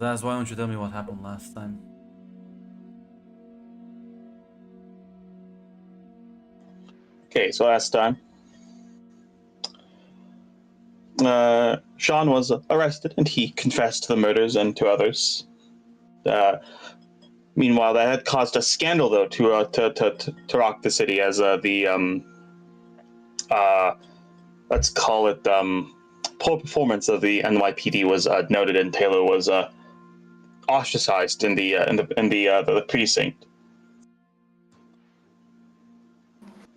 That's why don't you tell me what happened last time? Okay, so last time, Sean was arrested and he confessed to the murders and to others. Uh, Meanwhile, that had caused a scandal, though, to rock the city as uh, let's call it poor performance of the NYPD was noted, and Taylor was ostracized in the precinct.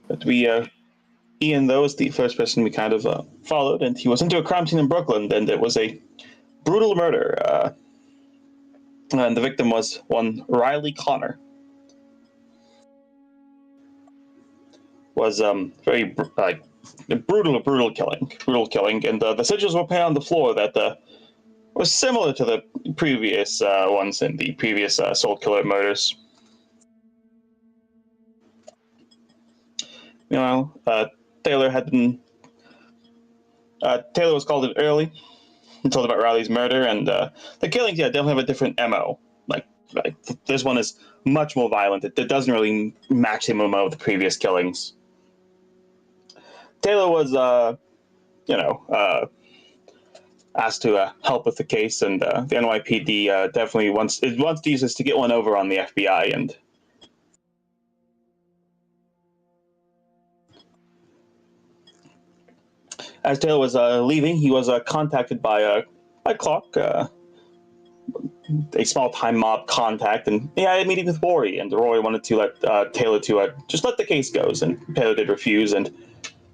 But Ian, though, was the first person we kind of followed, and he was into a crime scene in Brooklyn, and it was a brutal murder. And the victim was one Riley Connor. Was very brutal killing, and the sigils were painted on the floor that was similar to the previous ones in the previous Soul Killer murders. Taylor had been Taylor was called in early and told about Riley's murder, and the killings, yeah, definitely have a different MO. Like this one is much more violent. It doesn't really match the MO of the previous killings. Taylor was, asked to help with the case, and the NYPD definitely wants to use this to get one over on the FBI. And as Taylor was leaving, he was contacted by Clark, a small time mob contact, and he had a meeting with Rory. And Rory wanted to let Taylor to just let the case goes, and Taylor did refuse. And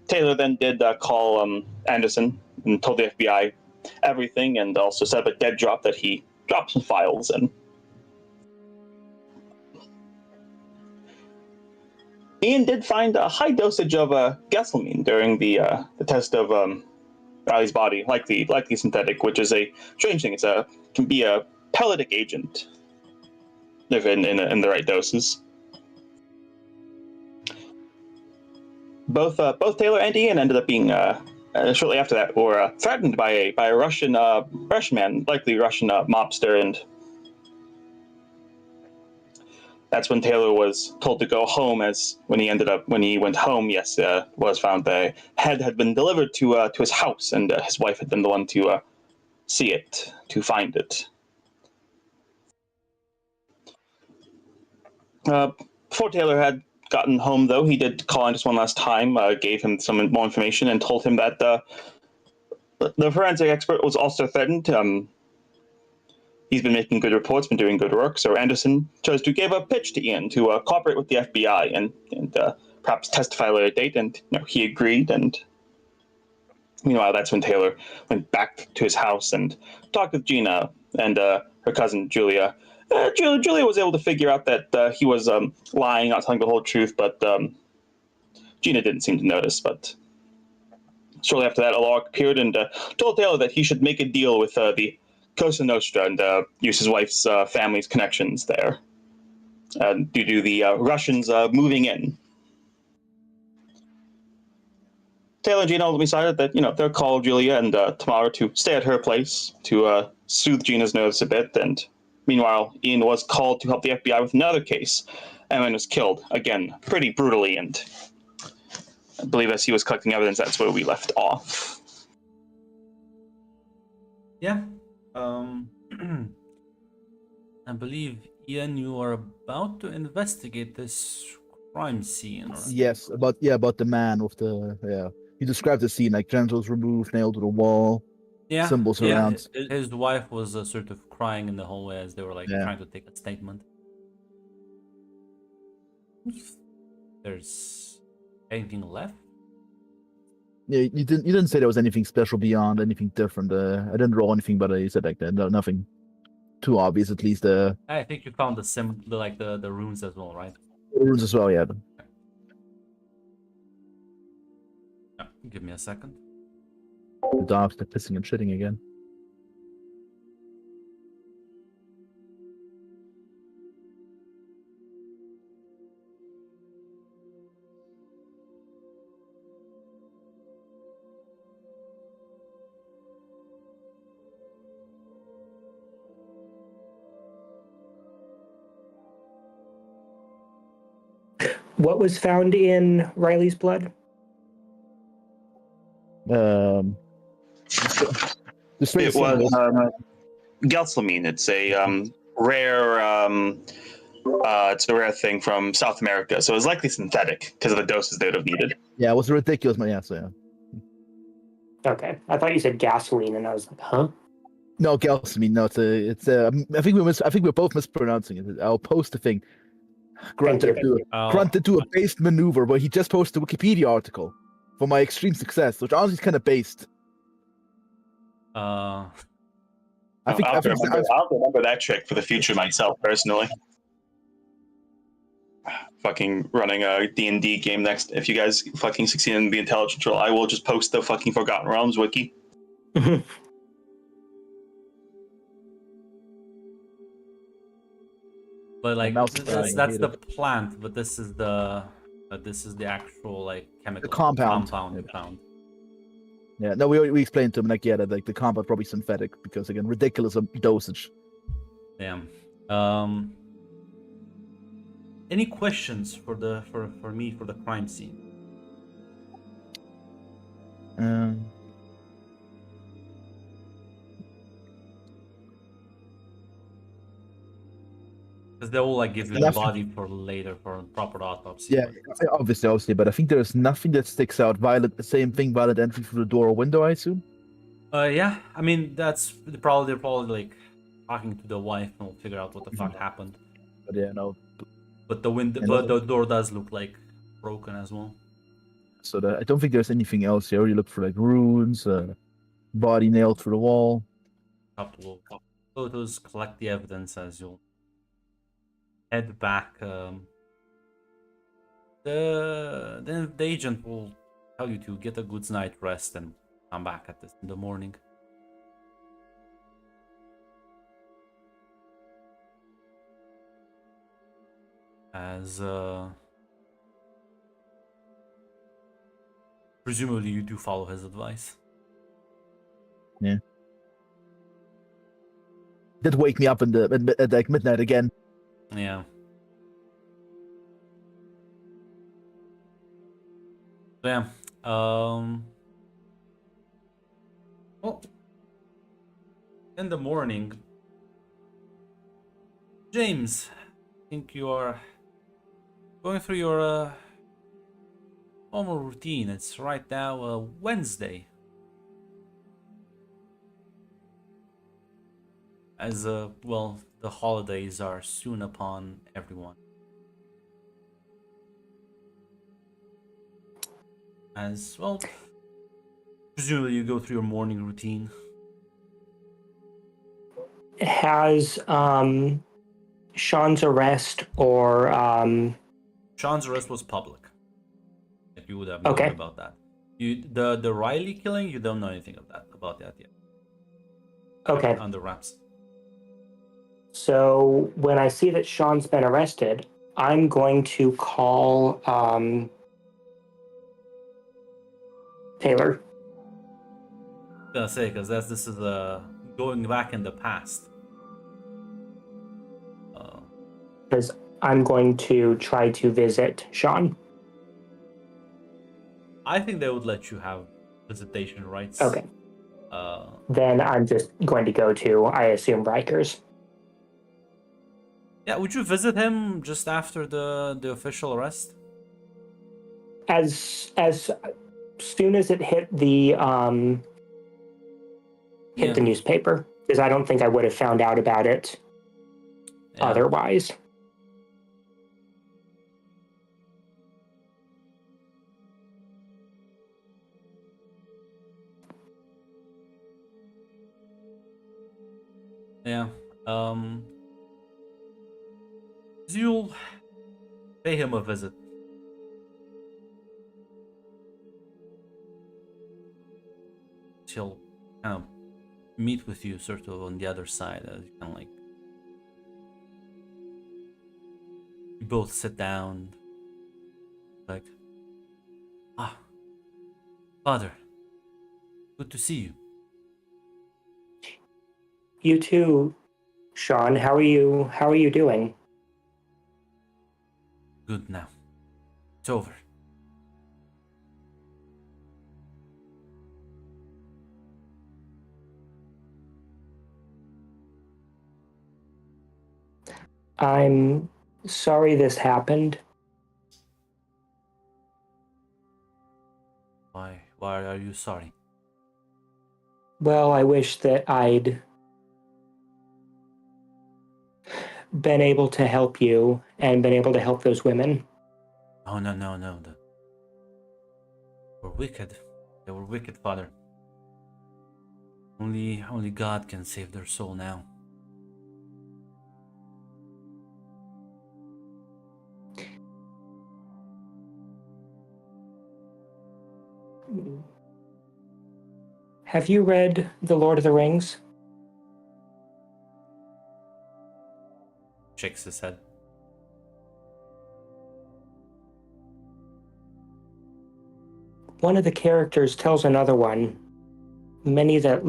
Taylor then did call Anderson and told the FBI everything, and also set up a dead drop that he dropped some files. And Ian did find a high dosage of gasoline during the test of Riley's body, likely synthetic, which is a strange thing. Can be a pelletic agent if in the right doses. Both Taylor and Ian ended up being shortly after that were threatened by a Russian man, likely Russian mobster, and that's when Taylor was told to go home. As when he went home, yes, was found the head had been delivered to his house, and his wife had been the one to see it, to find it. Before Taylor had gotten home, though, he did call Anderson one last time, gave him some more information, and told him that the forensic expert was also threatened. He's been making good reports, been doing good work, so Anderson chose to give a pitch to Ian to cooperate with the FBI and perhaps testify at a later date, and he agreed. And meanwhile, that's when Taylor went back to his house and talked with Gina and her cousin Julia. Julia was able to figure out that he was lying, not telling the whole truth, but Gina didn't seem to notice. But shortly after that, Alaric appeared and told Taylor that he should make a deal with the Cosa Nostra and use his wife's family's connections there due to the Russians moving in. Taylor and Gina decided that they'll call Julia and Tamara to stay at her place to soothe Gina's nerves a bit. And meanwhile, Ian was called to help the FBI with another case. Evan was killed again, pretty brutally, and I believe as he was collecting evidence, that's where we left off. Yeah. I believe, Ian, you are about to investigate this crime scene, right? Yes, about the man with the He described the scene like genitals removed, nailed to the wall, symbols around. His wife was sort of crying in the hallway as they were trying to take a statement. There's anything left? Yeah, you didn't say there was anything special beyond, anything different. I didn't roll anything, but you said nothing too obvious, at least. I think you found the runes as well, right? The runes as well, yeah. Give me a second. The dogs are pissing and shitting again. What was found in Riley's blood? The It strangest thing was was gelsamine. It's a rare. It's a rare thing from South America, so it's likely synthetic because of the doses they would have needed. yeah, it was ridiculous. Yeah, so yeah. Okay, I thought you said gasoline, and I was like, huh? No, gelsamine. No, I think we're both mispronouncing it. I'll post the thing. Granted you. to a based maneuver, but he just posted a Wikipedia article for my extreme success, which honestly is kind of based. Uh, I think I'll remember that trick for the future myself, personally. Fucking running a D&D game next. If you guys fucking succeed in the intelligence roll, I will just post the fucking Forgotten Realms wiki. but like mouse is dying, I that's hate the it. plant, but this is the actual like chemical compound. found. Yeah, no, we explained to him like, yeah, that like the compound probably synthetic because again, ridiculous dosage. Damn. Any questions for me for the crime scene? Because they will like give you the body for later for a proper autopsy. Yeah, obviously, but I think there's nothing that sticks out. Same thing, violent entry through the door or window, I assume. Yeah. I mean, they're probably like talking to the wife and we'll figure out what the fuck happened. But yeah, no. But the door does look like broken as well. So I don't think there's anything else here. You look for like runes, body nailed through the wall. Couple photos, collect the evidence as you'll head back. The agent will tell you to get a good night's rest and come back at this in the morning. As presumably you do follow his advice. Yeah. Did wake me up at like midnight again. Yeah. Yeah. Well, in the morning, James, I think you are going through your normal routine. It's right now Wednesday. As well, the holidays are soon upon everyone. As well, presumably you go through your morning routine. Has Sean's arrest or Sean's arrest was public. If you would have known Okay. about that. The Riley killing, you don't know anything about that yet. okay. Under wraps. So when I see that Sean's been arrested, I'm going to call Taylor. Gonna say because this is going back in the past. Because I'm going to try to visit Sean. I think they would let you have visitation rights. Okay. Then I'm just going to go to, I assume, Rikers. Yeah, would you visit him just after the official arrest? As soon as it hit the the newspaper, because I don't think I would have found out about it otherwise. Yeah. You'll pay him a visit. He'll kind of meet with you sort of on the other side. Kind of like you both sit down. Like, Father, good to see you. You too, Sean. How are you doing? Good now. It's over. I'm sorry this happened. Why are you sorry? Well, I wish that I'd been able to help you and been able to help those women. Oh, no. They were wicked. They were wicked, Father. Only God can save their soul now. Have you read The Lord of the Rings? Shakes his head. One of the characters tells another one, many that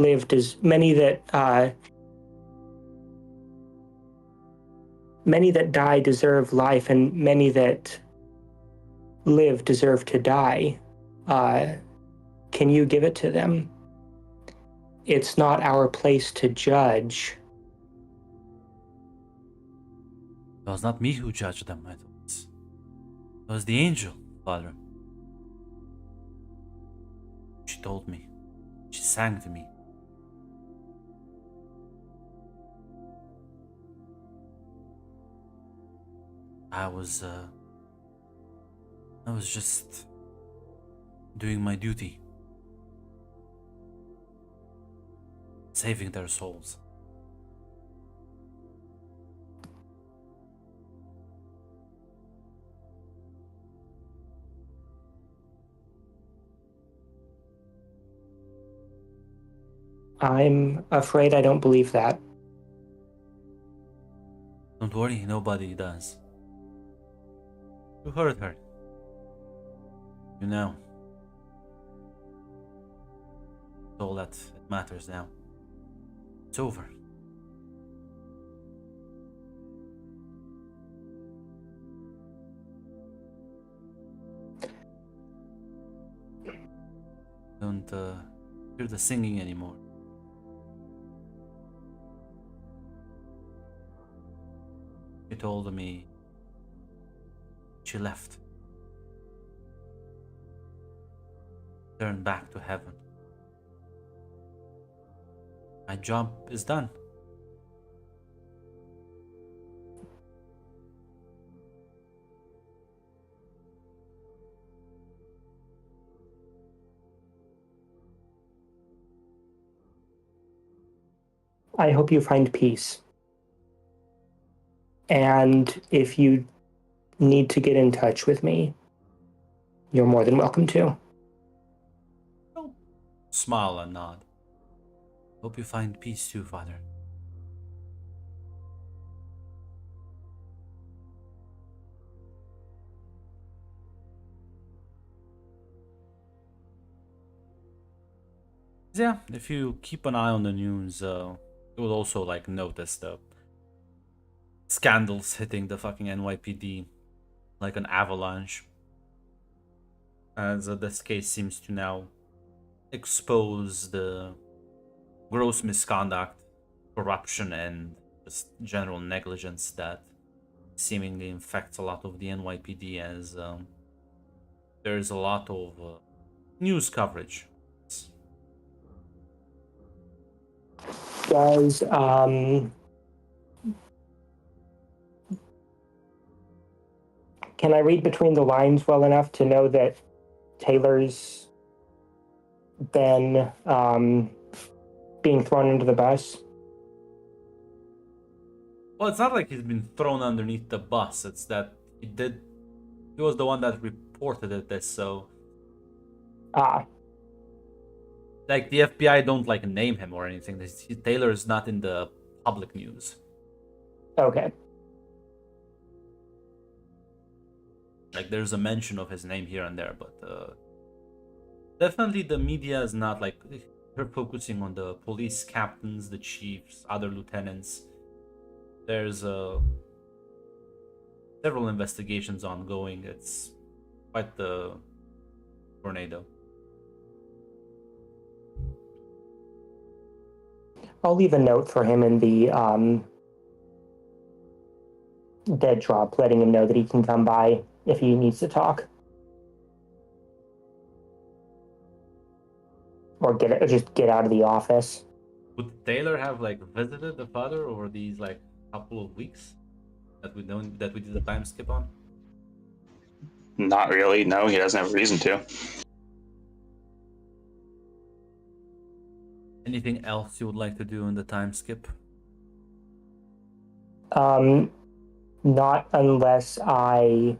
die deserve life, and many that live deserve to die. Can you give it to them? It's not our place to judge. It was not me who judged them. It was the angel, Father. She told me. She sang to me. I was just doing my duty. Saving their souls. I'm afraid I don't believe that. Don't worry, nobody does. You heard her. You know. It's all that matters now. It's over. Don't hear the singing anymore. She told me she left. Turned back to heaven. My job is done. I hope you find peace. And if you need to get in touch with me, you're more than welcome to. Smile and nod. Hope you find peace too, Father. Yeah, if you keep an eye on the news, you will also notice the scandals hitting the fucking NYPD like an avalanche. As this case seems to now expose the gross misconduct, corruption, and just general negligence that seemingly infects a lot of the NYPD, as there's a lot of news coverage. Does can I read between the lines well enough to know that Taylor's been being thrown into the bus? Well, it's not like he's been thrown underneath the bus. It's that he was the one that reported it. So like the FBI don't name him or anything. Taylor is not in the public news. Okay. There's a mention of his name here and there, but definitely the media is not they're focusing on the police captains, the chiefs, other lieutenants. There's several investigations ongoing. It's Quite the tornado. I'll leave a note for him in the dead drop, letting him know that he can come by if he needs to talk. Or just get out of the office. Would Taylor have like visited the father over these like couple of weeks that we did the time skip on? Not really. No, he doesn't have a reason to. Anything else you would like to do in the time skip? Not unless I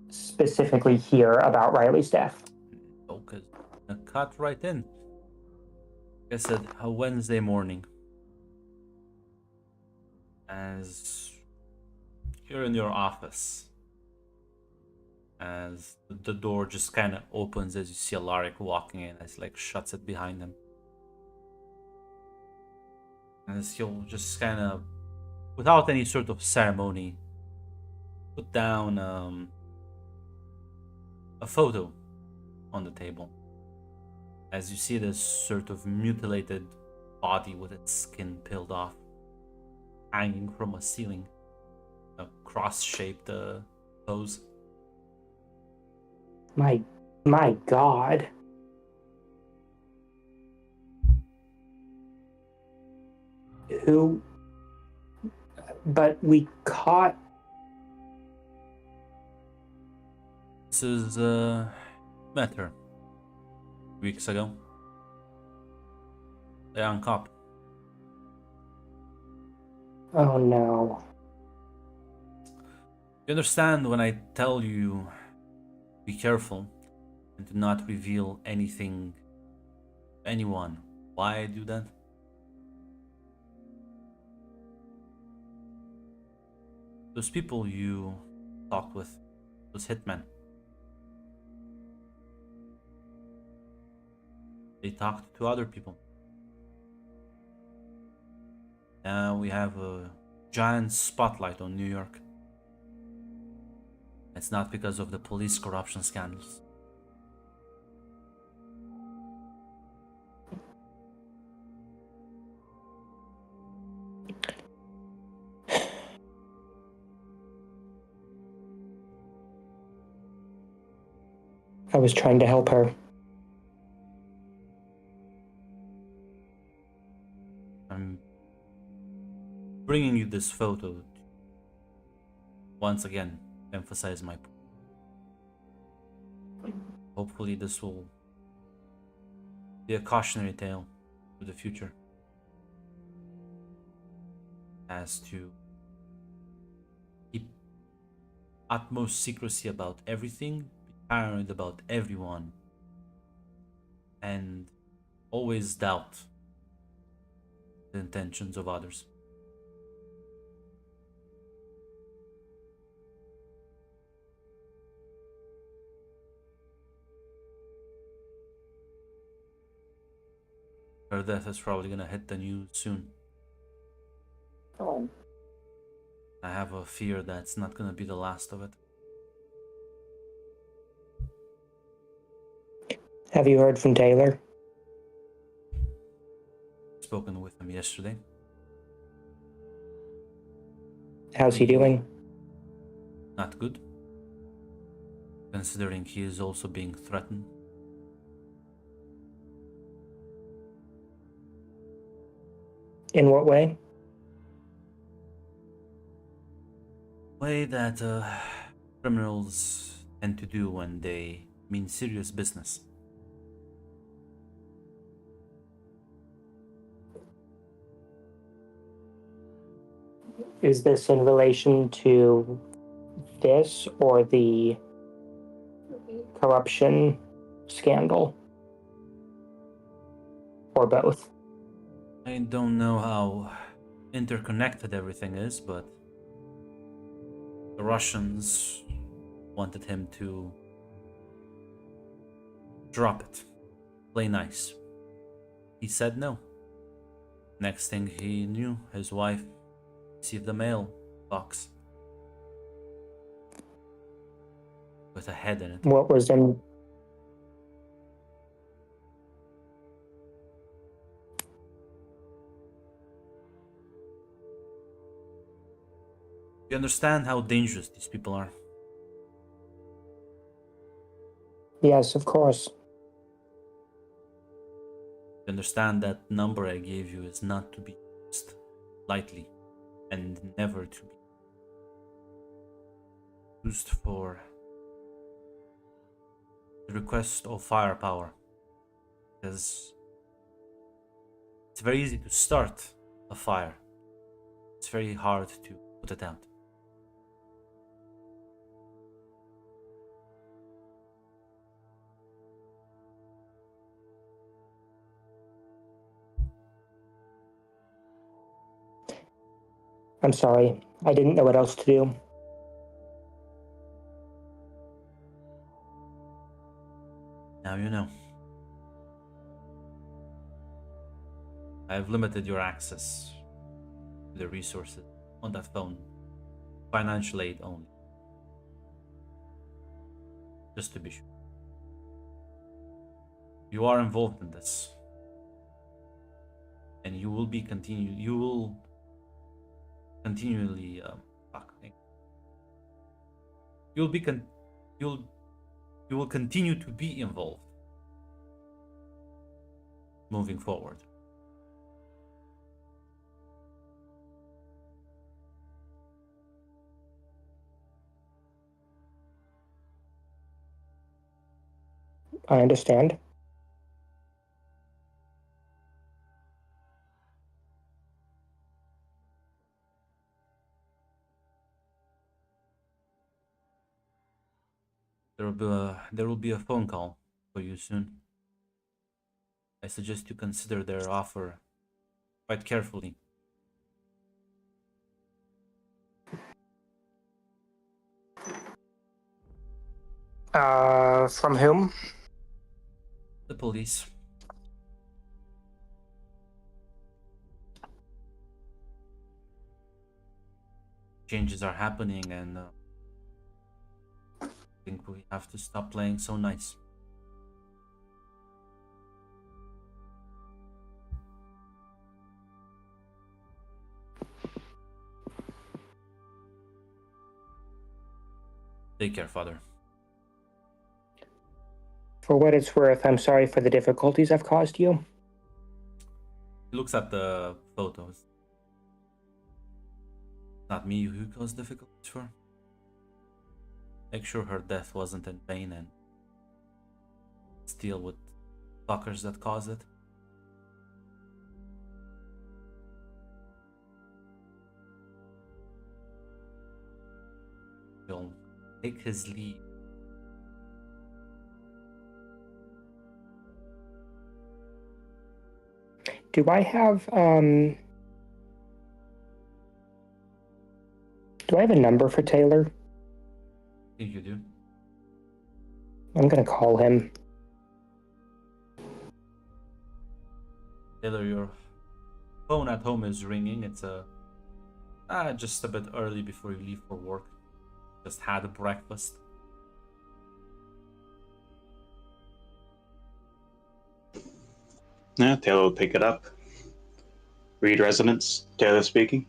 specifically hear about Riley's death. Because cut right in. Like I said, a Wednesday morning. As you're in your office. As the door just kind of opens as you see Alaric walking in, as like shuts it behind him. As he'll just kind of, without any sort of ceremony, put down a photo on the table. As you see this sort of mutilated body with its skin peeled off, hanging from a ceiling, a cross-shaped pose. My God. Who? But we caught. This is met her weeks ago. The young cop. Oh no. You understand when I tell you be careful and do not reveal anything to anyone. Why I do that? Those people you talked with, those hitmen, they talked to other people. Now we have a giant spotlight on New York. It's not because of the police corruption scandals. I was trying to help her. I'm bringing you this photo to once again emphasize my point. Hopefully this will be a cautionary tale for the future as to keep utmost secrecy about everything, be paranoid about everyone, and always doubt the intentions of others. Her death is probably gonna hit the news soon. Oh. I have a fear that's not gonna be the last of it. Have you heard from Taylor? Spoken with him yesterday. How's he doing? Not good, considering he is also being threatened. In what way? Way that criminals tend to do when they mean serious business. Is this in relation to this or the corruption scandal? Or both? I don't know how interconnected everything is, but the Russians wanted him to drop it. Play nice. He said no. Next thing he knew, his wife received the mail box. with a head in it. What was in? You understand how dangerous these people are. Yes, of course. You understand that number I gave you is not to be used lightly and never to be used for the request of firepower. Because it's very easy to start a fire. It's very hard to put it out. I'm sorry. I didn't know what else to do. Now you know. I have limited your access to the resources on that phone. Financial aid only. Just to be sure. You are involved in this. And you will continually you will continue to be involved moving forward. I understand. There will be a phone call for you soon. I suggest you consider their offer quite carefully. From whom? The police. Changes are happening, and I think we have to stop playing so nice. Take care, Father. For what it's worth, I'm sorry for the difficulties I've caused you. He looks at the photos. Not me who caused difficulties for. Make sure her death wasn't in vain and let's deal with fuckers that caused it. He'll take his leave. Do I have a number for Taylor? I think you do. I'm gonna call him. Taylor, your phone at home is ringing. It's just a bit early before you leave for work. Just had a breakfast. Yeah, Taylor will pick it up. Reed residence, Taylor speaking.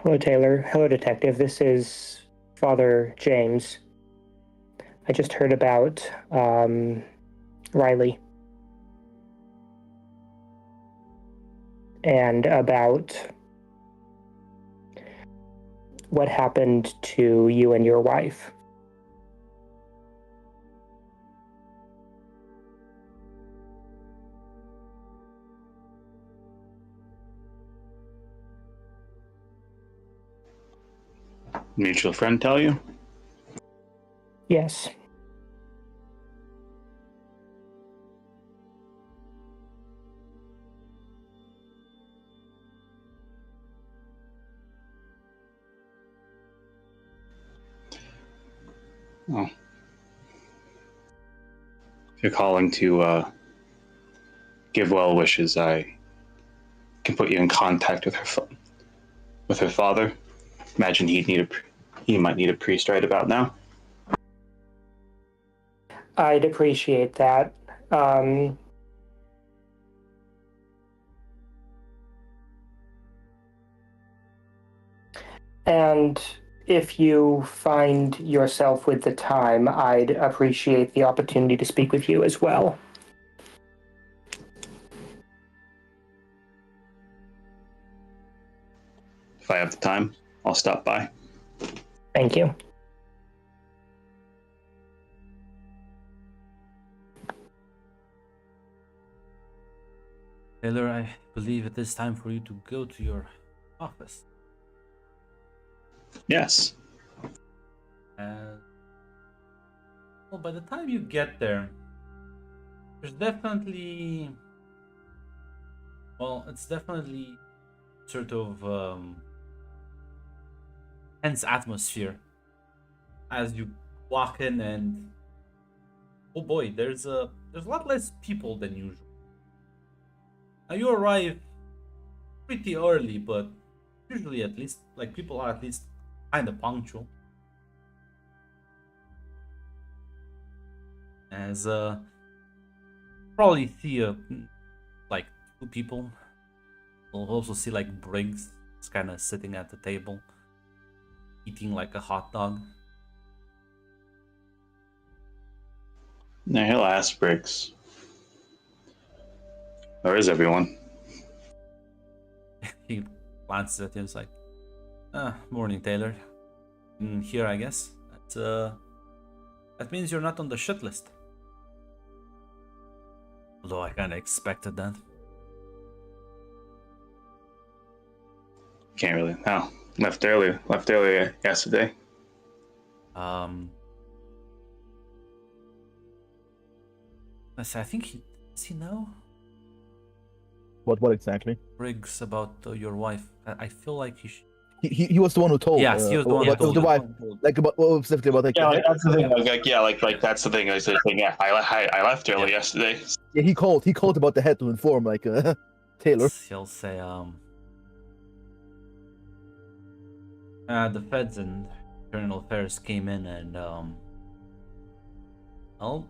Hello, Taylor. Hello, Detective. This is Father James. I just heard about Riley. And about what happened to you and your wife. Mutual friend tell you? Yes. Oh. If you're calling to give well wishes, I can put you in contact with her father. Imagine he might need a priest right about now. I'd appreciate that. And if you find yourself with the time, I'd appreciate the opportunity to speak with you as well. If I have the time, I'll stop by. Thank you. Taylor, I believe it is time for you to go to your office. Yes. And well, by the time you get there, there's definitely, well, it's definitely sort of tense atmosphere as you walk in, and oh boy, there's a lot less people than usual. Now you arrive pretty early, but usually at least like people are at least kind of punctual. As probably see like two people. We'll also see like Briggs is kind of sitting at the table, eating like a hot dog. Now he'll ask Briggs. Where is everyone? He glances at you and is like, morning, Taylor. Here, I guess. That means you're not on the shit list. Although I kind of expected that. Can't really. No. Left earlier yesterday. I think does he know? What exactly? Briggs about your wife. I feel like he should. He was the one who told. Yes, he was the one who about told the you. wife. Like about specifically about like. Yeah, like, that's the thing. Like that's the thing. I said, yeah, I left early yesterday. Yeah, he called about the head to inform like Taylor. He'll say the feds and internal affairs came in and well,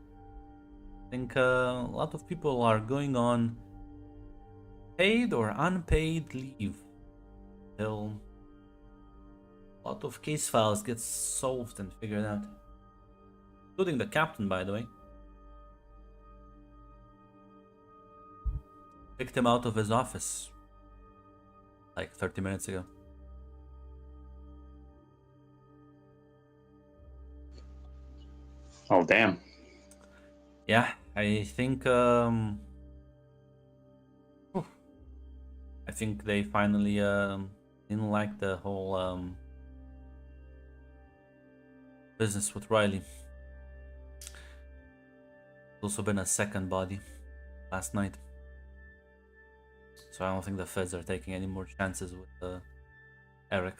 I think a lot of people are going on paid or unpaid leave till a lot of case files get solved and figured out, including the captain, by the way. Picked him out of his office like 30 minutes ago. Oh damn. Yeah, I think they finally didn't like the whole business with Riley. There's also been a second body last night, so I don't think the feds are taking any more chances with Eric.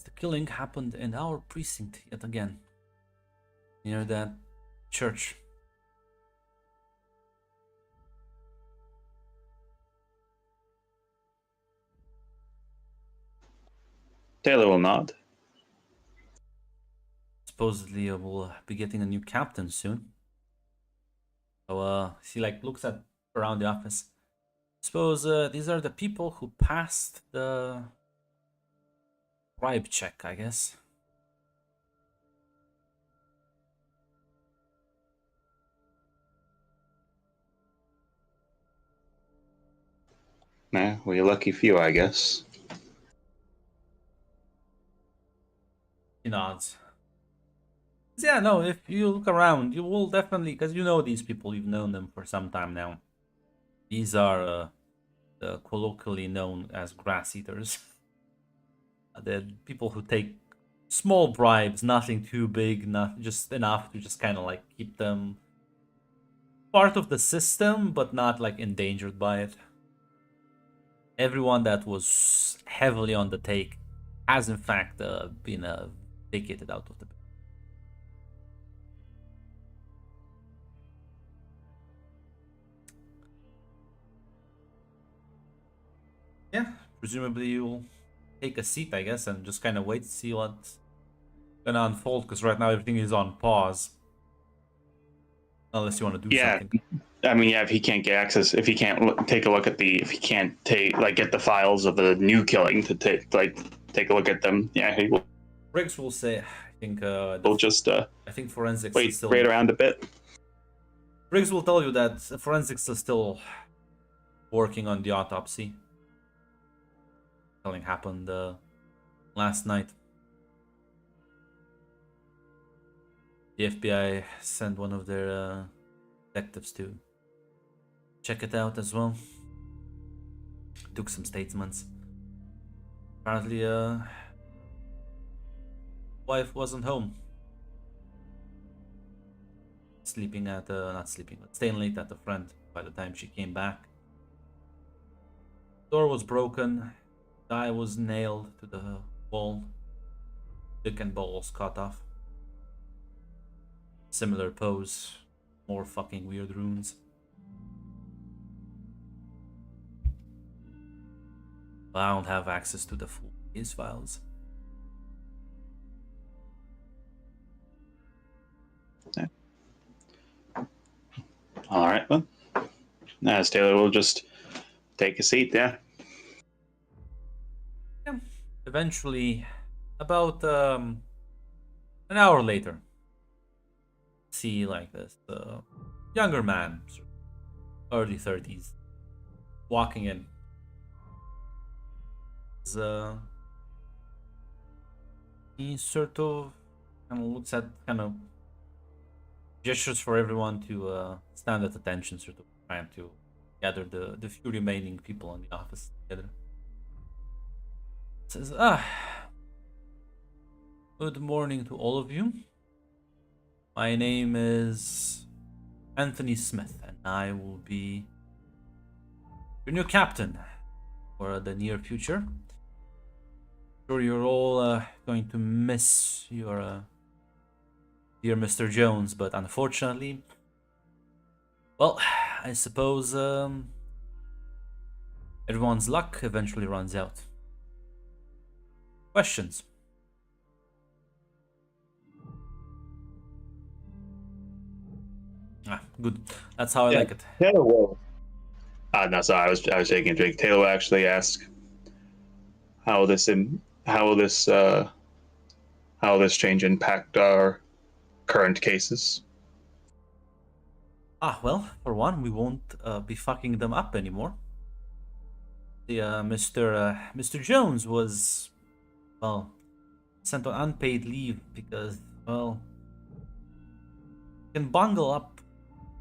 The killing happened in our precinct yet again, near that church. Taylor will nod. Supposedly we'll be getting a new captain soon. So he like looks at around the office. Suppose these are the people who passed the bribe check, I guess. Nah, well, you're lucky few, I guess. He nods. Yeah, no, if you look around, you will definitely, because you know these people, you've known them for some time now. These are colloquially known as grass eaters. They're people who take small bribes, nothing too big, not just enough to just kind of like keep them part of the system, but not like endangered by it. Everyone that was heavily on the take has in fact been vacated out of the. Yeah, presumably you'll take a seat, I guess, and just kind of wait to see what's gonna unfold, because right now everything is on pause. Unless you want to do Yeah. something. I mean, yeah, if he can't get access, if he can't take a look at if he can't get the files of the new killing to take a look at them, yeah, he will Briggs will say, I think just I think forensics is still... wait around a bit. Briggs will tell you that forensics is still working on the autopsy. Killing happened last night. The FBI sent one of their detectives to check it out as well. Took some statements. Apparently, wife wasn't home. Sleeping at not sleeping, but staying late at a friend by the time she came back. Door was broken. Guy was nailed to the wall. Dick and balls cut off. Similar pose. More fucking weird runes. But I don't have access to the full case files. All right, then. As Taylor will just take a seat there. Yeah. Eventually, about an hour later, see like this younger man, early 30s, walking in. He sort of kind of looks at, kind of gestures for everyone to stand at attention, sort of trying to gather the few remaining people in the office together. Says, good morning to all of you. My name is Anthony Smith, and I will be your new captain for the near future. Sure, you're all going to miss your dear Mr. Jones, but unfortunately, well, I suppose everyone's luck eventually runs out. Questions? Good. That's how I like it. Taylor will. No, sorry, I was taking a drink. Taylor will actually ask, how will this change impact our current cases? Well, for one, we won't be fucking them up anymore. The Mr. Jones was, well, sent on unpaid leave because, well, can bungle up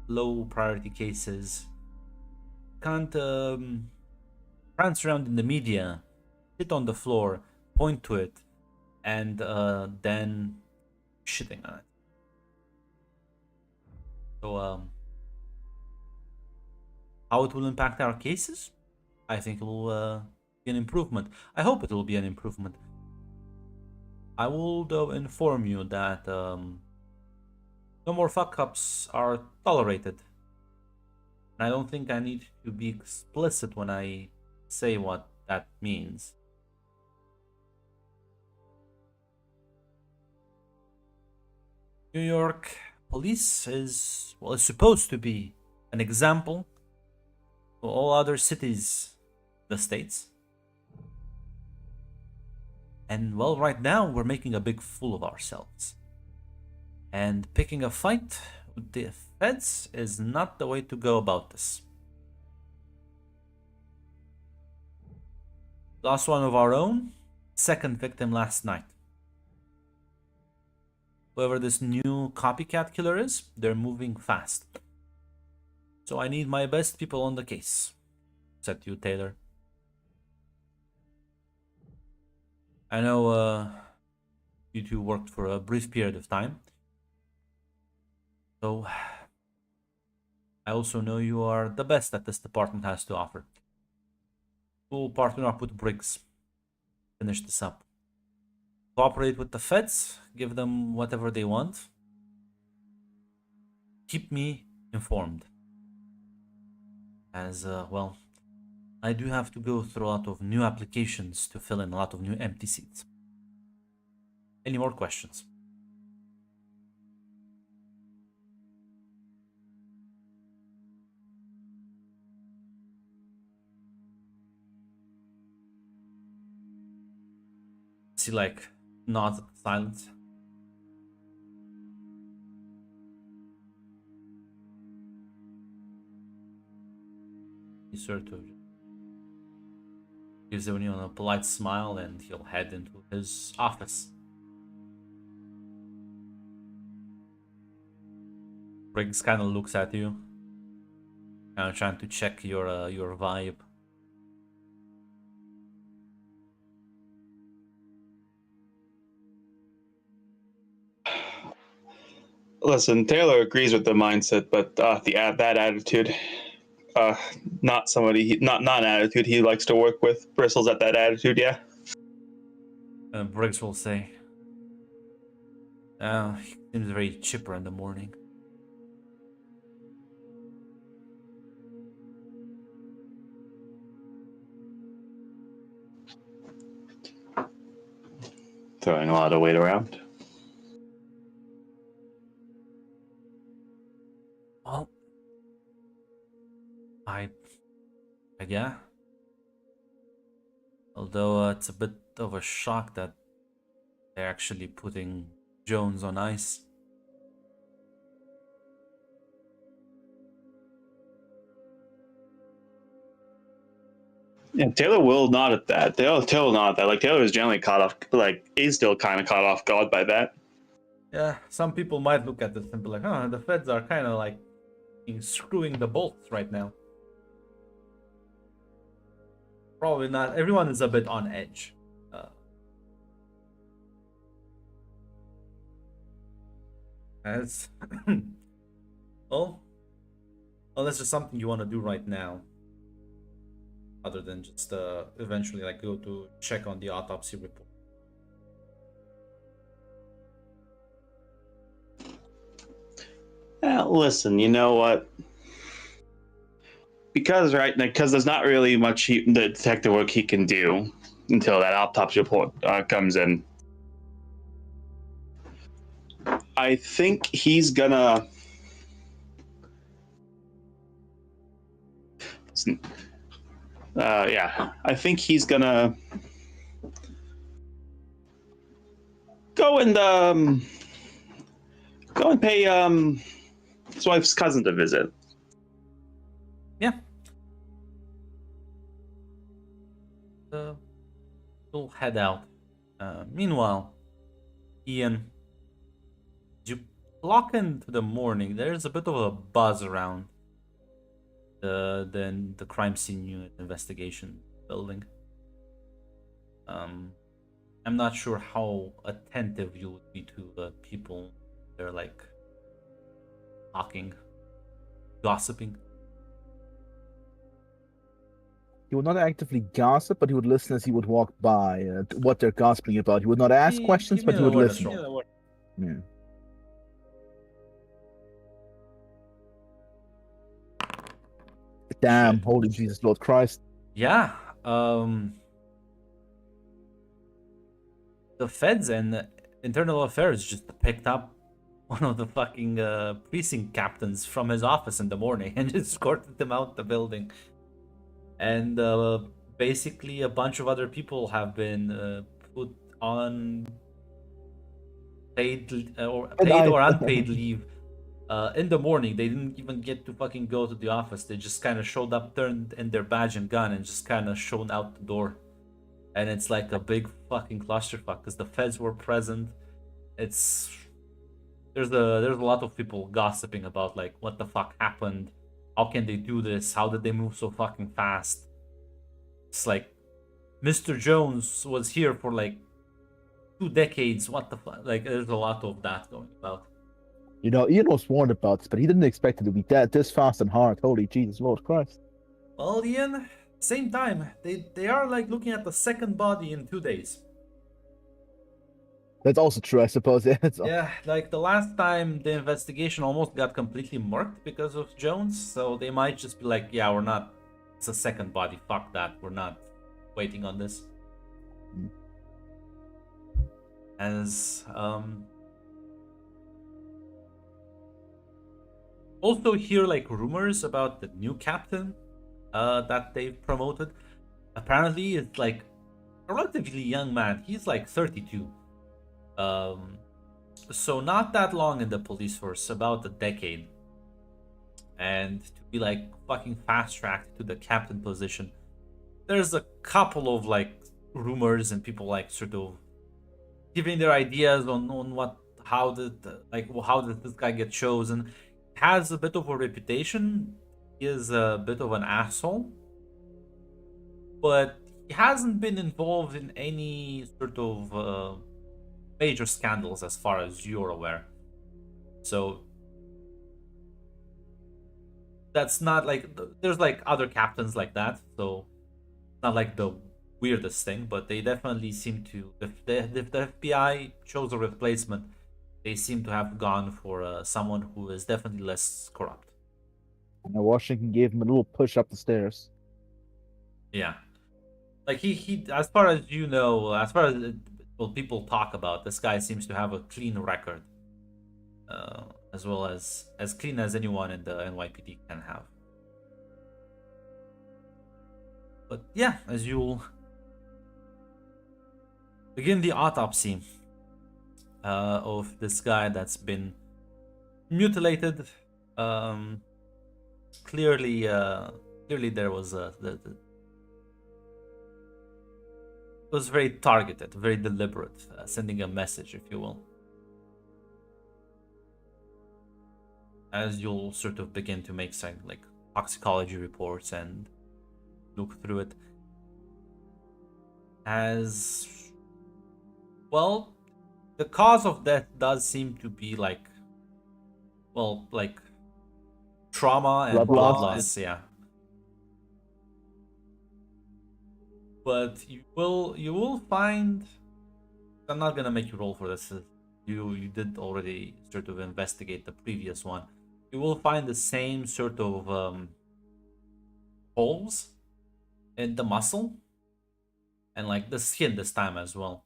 low priority cases, can't prance around in the media, sit on the floor, point to it, and then shitting on it. So how it will impact our cases? I think it will be an improvement. I hope it will be an improvement. I will, though, inform you that no more fuck-ups are tolerated. And I don't think I need to be explicit when I say what that means. New York police is supposed to be an example to all other cities in the States. And, well, right now we're making a big fool of ourselves. And picking a fight with the feds is not the way to go about this. Lost one of our own, second victim last night. Whoever this new copycat killer is, they're moving fast. So I need my best people on the case. Said you, Taylor. I know you two worked for a brief period of time. So I also know you are the best that this department has to offer. We'll partner up with Briggs. Finish this up. Cooperate with the feds. Give them whatever they want. Keep me informed. As, well, I do have to go through a lot of new applications to fill in a lot of new empty seats. Any more questions? See, like, nods at silence. He sort of gives everyone a polite smile and he'll head into his office. Briggs kind of looks at you, kind of trying to check your vibe. Listen, Taylor agrees with the mindset, but that attitude, not somebody, not an attitude he likes to work with. Bristles at that attitude, yeah. And Briggs will say, he seems very chipper in the morning. Throwing a lot of weight around. Well, yeah. Although it's a bit of a shock that they're actually putting Jones on ice. Yeah, Taylor will nod at that. Taylor will nod at that. Like, Taylor is generally caught off, like, is still kind of caught off guard by that. Yeah, some people might look at this and be like, huh, the feds are kind of like screwing the bolts right now. Probably not. Everyone is a bit on edge. As well, unless there's something you want to do right now, other than just eventually like go to check on the autopsy report. Listen, you know what? Because there's not really much the detective work he can do until that autopsy report comes in. I think he's gonna. I think he's gonna go and pay his wife's cousin to visit. Yeah. We'll head out. Meanwhile, Ian, you clock into the morning. There's a bit of a buzz around the crime scene unit investigation building. I'm not sure how attentive you would be to people. They're like talking, gossiping. He would not actively gossip, but he would listen as he would walk by to what they're gossiping about. He would not ask questions, Give but me he an would awareness listen. roll. Yeah. Damn, Shit. holy Jesus, Lord Christ. Yeah. The feds and internal affairs just picked up one of the fucking precinct captains from his office in the morning and just escorted him out the building. And basically a bunch of other people have been put on paid or unpaid leave in the morning. They didn't even get to fucking go to the office. They just kind of showed up, turned in their badge and gun, and just kind of shown out the door. And it's like a big fucking clusterfuck because the feds were present. There's a lot of people gossiping about like what the fuck happened. How can they do this? How did they move so fucking fast? It's like Mr. Jones was here for like 2 decades. What the fuck? Like there's a lot of that going about. You know, Ian was warned about this, but he didn't expect it to be this fast and hard. Holy Jesus, Lord Christ. Well, Ian, same time, they are like looking at the second body in 2 days. That's also true, I suppose. Yeah, like the last time the investigation almost got completely murked because of Jones, so they might just be like, yeah, we're not It's a second body. Fuck that. We're not waiting on this. As also hear like rumors about the new captain that they've promoted. Apparently, it's like a relatively young man. He's like 32. So not that long in the police force, about a decade. And to be like fucking fast tracked to the captain position, there's a couple of like rumors and people like sort of giving their ideas on how did this guy get chosen. Has a bit of a reputation. He is a bit of an asshole, but he hasn't been involved in any sort of major scandals as far as you're aware. So that's not like there's like other captains like that. So it's not like the weirdest thing, but they definitely seem to. If the FBI chose a replacement, they seem to have gone for someone who is definitely less corrupt. And Washington gave him a little push up the stairs. Yeah, like he as far as you know, as far as people talk about, this guy seems to have a clean record, as well as clean as anyone in the NYPD can have. But yeah, as you'll begin the autopsy of this guy that's been mutilated. Clearly there was it was very targeted, very deliberate, sending a message, if you will. As you'll sort of begin to make some like toxicology reports and look through it, as well, the cause of death does seem to be like trauma and Blood blood loss. loss, yeah. But you will find. I'm not gonna make you roll for this. You did already sort of investigate the previous one. You will find the same sort of holes in the muscle and like the skin this time as well.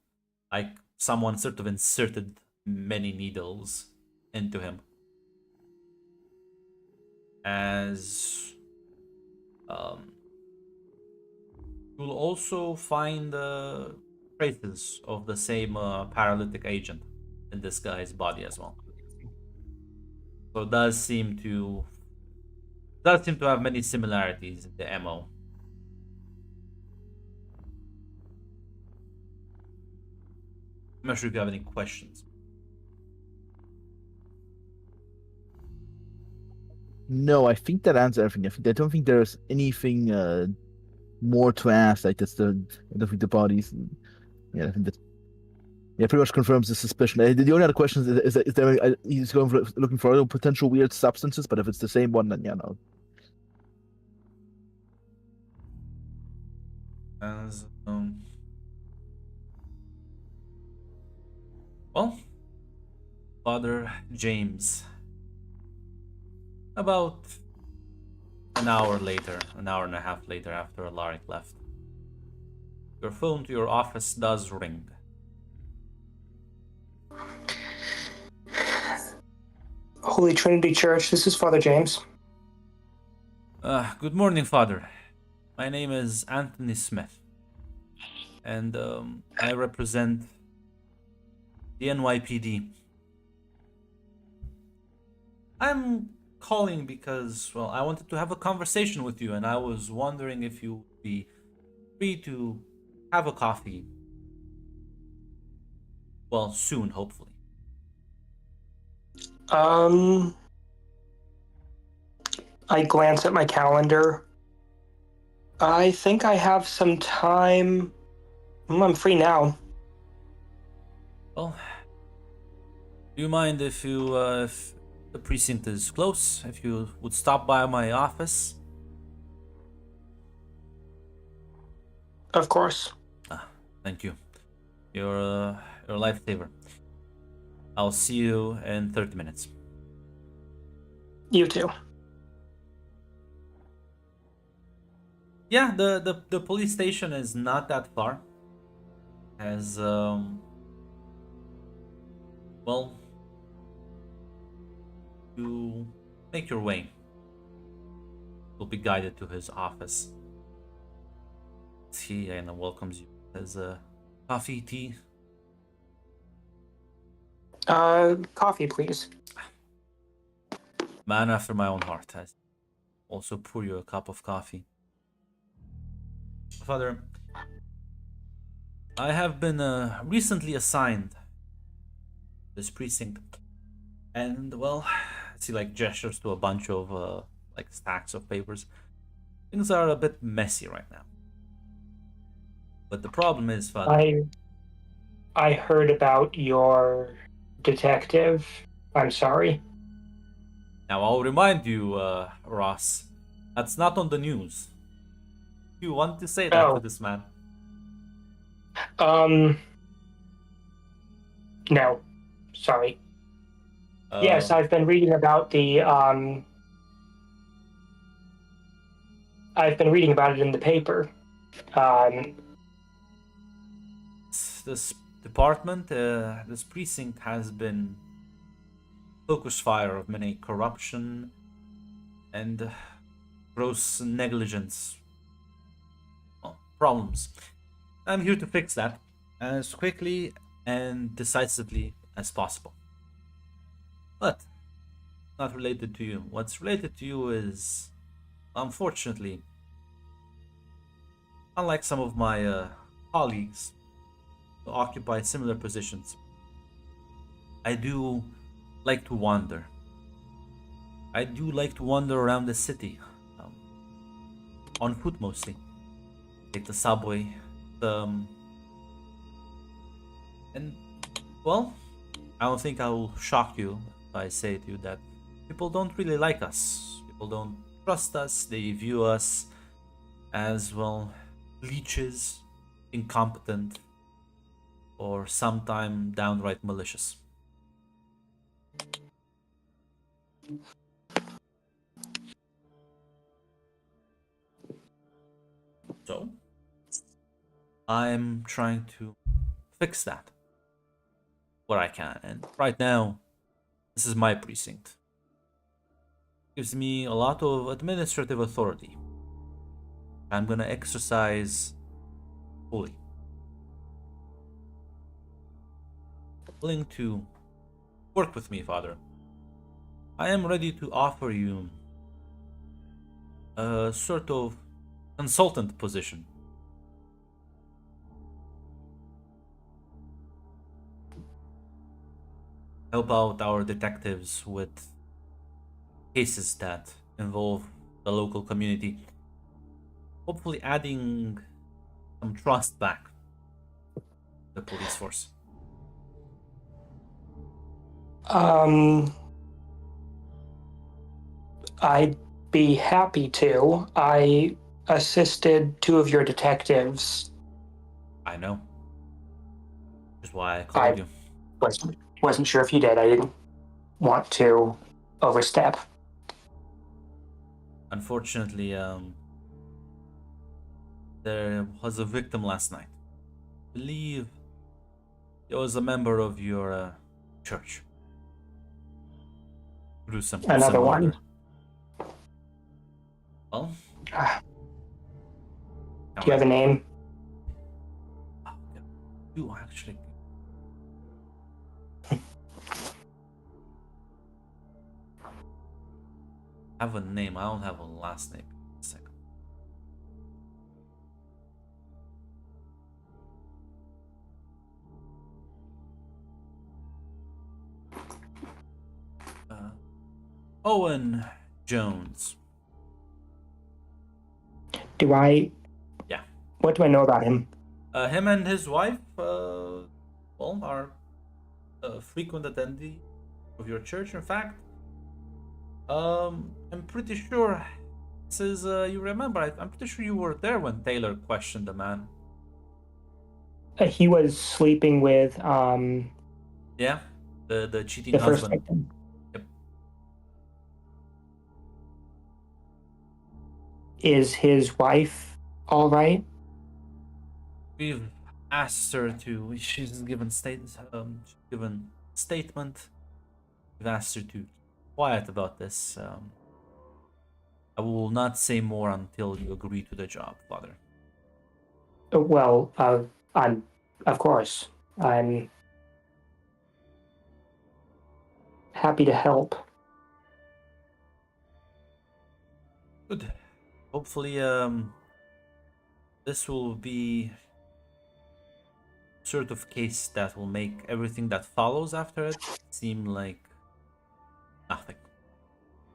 Like someone sort of inserted many needles into him. As you'll also find traces of the same paralytic agent in this guy's body as well. So it does seem to have many similarities in the MO. I'm not sure if you have any questions. No, I think that answers everything. I don't think there's anything more to ask. Like I don't think the bodies. Yeah, I think that. Yeah, pretty much confirms the suspicion. The only other question is there he's going for looking for other potential weird substances, but if it's the same one, then yeah, no. As well, Father James. About an hour later, an hour and a half later after Alaric left, your phone to your office does ring. Holy Trinity Church, this is Father James. Good morning, Father. My name is Anthony Smith, and I represent the NYPD. I'm calling because, well, I wanted to have a conversation with you, and I was wondering if you would be free to have a coffee. Well, soon, hopefully. I glance at my calendar. I think I have some time. I'm free now. Well, do you mind if the precinct is close, if you would stop by my office? Of course. Thank you. You're a lifesaver. I'll see you in 30 minutes. You too. Yeah, the police station is not that far. As well, you make your way. You'll be guided to his office. He and welcomes you. Says, coffee, tea. Coffee, please. Man after my own heart. I also pour you a cup of coffee. Father, I have been recently assigned this precinct, and well, he like gestures to a bunch of like stacks of papers. Things are a bit messy right now. But the problem is, Father. I heard about your detective. I'm sorry. Now I'll remind you, Ross, that's not on the news. You want to say that to Oh. this man? No. Sorry. Yes, I've been reading about the I've been reading about it in the paper. This department, this precinct has been focus fire of many corruption and gross negligence problems. I'm here to fix that as quickly and decisively as possible. But not related to you. What's related to you is, unfortunately, unlike some of my colleagues who occupy similar positions, I do like to wander. I do like to wander around the city, on foot mostly. Take the subway, and well, I don't think I will shock you if I say to you that people don't really like us. People don't trust us. They view us as, well, leeches, incompetent, or sometimes downright malicious. So, I'm trying to fix that where I can, and right now, this is my precinct. Gives me a lot of administrative authority. I'm gonna exercise fully. Willing to work with me, Father. I am ready to offer you a sort of consultant position. Help out our detectives with cases that involve the local community. Hopefully adding some trust back to the police force. I'd be happy to. I assisted two of your detectives. I know. Which is why I called you. Wasn't sure if you did. I didn't want to overstep. Unfortunately, there was a victim last night. I believe he was a member of your church. Gruesome. Another one. murder. Well, Do you have a name? You actually. Have a name. I don't have a last name. A second. Owen Jones. Yeah. What do I know about him? Him and his wife, well, are frequent attendee of your church. In fact, I'm pretty sure. This is, you remember? I'm pretty sure you were there when Taylor questioned the man. He was sleeping with Yeah, the cheating the first husband. victim. Yep. Is his wife all right? We've asked her to. She's given statement. We've asked her to keep quiet about this. I will not say more until you agree to the job, Father. Well, I'm, of course, I'm happy to help. Good. Hopefully, this will be sort of case that will make everything that follows after it seem like nothing.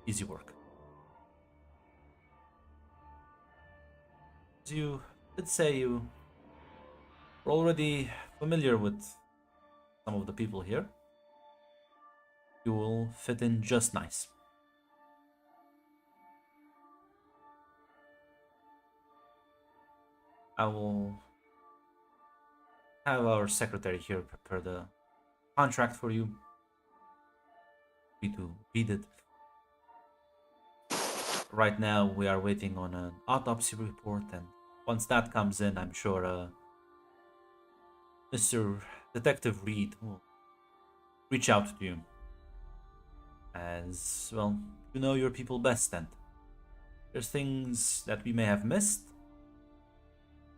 Easy work. As you did say, you were already familiar with some of the people here. You will fit in just nice. I will have our secretary here prepare the contract for you. Need to read it. Right now, we are waiting on an autopsy report, and once that comes in, I'm sure Mr. Detective Reed will reach out to you. As well, you know your people best, and there's things that we may have missed.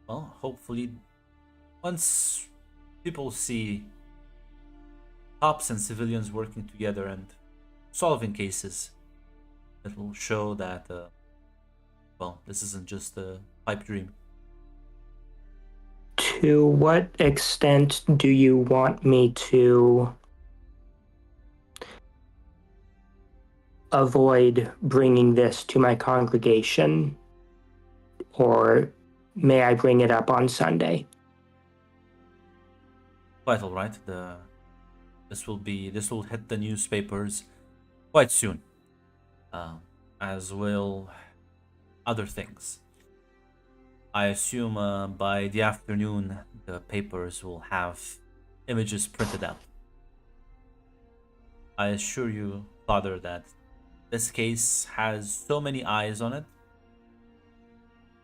Well, hopefully, once people see cops and civilians working together and solving cases, it will show that, well, this isn't just a pipe dream. To what extent do you want me to avoid bringing this to my congregation? Or may I bring it up on Sunday? Quite all right. This will hit the newspapers quite soon, as will other things. I assume by the afternoon the papers will have images printed out. I assure you, Father, that this case has so many eyes on it,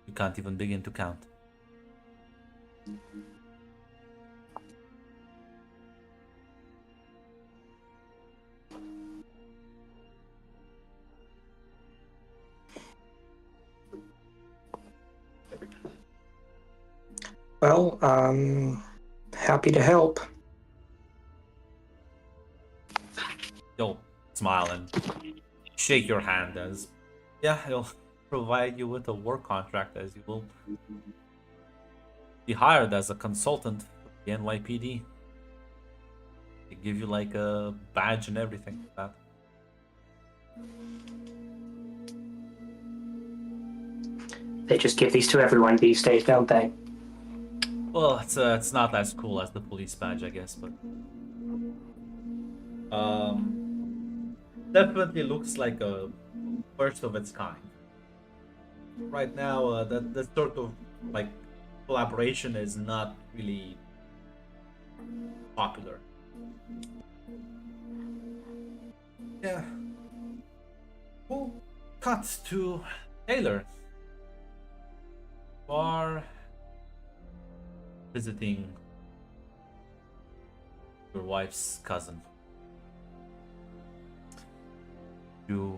you can't even begin to count. Well, happy to help. He'll smile and shake your hand as, yeah, he'll provide you with a work contract as you will be hired as a consultant for the NYPD. They give you like a badge and everything like that. They just give these to everyone these days, don't they? Well, it's not as cool as the police badge, I guess, but definitely looks like a first of its kind. Right now, that sort of like collaboration is not really popular. Yeah. We'll cut to Taylor. You are visiting your wife's cousin. You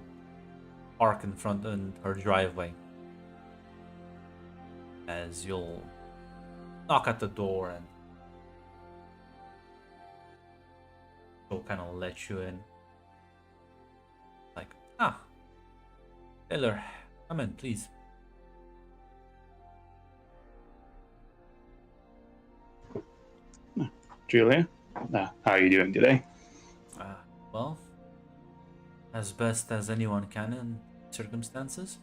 park in front of her driveway as you'll knock at the door and she'll kind of let you in. Like, Taylor, come in, please. Julia, how are you doing today? Well, as best as anyone can in circumstances.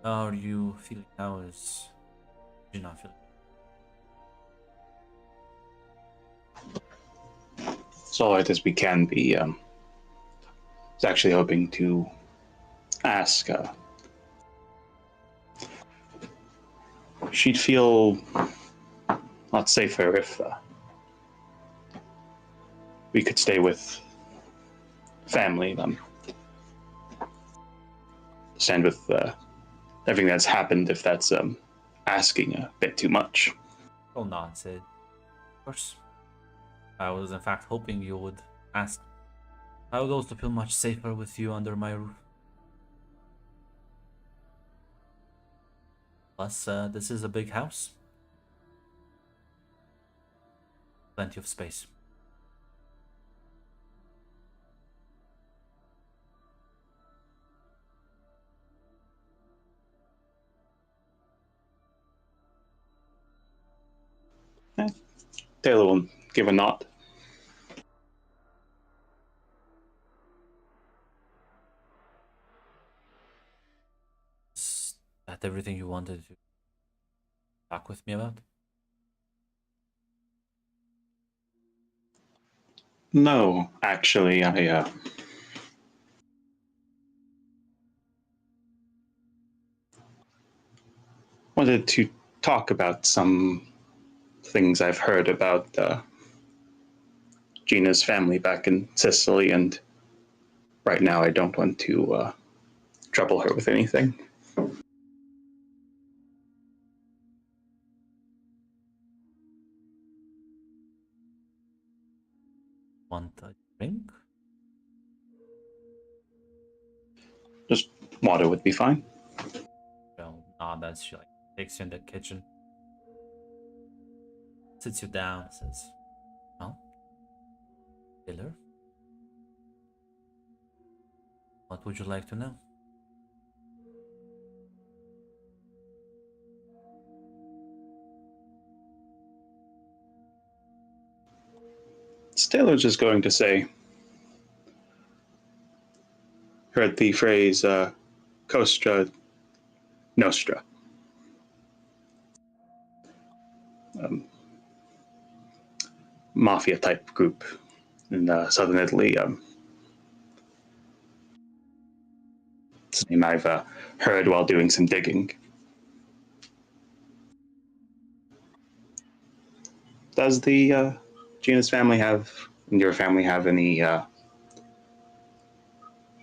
How are you feeling now? Is you not feeling? As all right as we can be. I was actually hoping to ask. She'd feel a lot safer if we could stay with family. stand with everything that's happened if that's asking a bit too much. Oh, not Sid. Of course. I was in fact hoping you would ask. I would also feel much safer with you under my roof. Plus, this is a big house. Plenty of space. Taylor will give a nod. Is that everything you wanted to talk with me about? No, actually, I wanted to talk about some things I've heard about Gina's family back in Sicily, and right now I don't want to trouble her with anything. Want a drink? Just water would be fine. Well, nah, that's she like takes you in the kitchen, sits you down, says, "Well, Taylor, what would you like to know?" Taylor's just going to say, heard the phrase Cosa Nostra. Mafia type group in southern Italy. It's a name I've heard while doing some digging. Does the Gina's family have, and your family have any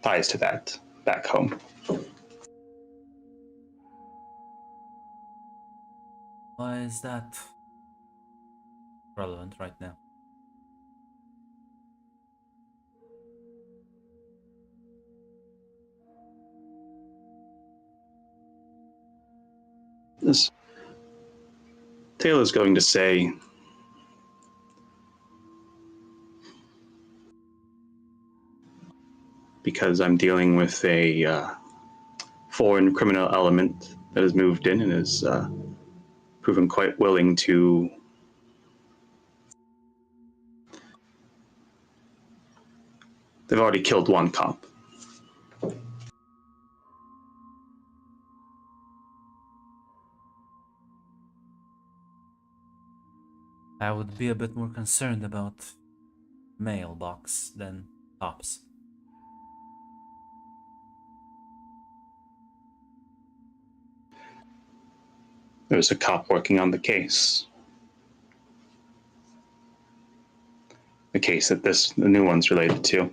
ties to that back home? Why is that relevant right now? This Taylor's going to say, because I'm dealing with a foreign criminal element that has moved in and is proven quite willing to they've already killed one cop. I would be a bit more concerned about mailbox than cops. There's a cop working on the case. The case that the new one's related to.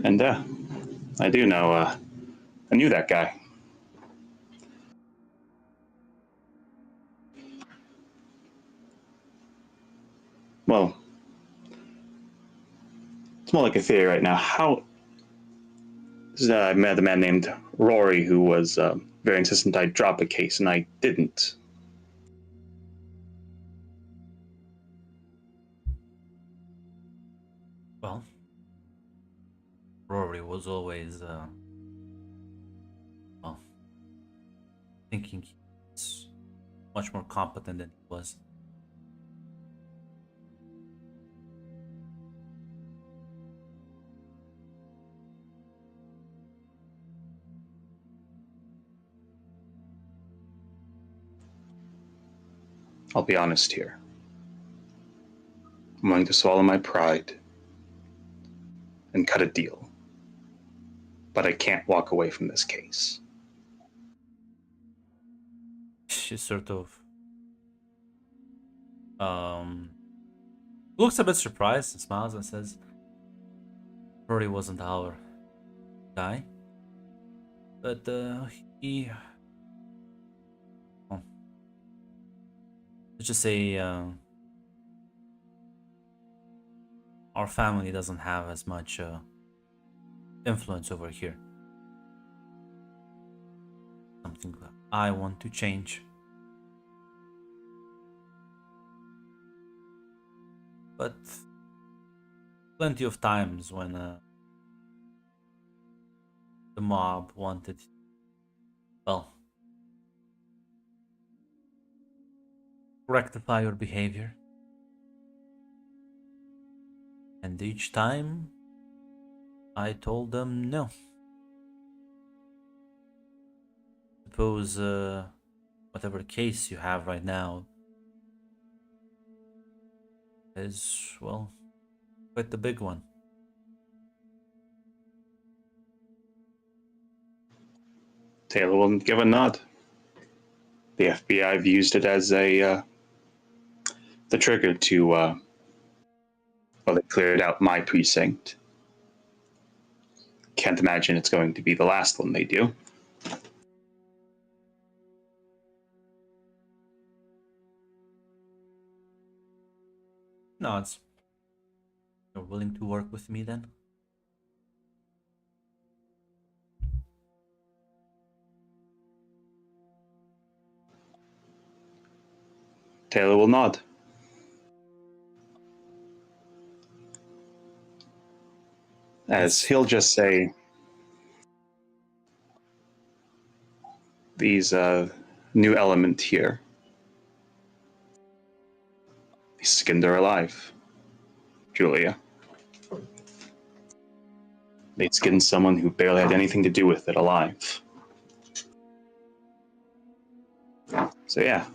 And I do know, I knew that guy. Well, it's more like a theory right now. I met a man named Rory who was very insistent I drop a case, and I didn't. Well, Rory was always, well, thinking he's much more competent than he was. I'll be honest here. I'm willing to swallow my pride and cut a deal. But I can't walk away from this case. She sort of looks a bit surprised and smiles and says, Rory wasn't our guy, but he, well, let's just say our family doesn't have as much influence over here. Something that I want to change. But plenty of times when the mob wanted, well, rectify your behavior. And each time I told them no. Suppose whatever case you have right now is, well, quite the big one. Taylor will give a nod. The FBI have used it as a the trigger to well, they cleared out my precinct. Can't imagine it's going to be the last one they do. Nods. You're willing to work with me then? Taylor will nod. As he'll just say, these new element here. They skinned her alive, Julia. They skinned someone who barely had anything to do with it alive. So yeah,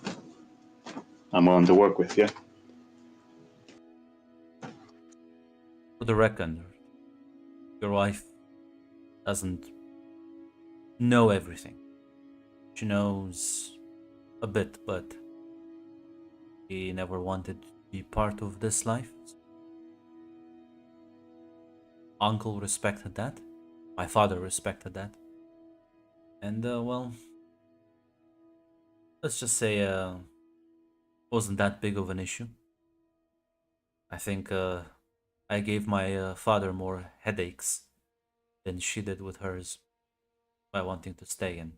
I'm willing to work with you. For the record, your wife doesn't know everything. She knows a bit, but she never wanted to be part of this life. Uncle respected that. My father respected that. And, well, let's just say wasn't that big of an issue. I think I gave my father more headaches than she did with hers by wanting to stay in.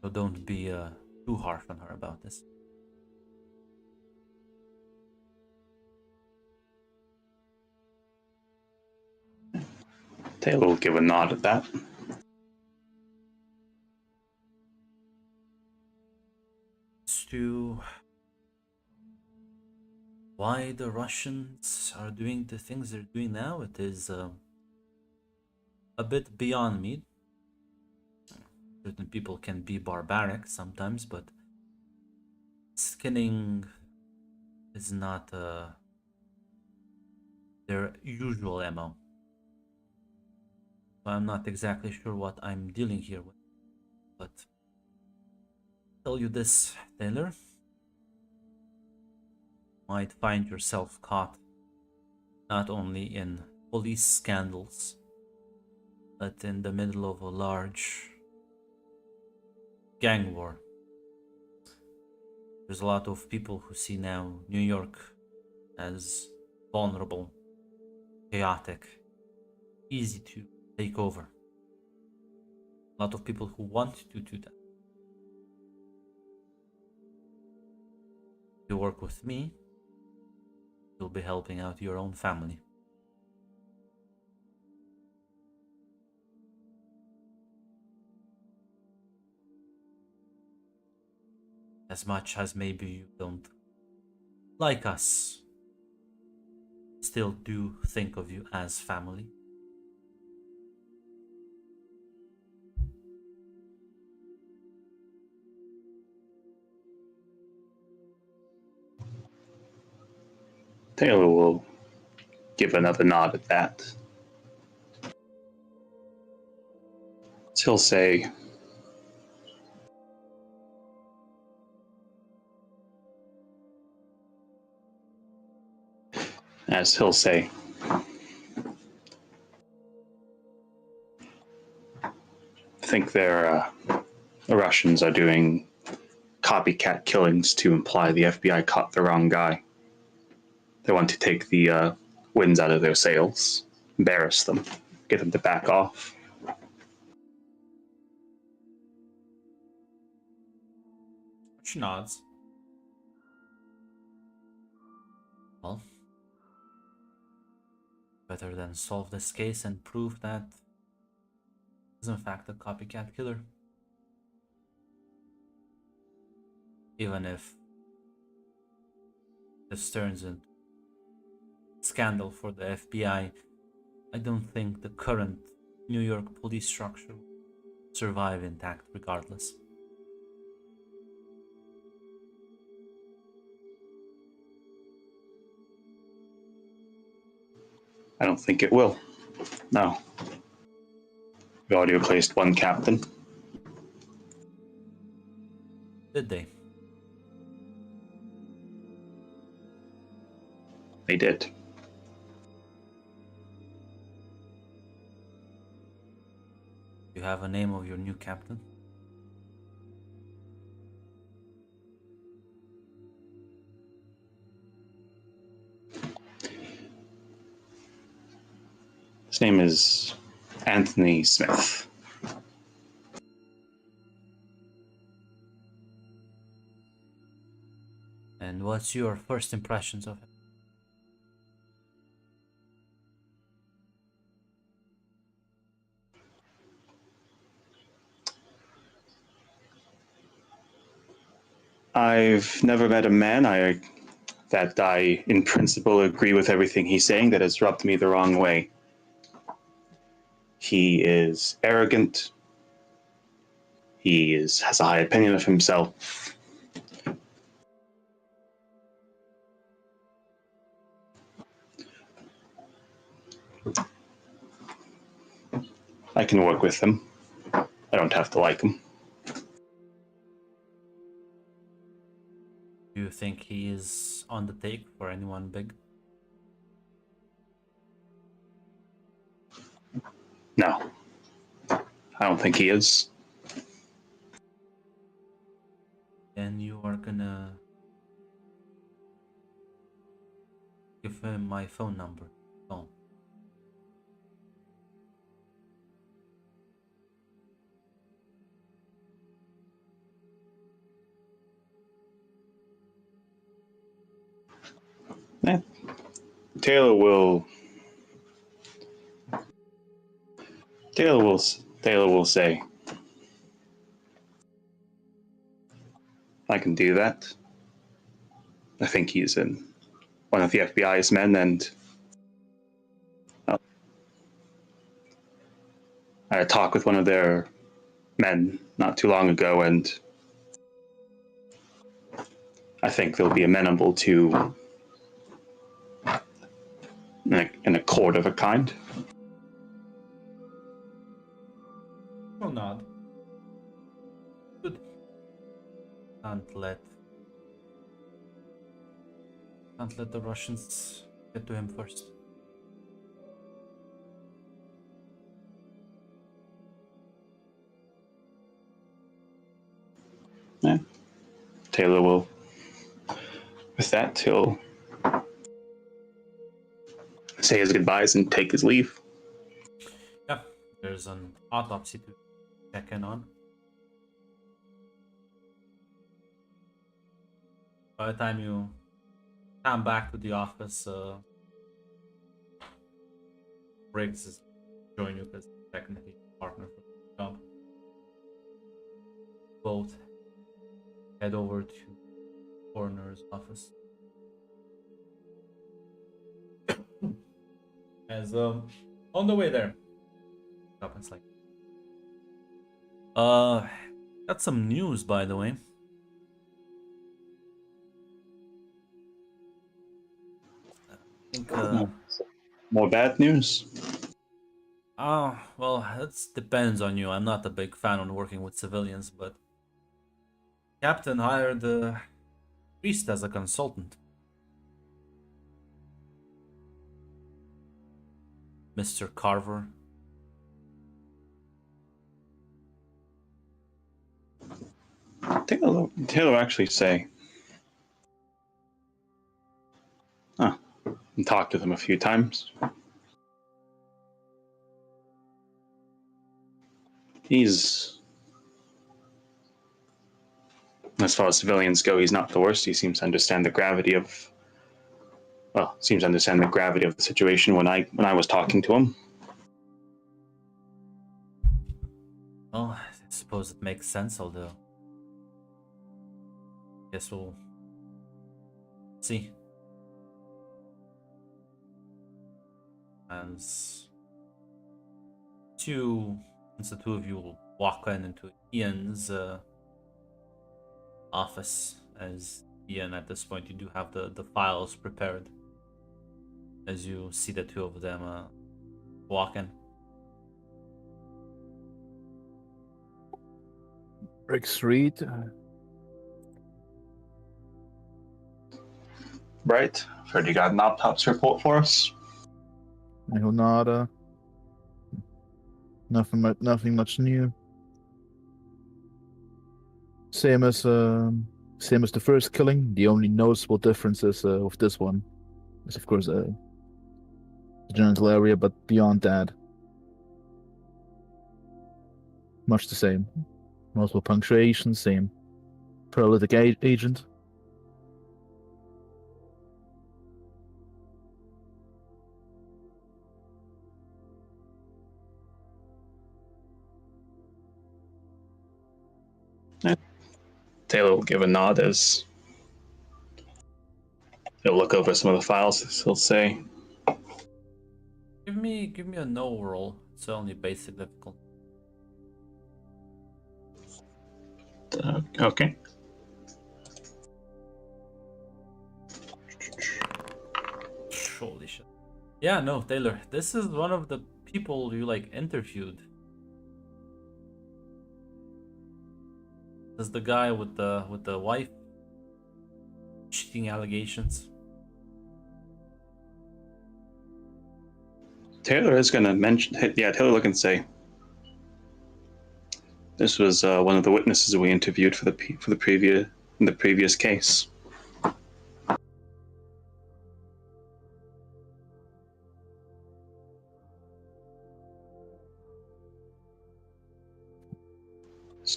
So don't be too harsh on her about this. Taylor will give a nod at that. As to why the Russians are doing the things they're doing now, it is a bit beyond me. Certain people can be barbaric sometimes, but skinning is not their usual MO. So I'm not exactly sure what I'm dealing here with, but I'll tell you this, Taylor. You might find yourself caught not only in police scandals, but in the middle of a large gang war. There's a lot of people who see now New York as vulnerable, chaotic, easy to take over. A lot of people who want to do that. If you work with me, you'll be helping out your own family. As much as maybe you don't like us, still do think of you as family. Taylor will give another nod at that. He'll say, as he'll say. I think the Russians are doing copycat killings to imply the FBI caught the wrong guy. They want to take the winds out of their sails, embarrass them, get them to back off. Which nods. Well, better than solve this case and prove that is in fact a copycat killer. Even if this turns into scandal for the FBI, I don't think the current New York police structure will survive intact regardless. I don't think it will. No. We already replaced one captain. Did they? They did. You have a name of your new captain? His name is Anthony Smith. And what's your first impressions of him? I've never met a man that I, in principle, agree with everything he's saying that has rubbed me the wrong way. He is arrogant. He has a high opinion of himself. I can work with him. I don't have to like him. Do you think he is on the take for anyone big? No. I don't think he is. Then you are gonna give him my phone number. Oh. Eh. Taylor will say, I can do that. I think he's one of the FBI's men, and I had a talk with one of their men not too long ago, and I think they'll be amenable to an accord of a kind. Well, nod. Good. Can't let the Russians get to him first. Yeah. Taylor will. With that, he'll say his goodbyes and take his leave. Yeah, there's an autopsy to check in on. By the time you come back to the office, Briggs is joining you because technically partner for the job. Both head over to the coroner's office. As on the way there, happens like got some news, by the way. I think More bad news. well, that depends on you. I'm not a big fan on working with civilians, but Captain hired a priest as a consultant. Mr. Carver. Taylor will actually say, and talked to them a few times. He's, as far as civilians go, he's not the worst. He seems to understand the gravity of, the situation when I was talking to him. Well, I suppose it makes sense, although guess we'll see. As the two of you will walk into Ian's office, as Ian, at this point, you do have the files prepared. As you see the two of them walk in. Rick Street. Right. Heard you got an autopsy report for us. I know nada. Nothing much new. Same as the first killing. The only noticeable difference is with this one is, of course, the genital area, but beyond that, much the same. Multiple punctuation, same paralytic agent. Taylor will give a nod as he'll look over some of the files. He'll say, Give me a no roll. It's only basic difficult. Okay. Holy shit. Yeah, no, Taylor. This is one of the people you interviewed. This is the guy with the wife cheating allegations. Taylor is going to mention. Yeah, Taylor look and say, this was one of the witnesses we interviewed for the previous case.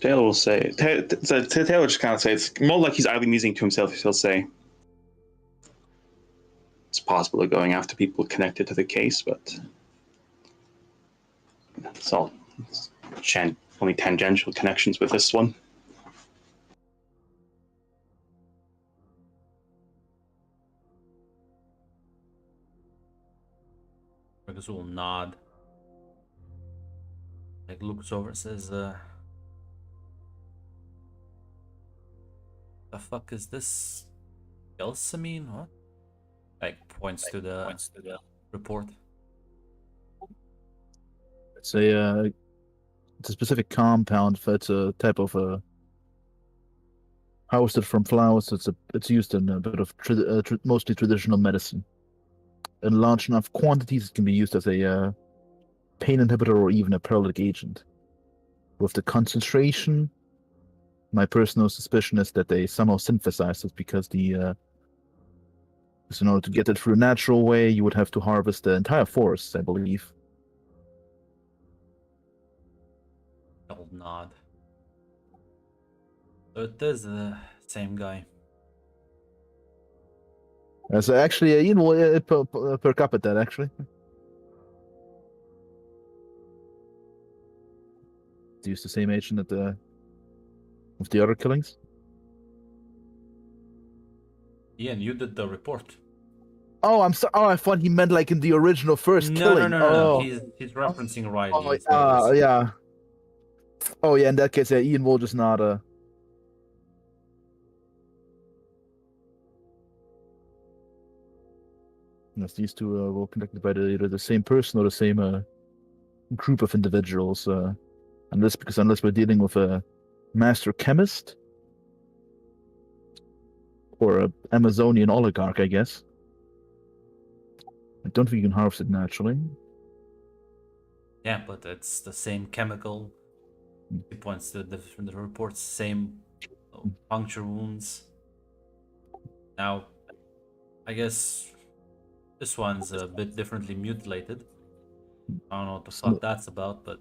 Taylor will say. Taylor just kind of say it's more like he's either musing to himself. He'll say, it's possible they're going after people connected to the case, but it's all only tangential connections with this one. Fergus will nod. Looks over and says, the fuck is this? Gelsomine? What? Points to the report. It's a specific compound. It's a type of harvested from flowers. It's used in a bit of mostly traditional medicine. In large enough quantities, it can be used as a pain inhibitor or even a paralytic agent. With the concentration, my personal suspicion is that they somehow synthesized it because because in order to get it through a natural way, you would have to harvest the entire forest, I believe. Old nod. So it is the same guy. So actually, per capita, actually. They used the same agent with the other killings. Ian, you did the report. Oh, I'm sorry. Oh, I thought he meant in the original first killing. No. He's referencing Riley. Yeah. Oh, yeah. In that case, Ian will just not. Yes, these two were conducted by either the same person or the same group of individuals. Unless we're dealing with a master chemist or an Amazonian oligarch, I guess. I don't think you can harvest it naturally. Yeah, but it's the same chemical. It points to the reports, same puncture wounds. Now, I guess this one's a bit differently mutilated. I don't know what the fuck that's about, but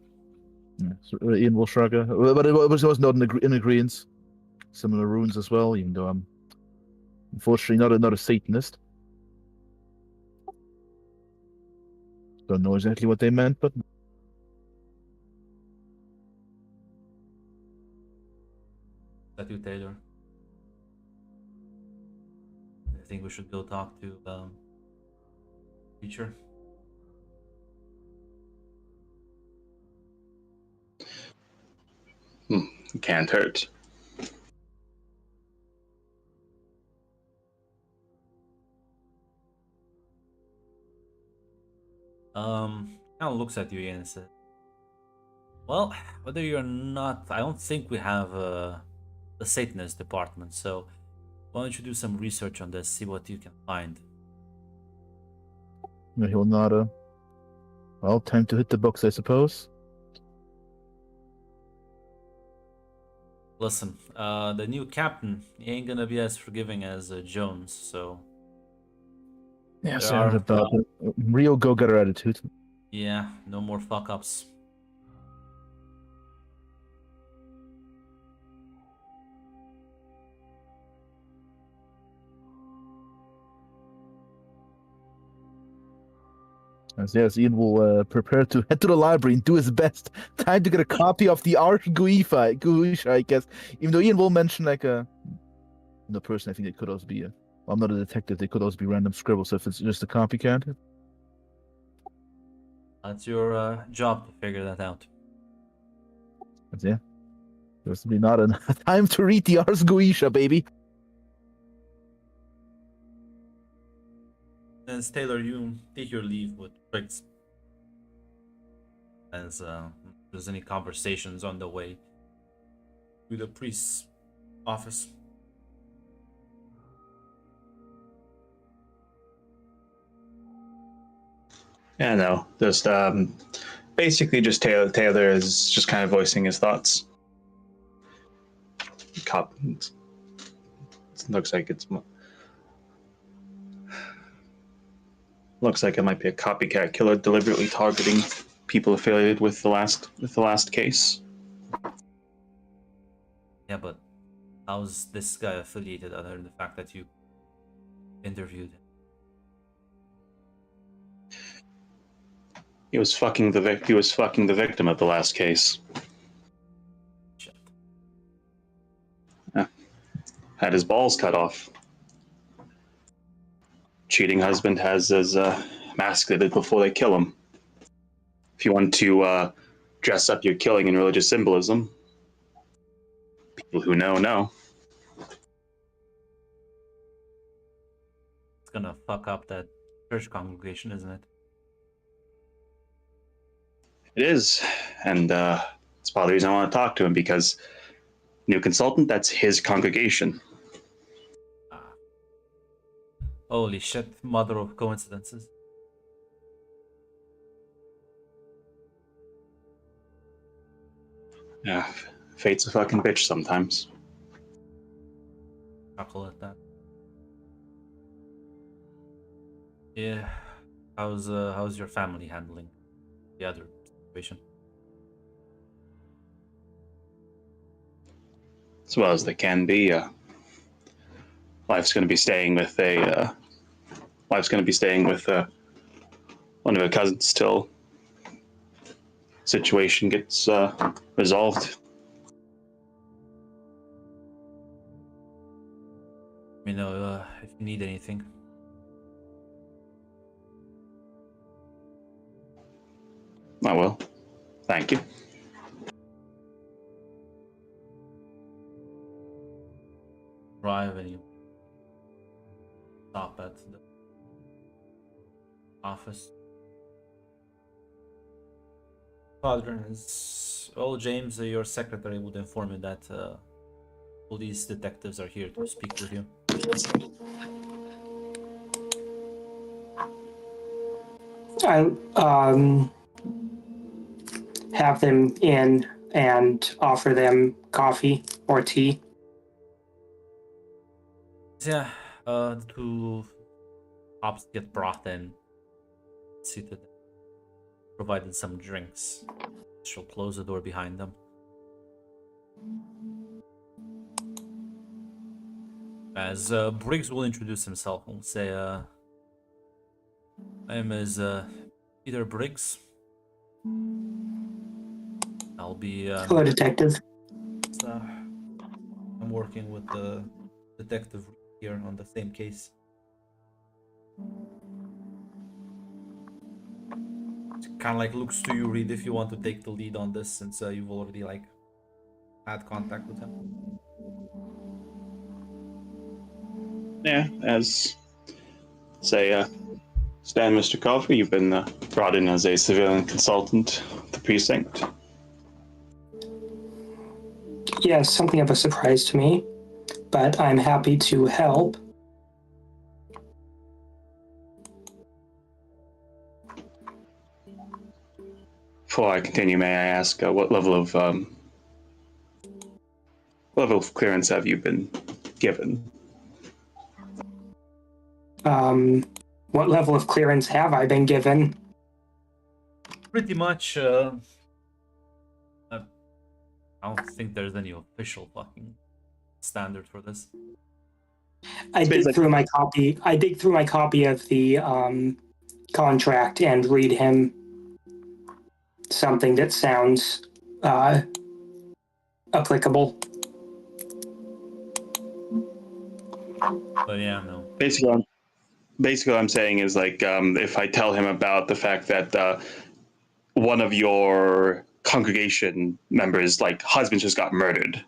Yeah, so Ian will shrug. But it was not in agreement. Similar runes as well, even though I'm unfortunately not a Satanist. Don't know exactly what they meant, but that you, Taylor. I think we should go talk to teacher. Can't hurt. Kind of looks at you and says, "Well, whether you're not, I don't think we have the Satanist department. So why don't you do some research on this, see what you can find." he'll not. Well, time to hit the books, I suppose. Listen, the new captain, he ain't gonna be as forgiving as Jones. So Yeah, There sounds are- about it. Real go-getter attitude. yeah, no more fuck ups. As yes, Ian will prepare to head to the library and do his best. Time to get a copy of the Arch Guisha, I guess. Even though Ian will mention like the person, I think it could also be well, I'm not a detective. They could also be random scribbles. So if it's just a copycat, That's your job to figure that out. but yeah, there's be not enough time to read the Ars Goetia, baby. As Taylor, you take your leave with Briggs. As if there's any conversations on the way to the priest's office. Yeah, no, just basically just Taylor is just kind of voicing his thoughts. It looks like looks like it might be a copycat killer deliberately targeting people affiliated with the last case. Yeah, but how's this guy affiliated other than the fact that you interviewed him? He was fucking the victim of the last case. Shit. Had his balls cut off. Cheating husband has his mask they did before they kill him. If you want to dress up your killing in religious symbolism, people who know. It's gonna fuck up that church congregation, isn't it? It is, and it's part of the reason I want to talk to him because new consultant, that's his congregation. Ah. Holy shit, mother of coincidences. Yeah, fate's a fucking bitch sometimes. Chuckle at that. Yeah. How's your family handling the other situation? As well as they can be. Life's going to be staying with one of her cousins till situation gets resolved. You know, if you need anything. I will. Thank you. Drive and you stop at the office. Father is James, your secretary would inform you that police detectives are here to speak with you. I have them in and offer them coffee or tea. Yeah, the two cops get brought in, seated, provided some drinks. She'll close the door behind them. As Briggs will introduce himself and say, my name is Peter Briggs. I'll be Hello, detective. I'm working with the detective here on the same case. Kind of like looks to you, Reed, if you want to take the lead on this, since you've already like had contact with him. Yeah, as say, Stan Mr. Coffee, you've been brought in as a civilian consultant with the precinct. Yes, something of a surprise to me, but I'm happy to help. Before I continue, may I ask what level of clearance have you been given? What level of clearance have I been given? Pretty much, I don't think there's any official fucking standard for this. I dig through my copy of the contract and read him something that sounds applicable. But yeah, no. Basically, what I'm saying is like, if I tell him about the fact that one of your congregation members, like husband, just got murdered,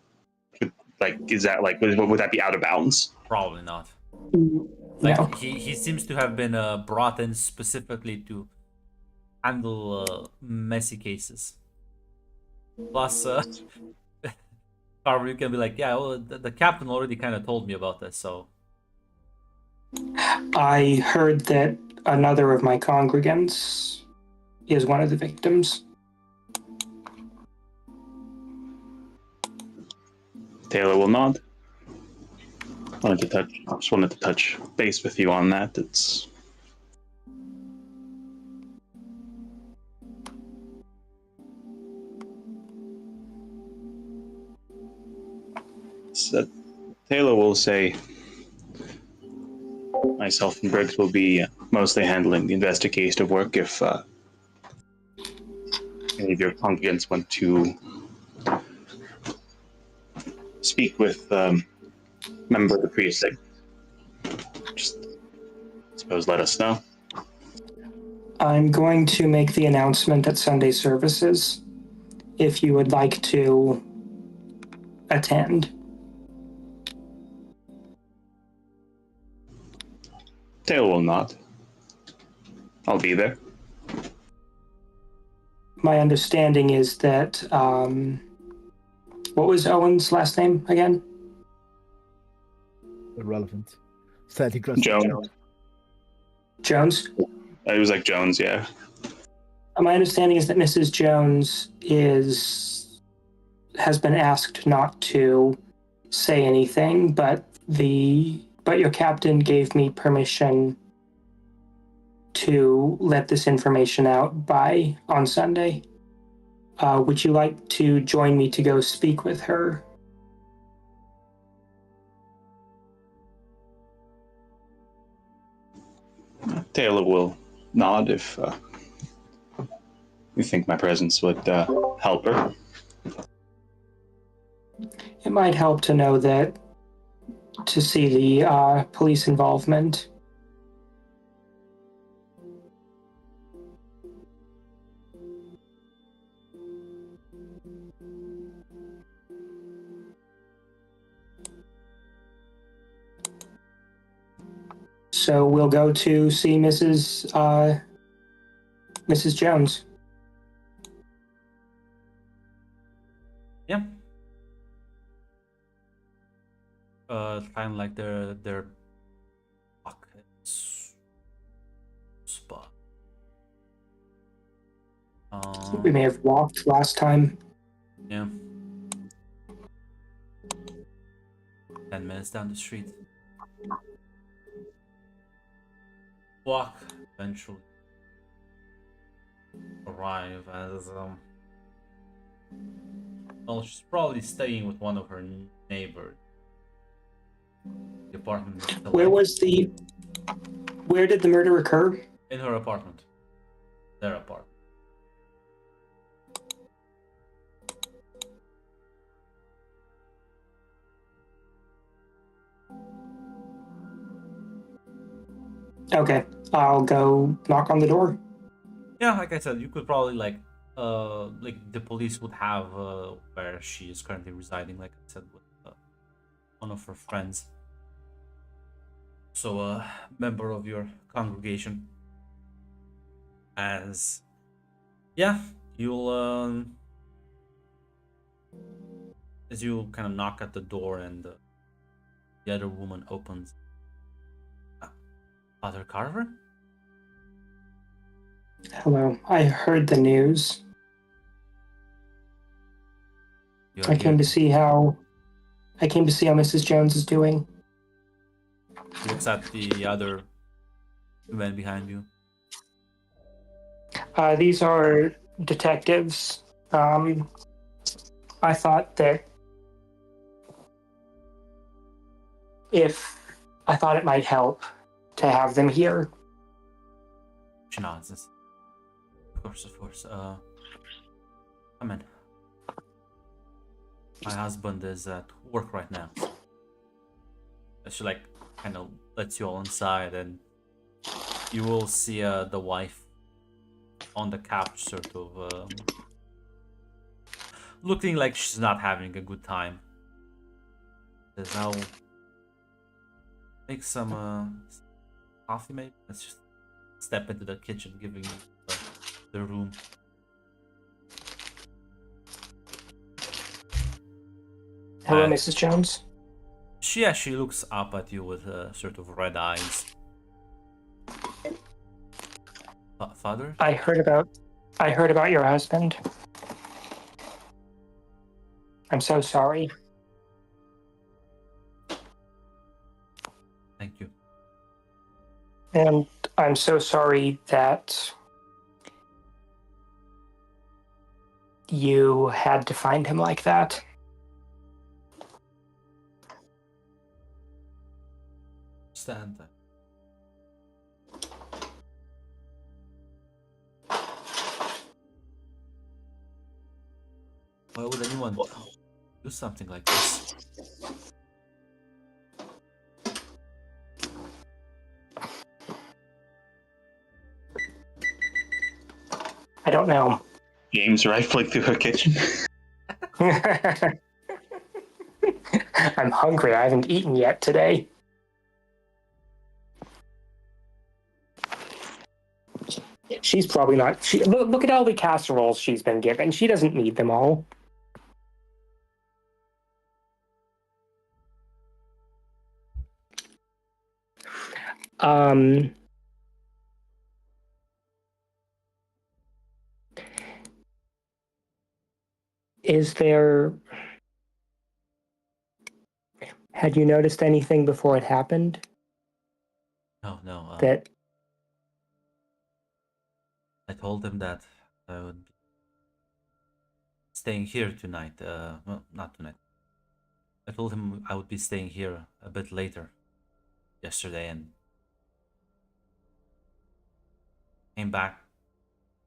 like, is that like, would that be out of bounds? Probably not. No. Like he seems to have been brought in specifically to handle messy cases. Plus, Carver, you can be like, yeah, well, the captain already kind of told me about this, so. I heard that another of my congregants is one of the victims. Taylor will nod. Just wanted to touch base with you on that. It's Taylor will say, myself and Briggs will be mostly handling the investigative work. If any of your congregants want to speak with member of the precinct, just suppose let us know. I'm going to make the announcement at Sunday services if you would like to attend. Taylor will not. I'll be there. My understanding is that, what was Owen's last name again? Irrelevant. Static Crust. Jones. Jones? It was like Jones, yeah. My understanding is that Mrs. Jones has been asked not to say anything, but your captain gave me permission to let this information out on Sunday. Would you like to join me to go speak with her? Taylor will nod if you think my presence would help her. It might help to know to see the police involvement. So we'll go to see Mrs. Jones. Yeah. Kind of like their pockets spot. We may have walked last time. Yeah. 10 minutes down the street. Walk eventually arrive as well, she's probably staying with one of her neighbors. The apartment is still empty. Where did the murder occur? In her apartment. Their apartment. Okay, I'll go knock on the door. Yeah, like I said, you could probably like the police would have where she is currently residing, like I said, with one of her friends. So a member of your congregation. As yeah, you'll as you kind of knock at the door and the other woman opens. Father Carver? Hello, I heard the news. You're I came to here. see how Mrs. Jones is doing. He looks at the other men behind you. These are detectives. I thought that I thought it might help to have them here. She nods. Of course. Come in. My husband is at work right now. She like kind of lets you all inside, and you will see the wife on the couch, sort of looking like she's not having a good time. Says, "I'll make some coffee, maybe." Let's just step into the kitchen, giving you the room. Hello, Mrs. Jones. She looks up at you with sort of red eyes. Father? I heard about your husband. I'm so sorry. Thank you. And I'm so sorry that you had to find him like that. Stand there. Why would anyone do something like this? I don't know. James rifling through her kitchen. I'm hungry. I haven't eaten yet today. She's probably not. Look at all the casseroles she's been given. She doesn't need them all. Is there... Had you noticed anything before it happened? No. That... I told him that I would be staying here tonight. Well, not tonight. I told him I would be staying here a bit later yesterday and came back.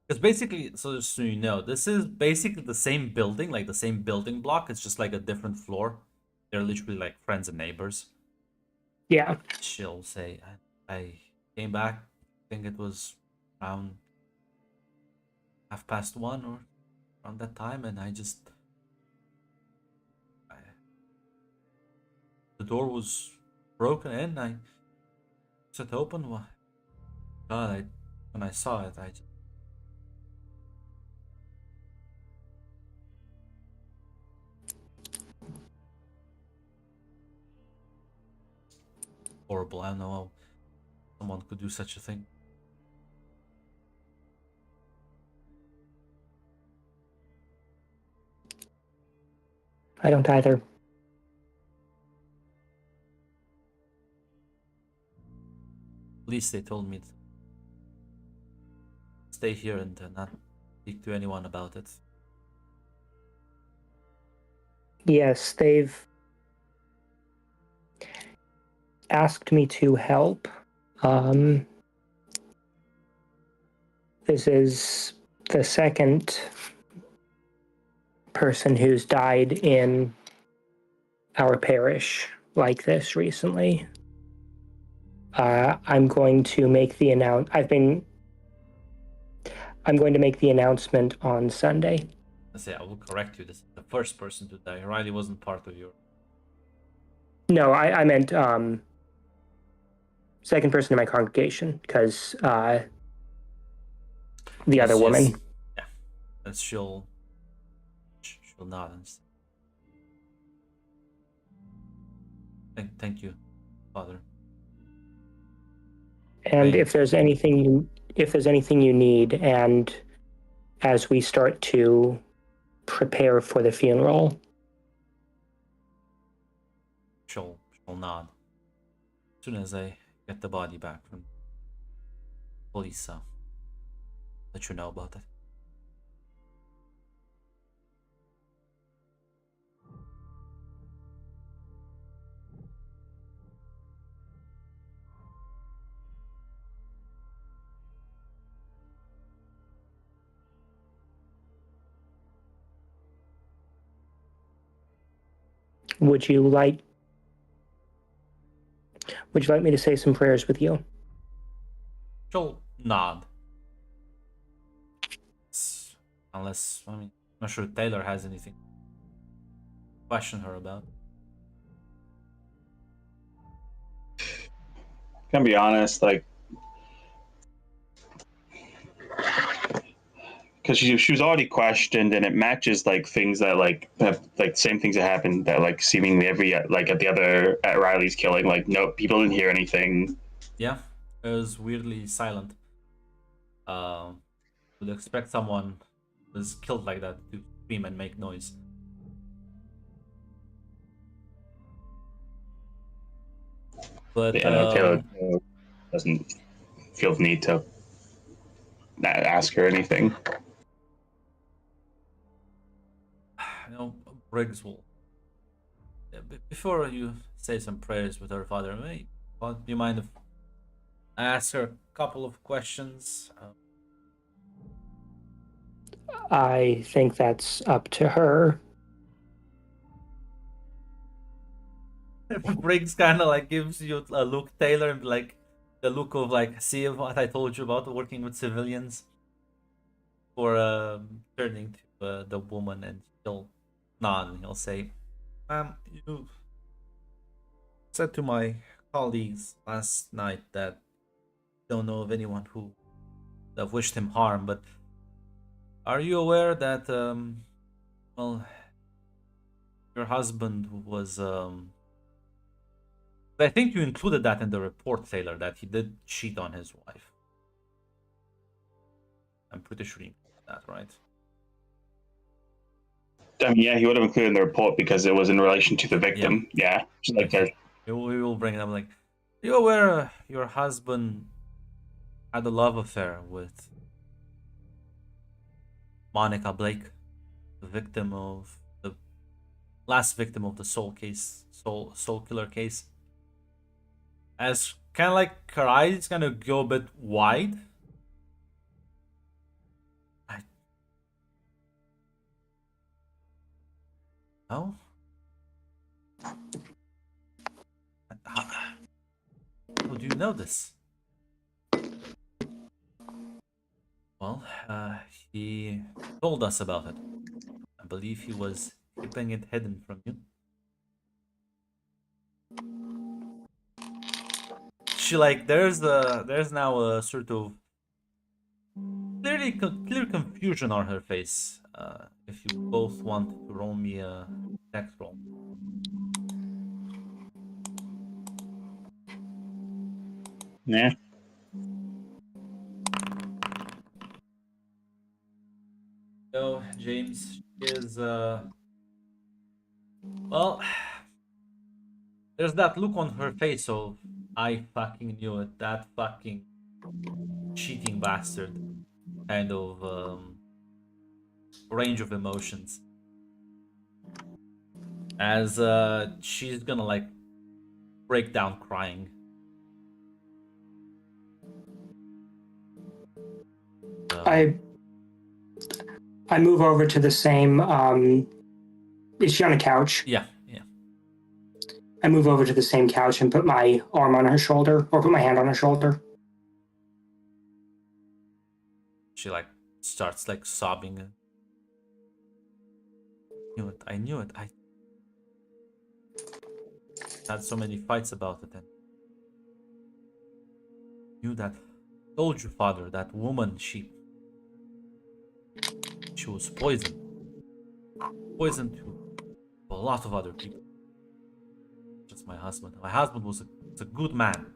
Because basically, so just so you know, this is basically the same building, like the same building block. It's just like a different floor. They're literally like friends and neighbors. Yeah. She'll say, I came back, I think it was around 1:30 or around that time, and the door was broken in. I set it open. God, when I saw it, I just horrible. I don't know how someone could do such a thing. I don't either. At least they told me to stay here and not speak to anyone about it. Yes, they've asked me to help. This is the second person who's died in our parish like this recently. I'm going to make the I'm going to make the announcement on Sunday. I say I will correct you. This is the first person to die. Riley wasn't part of your. No, I meant second person in my congregation, because the Yes, other woman. yes. Yeah, and she'll not understand. Thank you, Father. And Right. if there's anything you need, and as we start to prepare for the funeral, She'll nod. As soon as I get the body back from police, let you know about it. would you like me to say some prayers with you? She'll nod. Unless, I mean, I'm not sure Taylor has anything to question her about. Gonna be honest, like, because she was already questioned, and it matches like things that like have like same things that happened that like seemingly every like at the other at Riley's killing. Like, no, people didn't hear anything. Yeah, it was weirdly silent. Would expect someone who's killed like that to scream and make noise. But Yeah, no, Taylor doesn't feel the need to ask her anything. you know, Briggs will. Before you say some prayers with her father, do you mind if I ask her a couple of questions? I think that's up to her. Briggs kind of like gives you a look, Taylor, and like the look of like, see what I told you about working with civilians, or turning to the woman, and he'll nod and he'll say, you said to my colleagues last night that you don't know of anyone who have wished him harm, but are you aware that well, your husband was I think you included that in the report, Taylor, that he did cheat on his wife. I'm pretty sure you included that, right? I mean, yeah, he would have included in the report because it was in relation to the victim. Yeah, just like Okay. We will bring it up. Like, are you aware your husband had a love affair with Monica Blake, the victim of the last victim of the soul killer case? As kind of like her eyes kind of go a bit wide. No? How do you know this? Well, he told us about it. I believe he was keeping it hidden from you. She like there's now a sort of clear confusion on her face. If you both want to roll me a dex roll. yeah. So James is Well, there's that look on her face of I fucking knew it. That fucking cheating bastard kind of range of emotions. As she's gonna like break down crying. I move over to the same. Is she on a couch? Yeah, yeah. I move over to the same couch and put my arm on her shoulder, or put my hand on her shoulder. She like starts like sobbing. Knew it. I knew it. I had so many fights about it and knew that. Told you, father, that woman, she was poisoned. Poisoned to a lot of other people. Just my husband. My husband was a good man.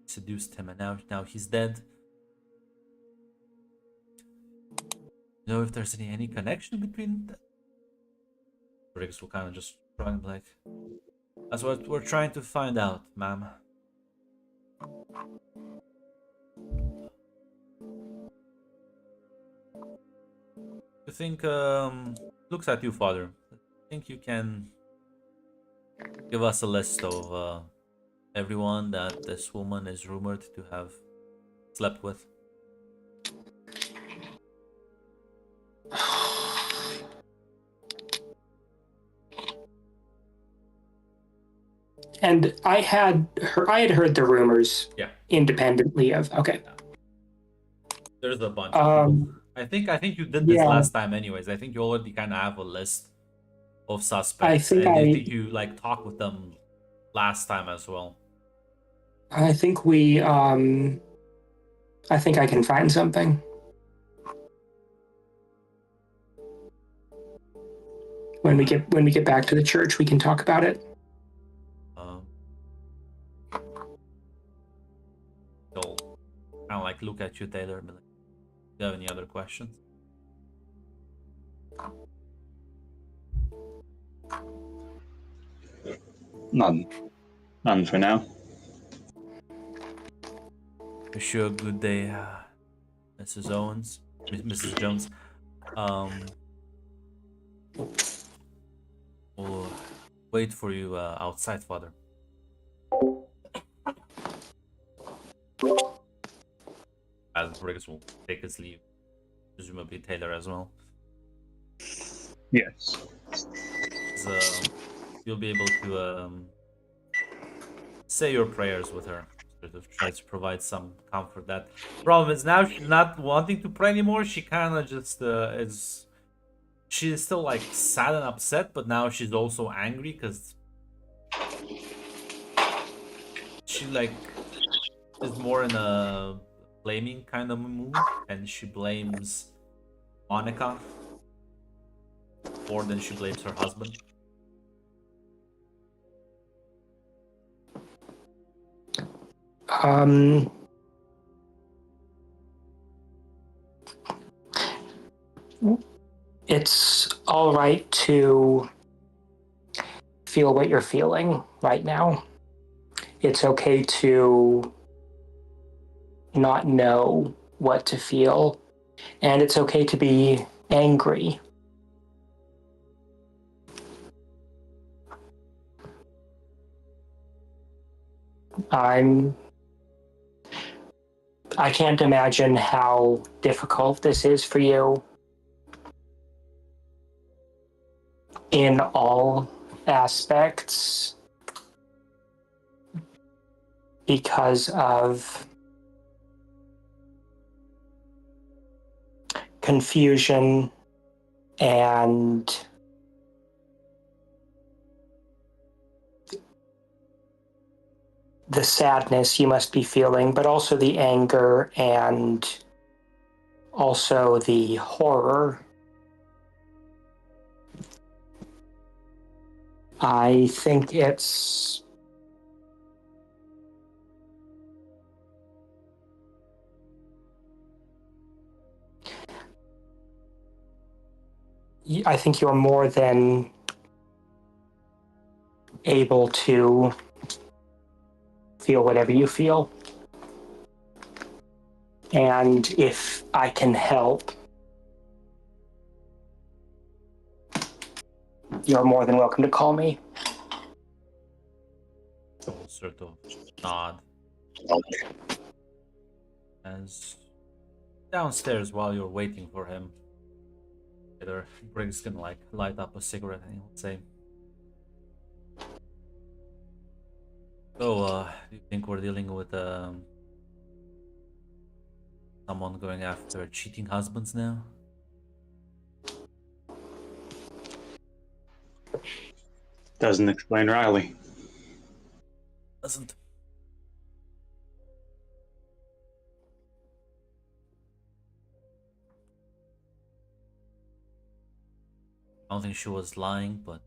Seduced him and now he's dead. You know if there's any connection between that? Briggs will kind of just try and like, that's what we're trying to find out, ma'am. You think, looks at you, father. I think you can give us a list of everyone that this woman is rumored to have slept with. And I had heard the rumors. Yeah. Independently of. Okay. There's a bunch of people. I think you did this Yeah. last time anyways. I think you already kind of have a list of suspects. I think and I- you think you like talked with them last time as well. I think I think I can find something. When we get back to the church, we can talk about it. They'll kind of like look at you, Taylor, and be like, do you have any other questions? None for now. Wish you a good day, Mrs. Owens, Mrs. Jones. We'll wait for you outside, father. As Briggs will take his leave, presumably Taylor as well. Yes. So you'll be able to say your prayers with her, sort of try to provide some comfort. That problem is now she's not wanting to pray anymore. She kind of just is. She's still like sad and upset, but now she's also angry because she like is more in a blaming kind of mood, and she blames Monica more than she blames her husband. It's all right to feel what you're feeling right now. It's okay to not know what to feel, and it's okay to be angry. I can't imagine how difficult this is for you in all aspects because of confusion and the sadness you must be feeling, but also the anger and also the horror. I think it's I think you're more than able to feel whatever you feel. And if I can help, you're more than welcome to call me. He'll sort of nod as downstairs while you're waiting for him. Either Briggs can like light up a cigarette and he'll say, "So, do you think we're dealing with someone going after cheating husbands now?" Doesn't explain Riley. Doesn't. I don't think she was lying, but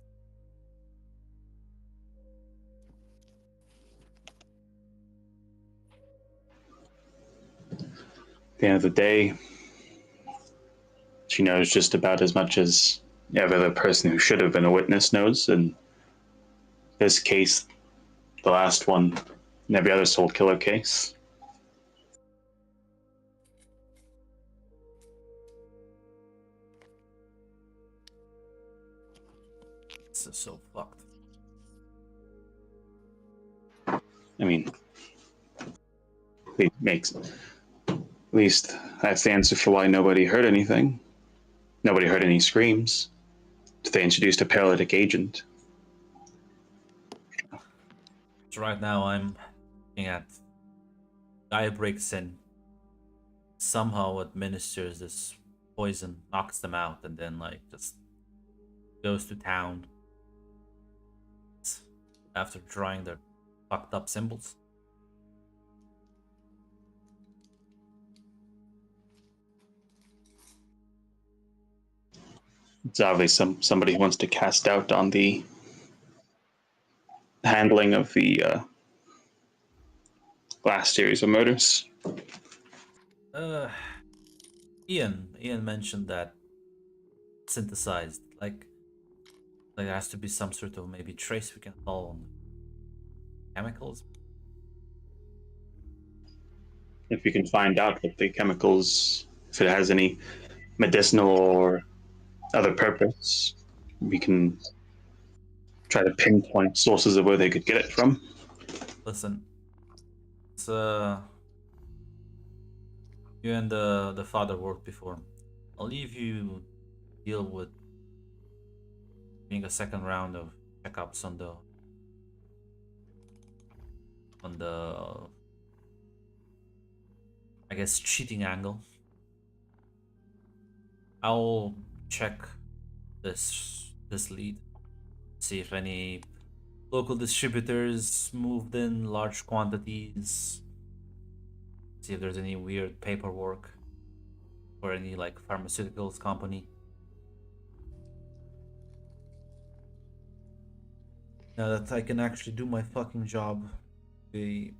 At the end of the day, she knows just about as much as every other person who should have been a witness knows. In this case, the last one, and every other soul killer case. this is so fucked. I mean, it makes at least that's the answer for why nobody heard anything. Nobody heard any screams. They introduced a paralytic agent. So right now I'm looking at guy breaks in, somehow administers this poison, knocks them out, and then like just goes to town after drawing their fucked up symbols. It's obviously somebody who wants to cast doubt on the handling of the last series of murders. Uh, Ian mentioned that synthesized, like there has to be some sort of maybe trace we can follow on chemicals. If we can find out what the chemicals, if it has any medicinal or other purpose, we can try to pinpoint sources of where they could get it from. Listen, it's you and the father worked before. I'll leave you deal with doing a second round of checkups on the I guess cheating angle. I'll check this lead, see if any local distributors moved in large quantities, see if there's any weird paperwork for any like pharmaceuticals company. Now that I can actually do my fucking job, be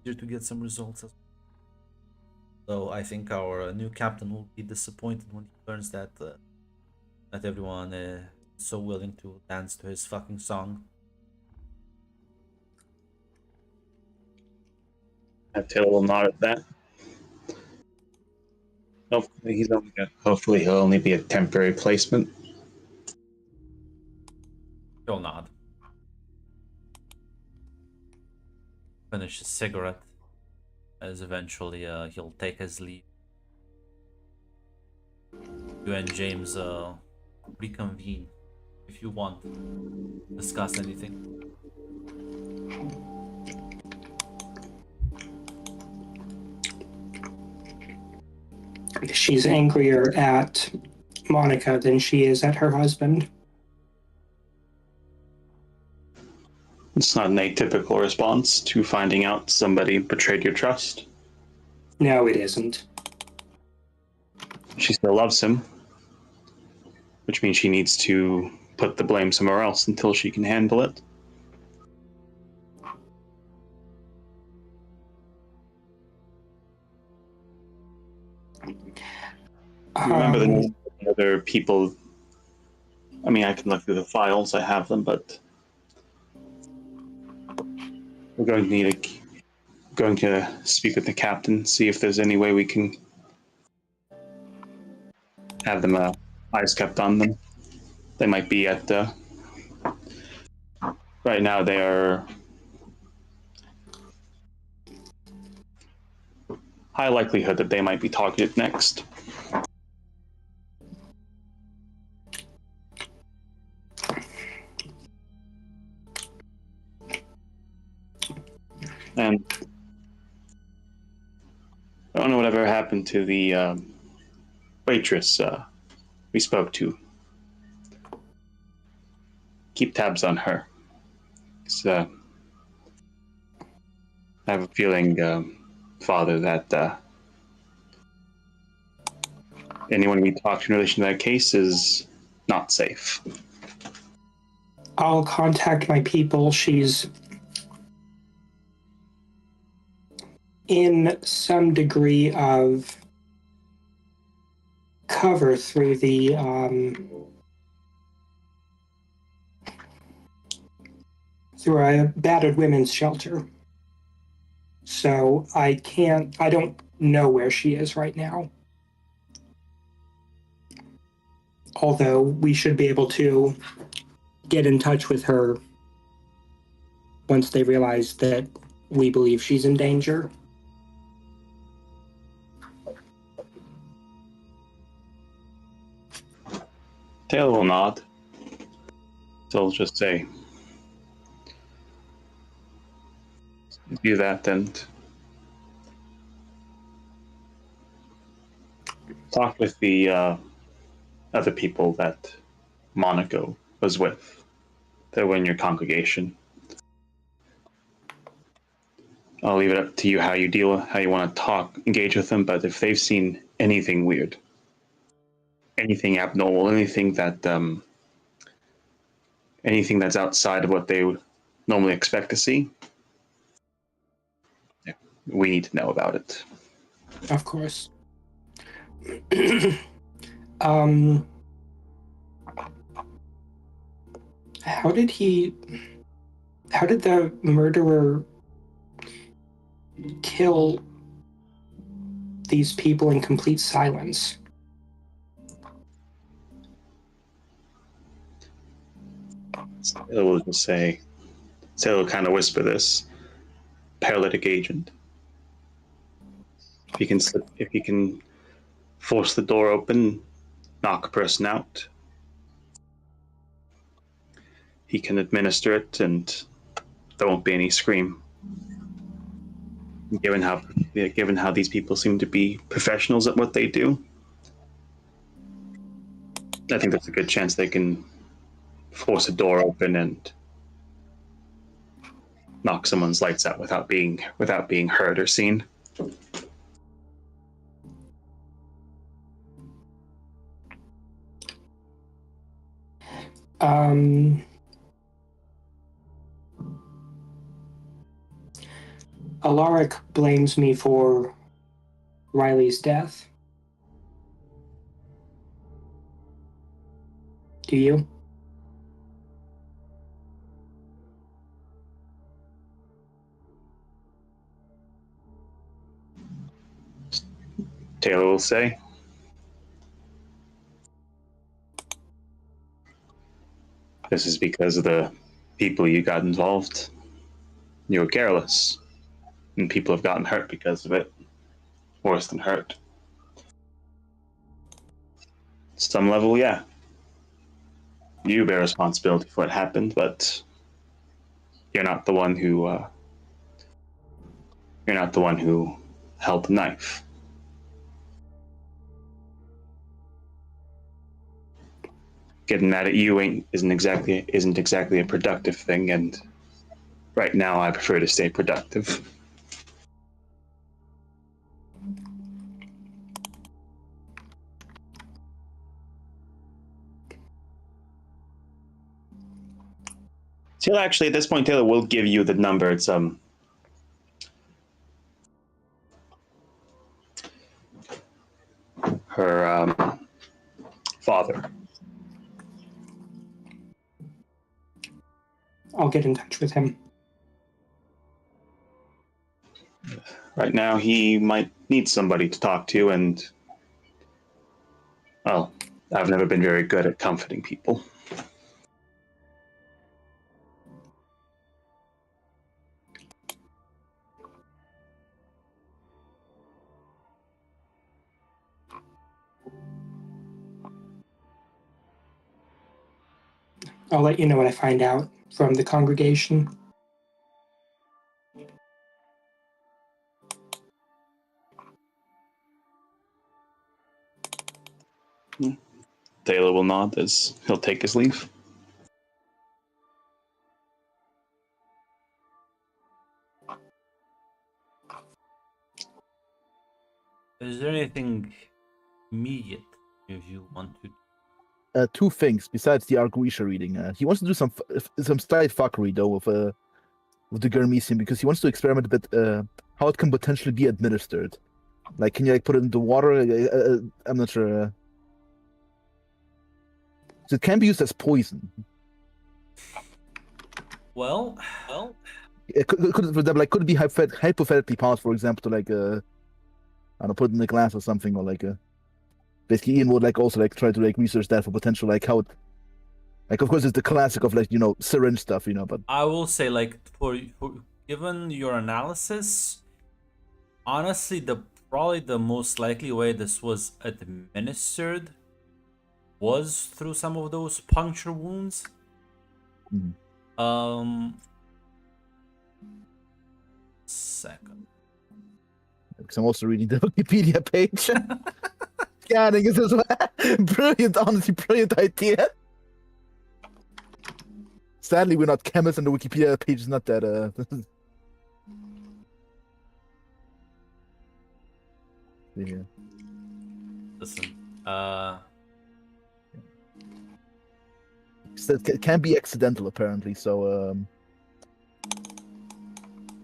easier to get some results. So I think our new captain will be disappointed when he learns that not everyone is so willing to dance to his fucking song. Taylor will nod at that. Hopefully he'll only be a temporary placement. He'll nod. Finish his cigarette, as eventually he'll take his leave. You and James reconvene if you want to discuss anything. She's angrier at Monica than she is at her husband. It's not an atypical response to finding out somebody betrayed your trust. No, it isn't. She still loves him, which means she needs to put the blame somewhere else until she can handle it. Remember the name of other people. I mean, I can look through the files. I have them, but we're going to speak with the captain, see if there's any way we can have them eyes kept on them. They might be at right now. They are high likelihood that they might be targeted next. And I don't know whatever happened to the waitress we spoke to. Keep tabs on her. I have a feeling, Father, that anyone we talk to in relation to that case is not safe. I'll contact my people. She's in some degree of cover through the through a battered women's shelter. So I don't know where she is right now. Although we should be able to get in touch with her once they realize that we believe she's in danger. Taylor will nod. So I'll just say, do that and talk with the other people that Monaco was with. That were in your congregation. I'll leave it up to you how you want to engage with them, but if they've seen anything weird, anything abnormal, anything that's outside of what they would normally expect to see, we need to know about it. Of course. How did the murderer kill these people in complete silence? Taylor will just say, Taylor will kind of whisper this, paralytic agent. If he can force the door open, knock a person out, he can administer it and there won't be any scream. Given how these people seem to be professionals at what they do, I think there's a good chance they can force a door open and knock someone's lights out without being heard or seen. Alaric blames me for Riley's death. Do you? Taylor will say. This is because of the people you got involved. You were careless, and people have gotten hurt because of it. Worse than hurt. Some level, yeah. You bear responsibility for what happened, but you're not the one who held the knife. Getting mad at you isn't exactly a productive thing, and right now I prefer to stay productive. Taylor, actually, at this point, Taylor will give you the number. It's her father. I'll get in touch with him. Right now, he might need somebody to talk to, and, well, I've never been very good at comforting people. I'll let you know what I find out from the congregation. Taylor will nod as he'll take his leave. Is there anything immediate you want to? Two things besides the Arguisha reading. He wants to do some slight fuckery though with the Gurmesian, because he wants to experiment a bit how it can potentially be administered. Like, can you like put it into water? I'm not sure. So it can be used as poison. Well, It could for them, like, could it be hypothetically possible, for example, to like I don't know, put it in a glass or something, or like basically Ian would like also like try to like research that for potential like how it, like, of course it's the classic of like, you know, syringe stuff, you know, but I will say, like, for given your analysis, honestly, probably the most likely way this was administered was through some of those puncture wounds. Second. because I'm also reading the Wikipedia page. Scanning is as well. Brilliant, honestly, brilliant idea. Sadly, we're not chemists, and the Wikipedia page is not that. Yeah. Listen, So it can be accidental, apparently. So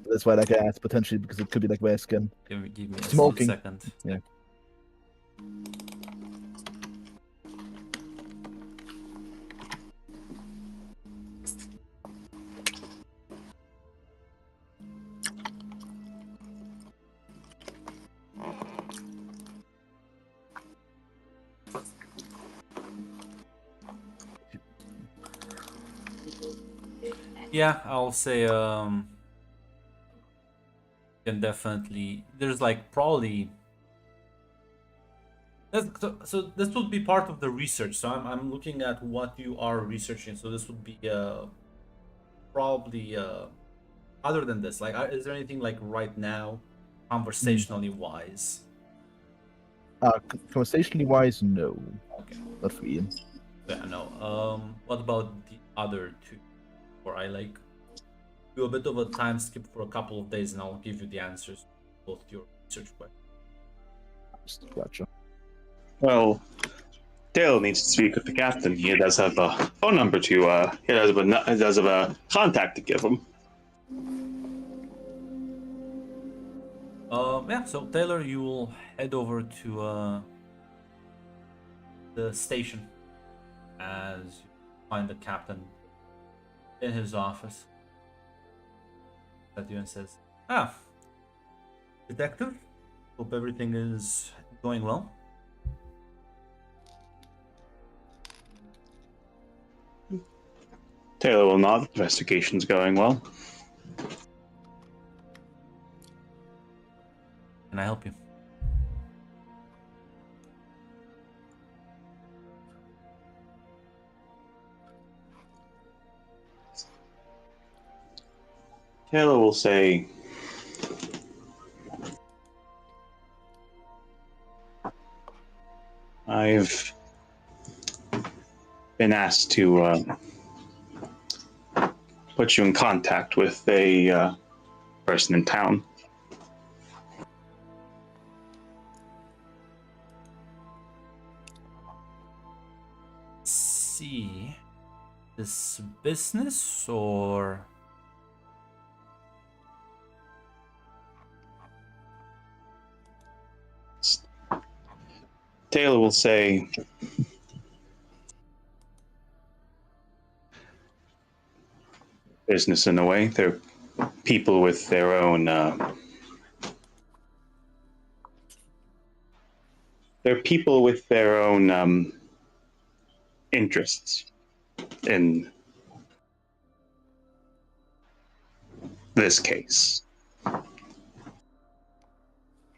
that's why, like, I asked potentially because it could be like via skin. give me a Smoking. second. Yeah. Yeah, I'll say can definitely. There's like probably. So this would be part of the research. So I'm looking at what you are researching. So this would be probably other than this, like, is there anything like right now, conversationally wise? Conversationally wise, no. Okay. Not for Ian. Yeah, no. What about the other two? Or I like do a bit of a time skip for a couple of days, and I'll give you the answers to both your research questions. Gotcha. Well, Dale needs to speak with the captain. He does have a phone number to. He does have a contact to give him. Yeah. So Taylor, you will head over to the station as you find the captain in his office. At you and says, detective, hope everything is going well. Taylor will nod. The investigation's going well. Can I help you? Taylor will say, I've been asked to put you in contact with a person in town. See, this business or Taylor will say, business in a way. They're people with their own. They're people with their own interests in this case.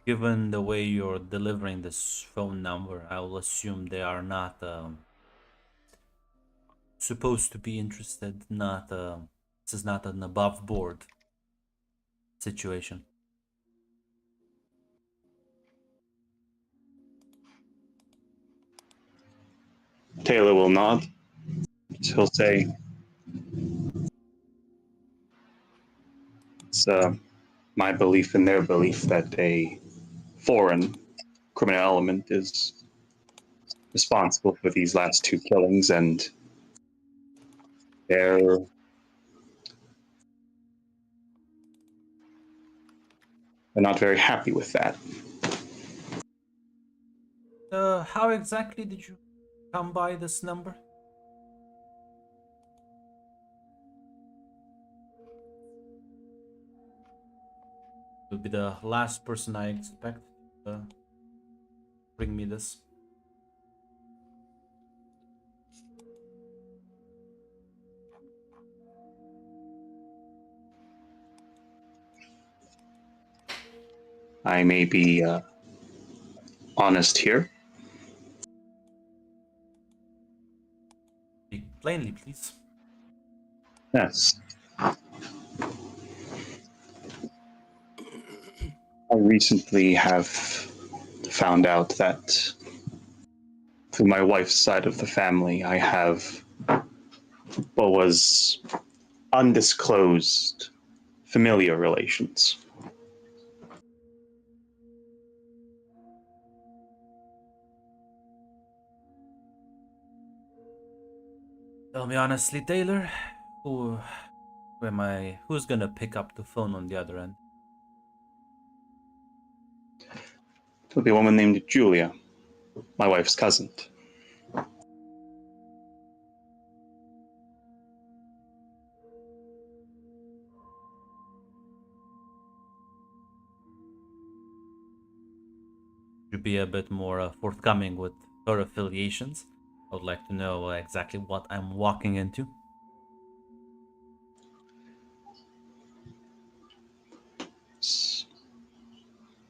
Given the way you're delivering this phone number, I will assume they are not supposed to be interested. Not this is not an above board situation. Taylor will nod. He'll say, "It's my belief and their belief that a foreign criminal element is responsible for these last two killings, and they're not very happy with that." How exactly did you come by this number? Will be the last person I expect to bring me this. I may be honest here. Speak plainly, please. Yes. I recently have found out that through my wife's side of the family, I have what was undisclosed familiar relations. Tell me honestly, Taylor, who's gonna pick up the phone on the other end? It'll be a woman named Julia, my wife's cousin. You be a bit more forthcoming with her affiliations. I would like to know exactly what I'm walking into.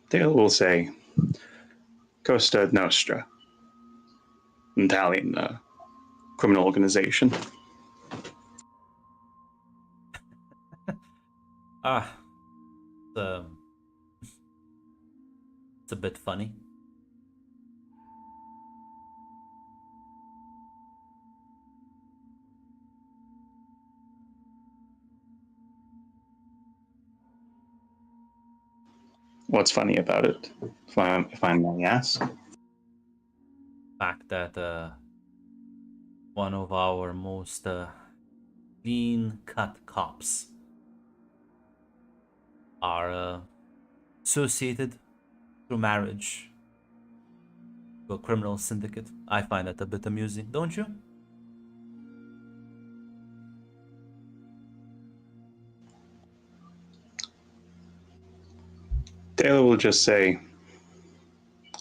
Taylor will say Costa Nostra, an Italian criminal organization. Ah, um, it's a bit funny. What's funny about it, if I may ask? Fact that one of our most clean-cut cops are associated through marriage to a criminal syndicate. I find that a bit amusing, don't you? Taylor will just say, I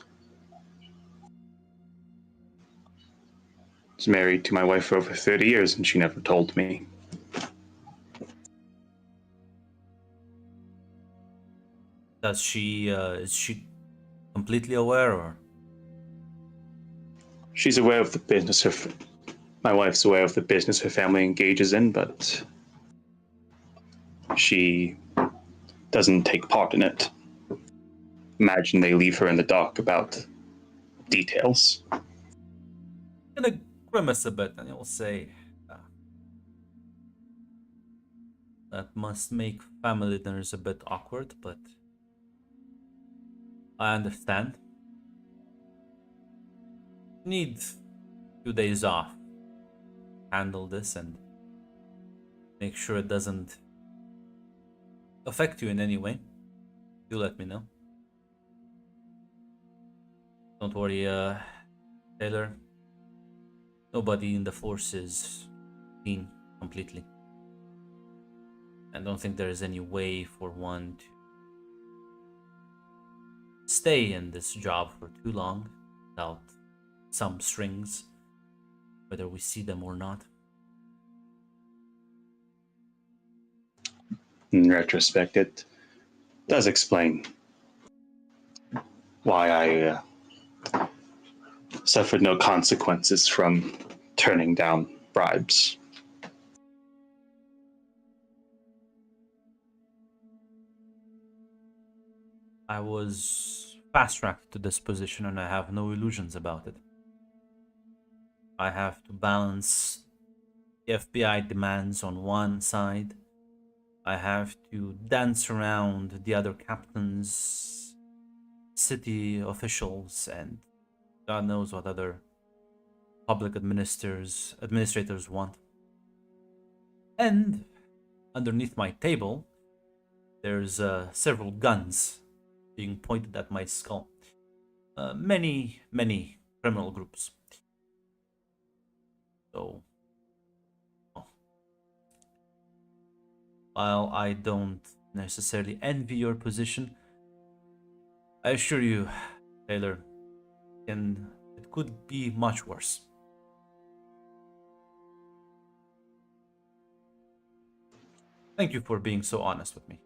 was married to my wife for over 30 years and she never told me. Is she completely aware, or? She's aware of the business my wife's aware of the business her family engages in, but she doesn't take part in it. Imagine they leave her in the dark about details. Gonna grimace a bit and he'll say, that must make family dinners a bit awkward, but I understand. Need 2 days off. Handle this and make sure it doesn't affect you in any way. Do let me know. Don't worry, Taylor. Nobody in the force is clean completely. I don't think there is any way for one to stay in this job for too long without some strings, whether we see them or not. In retrospect, it does explain why I suffered no consequences from turning down bribes. I was fast-tracked to this position and I have no illusions about it. I have to balance the FBI demands on one side. I have to dance around the other captains, city officials, and God knows what other public administrators want. And underneath my table, there's several guns being pointed at my skull. Many criminal groups. So, while I don't necessarily envy your position, I assure you, Taylor, it could be much worse. Thank you for being so honest with me.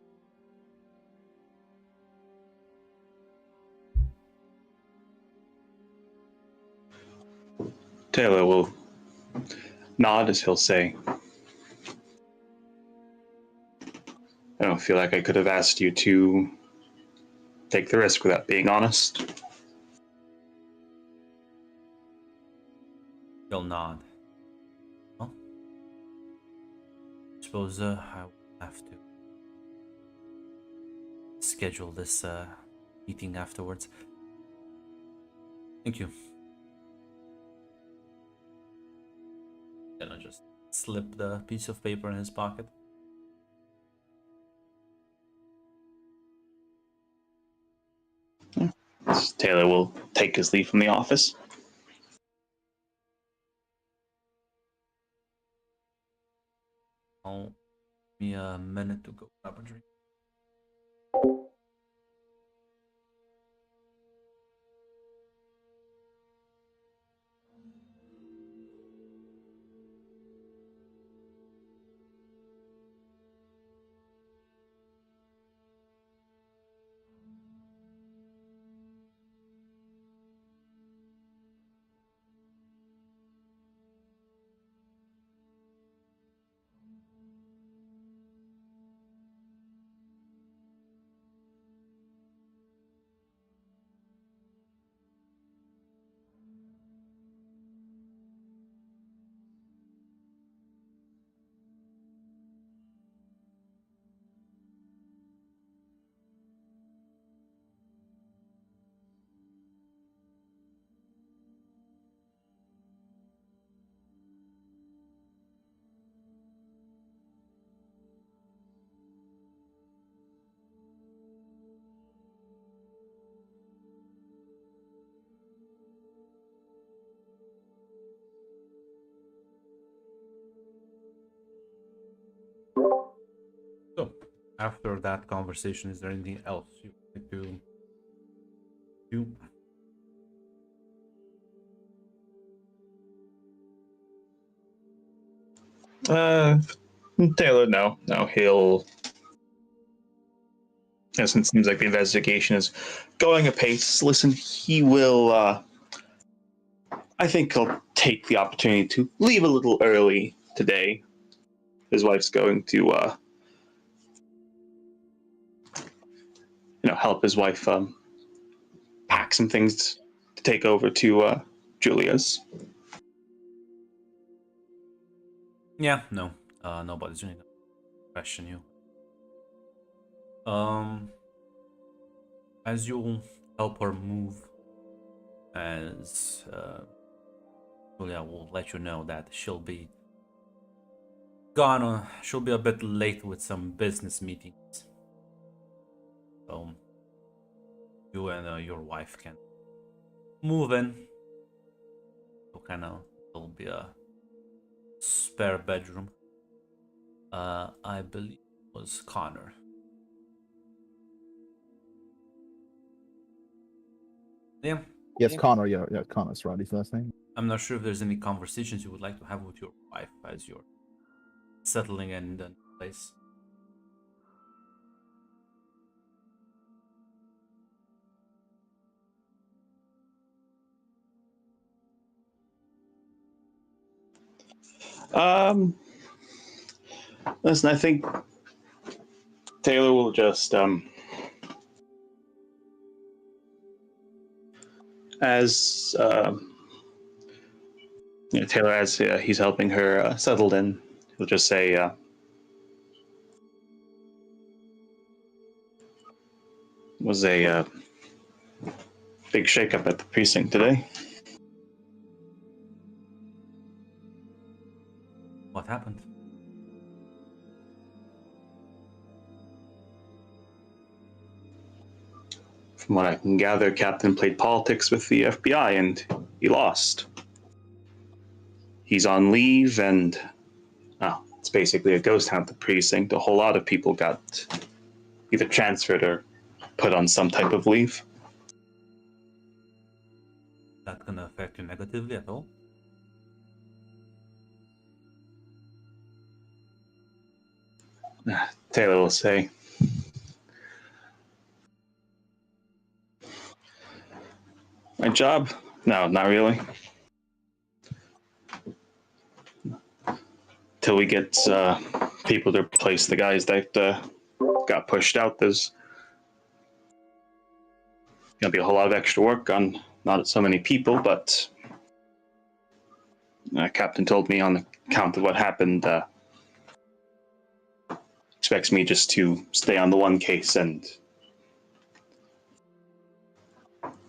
Taylor will nod as he'll say, I don't feel like I could have asked you to take the risk without being honest. He'll nod. Well, I suppose I will have to schedule this meeting afterwards. Thank you. Then I just slip the piece of paper in his pocket. Taylor will take his leave from the office. Give me a minute to go grab a drink. So, after that conversation, is there anything else you want to do? Taylor, no. He'll. Since it seems like the investigation is going apace, listen, he will. I think he'll take the opportunity to leave a little early today. His wife's going to, help his wife pack some things to take over to Julia's. Yeah, no. Nobody's going to question you. As you help her move, as Julia will let you know that she'll be gone. She'll be a bit late with some business meetings. So you and your wife can move in. So there'll be a spare bedroom. I believe was Connor. Yeah. Yes, Connor. Yeah, Connor's Roddy's last name. I'm not sure if there's any conversations you would like to have with your wife as you're settling in the place. Listen, I think Taylor will just as Taylor, as he's helping her settled in, he'll just say, "Was a big shakeup at the precinct today." What happened? From what I can gather, Captain played politics with the FBI and he lost. He's on leave and it's basically a ghost town at the precinct. A whole lot of people got either transferred or put on some type of leave. That gonna affect you negatively at all? Taylor will say, "My job? No, not really. Till we get people to replace the guys that got pushed out, there's gonna be a whole lot of extra work on not so many people, but Captain told me on account of what happened, expects me just to stay on the one case and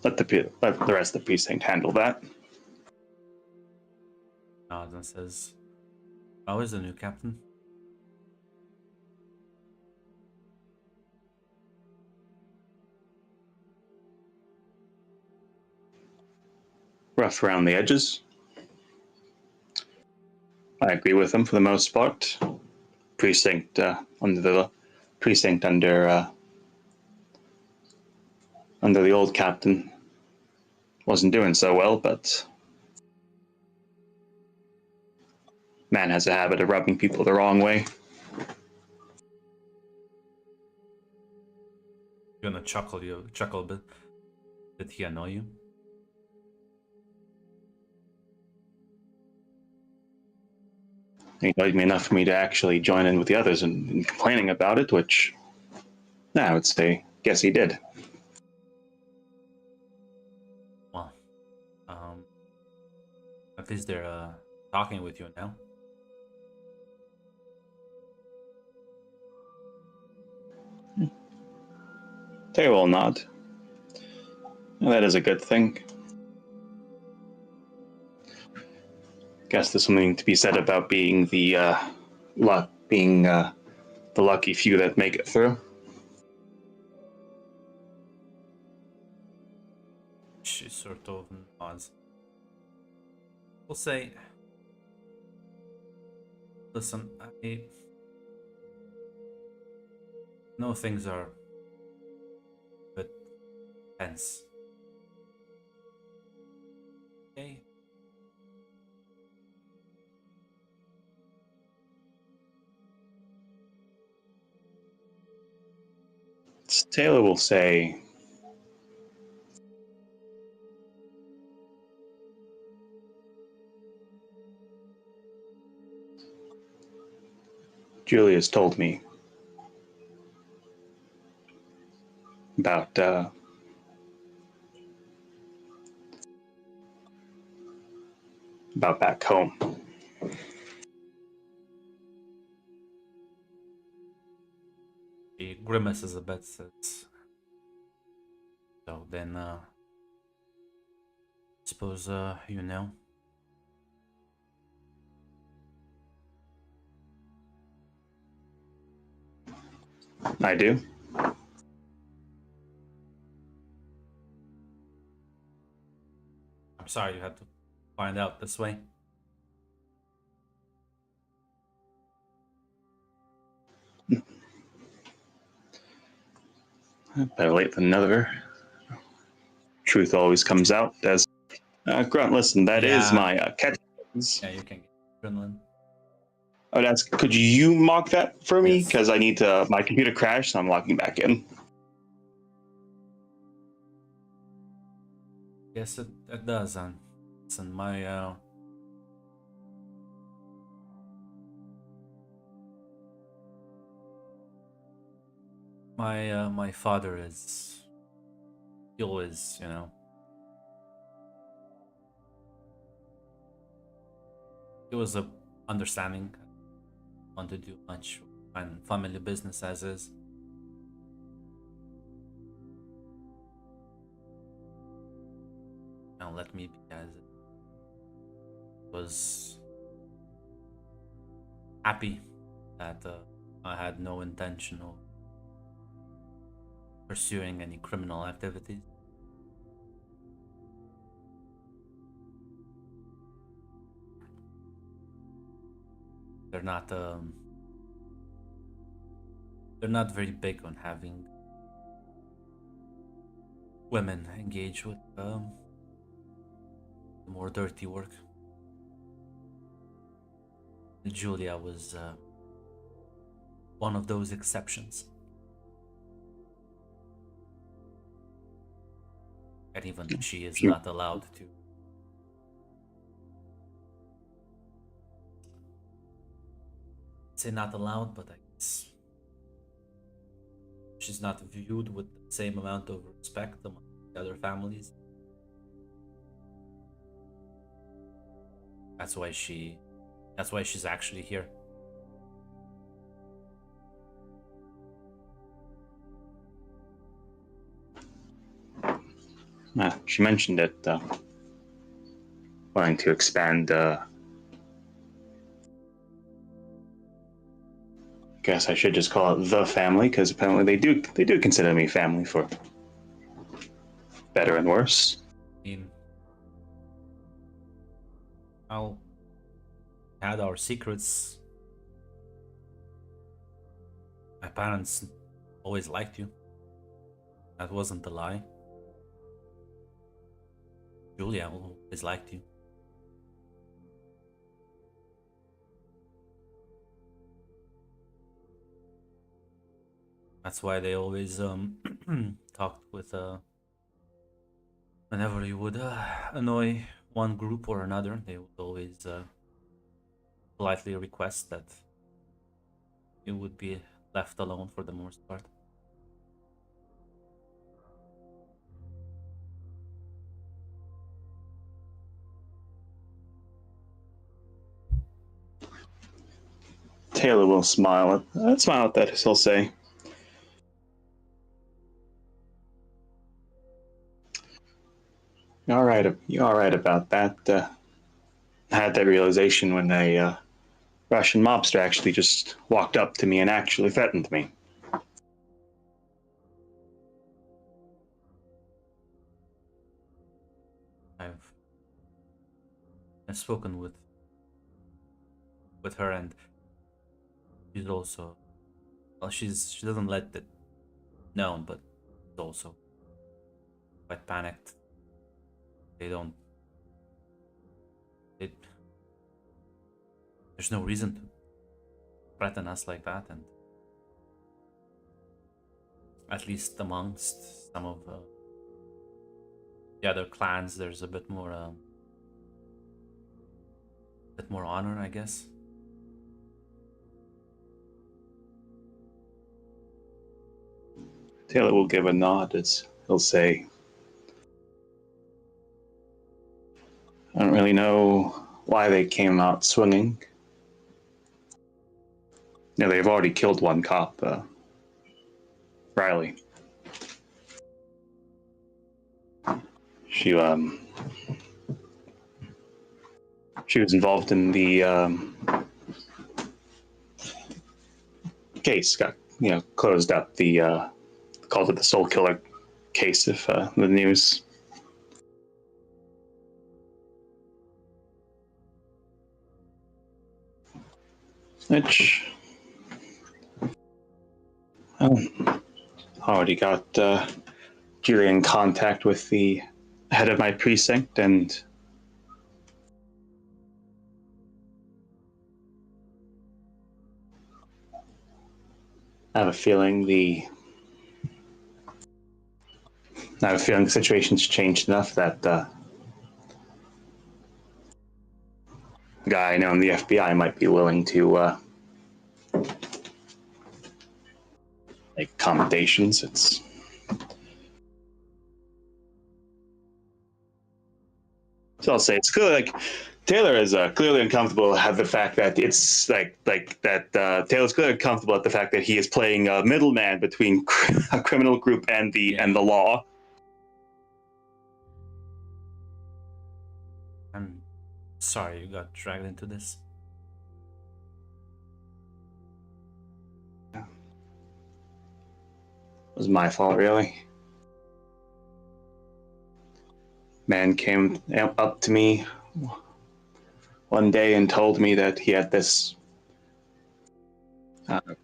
let the rest of the precinct handle that." Nods and says, "How is the new captain?" Rough around the edges. I agree with him for the most part. Precinct under the old captain wasn't doing so well, but man has a habit of rubbing people the wrong way. You're gonna chuckle a bit. Did he annoy you? He annoyed me enough for me to actually join in with the others in complaining about it, which I would say, guess he did. Well, at least they're talking with you now. They will nod. Well, that is a good thing. Guess there's something to be said about being the lucky few that make it through. She sort of nods. We'll say, listen, I know things are a bit tense. Okay? Taylor will say, "Julia's told me about back home." He grimaces a bit, says, so then, suppose, you know. I do. I'm sorry you had to find out this way. Better late than never. Truth always comes out. As Grunt, listen, that is Yeah. my catch. Yeah, you can get adrenaline. I would ask, could you mark that for me? Yes. Because I need to. My computer crashed, so I'm logging back in. Yes, it does. And listen, my father is. He always, he was a understanding. Want to do much and family business as is. Now let me be as it was. Happy that I had no intention of pursuing any criminal activities. They're not very big on having women engage with the more dirty work. Julia was one of those exceptions. And even she is not allowed to. Say not allowed, but I guess she's not viewed with the same amount of respect among the other families. That's why she's actually here. She mentioned it, wanting to expand. Guess I should just call it the family, because apparently they do consider me family, for better and worse. I mean, I'll had our secrets. My parents always liked you. That wasn't a lie. Julia always liked you. That's why they always talked with whenever you would annoy one group or another, they would always politely request that you would be left alone for the most part. Taylor will smile at that. He'll say, "You're all right about that." I had that realization when a Russian mobster actually just walked up to me and actually threatened me. I've spoken with her, and she's also, well, she doesn't let it known, but she's also quite panicked. They don't. There's no reason to threaten us like that, and at least amongst some of the other clans, there's a bit more honor, I guess. Taylor will give a nod as he'll say, "I don't really know why they came out swinging. They've already killed one cop, Riley. She was involved in the case. Got closed up. The called it the Soul Killer case of the news." Which already got Julian in contact with the head of my precinct, and I have a feeling the situation's changed enough that the guy I know in the FBI might be willing to make accommodations. So I'll say it's clearly like Taylor is clearly uncomfortable at the fact that it's Taylor's clearly uncomfortable at the fact that he is playing a middleman between a criminal group and the law. I'm sorry you got dragged into this. It was my fault, really. Man came up to me one day and told me that he had this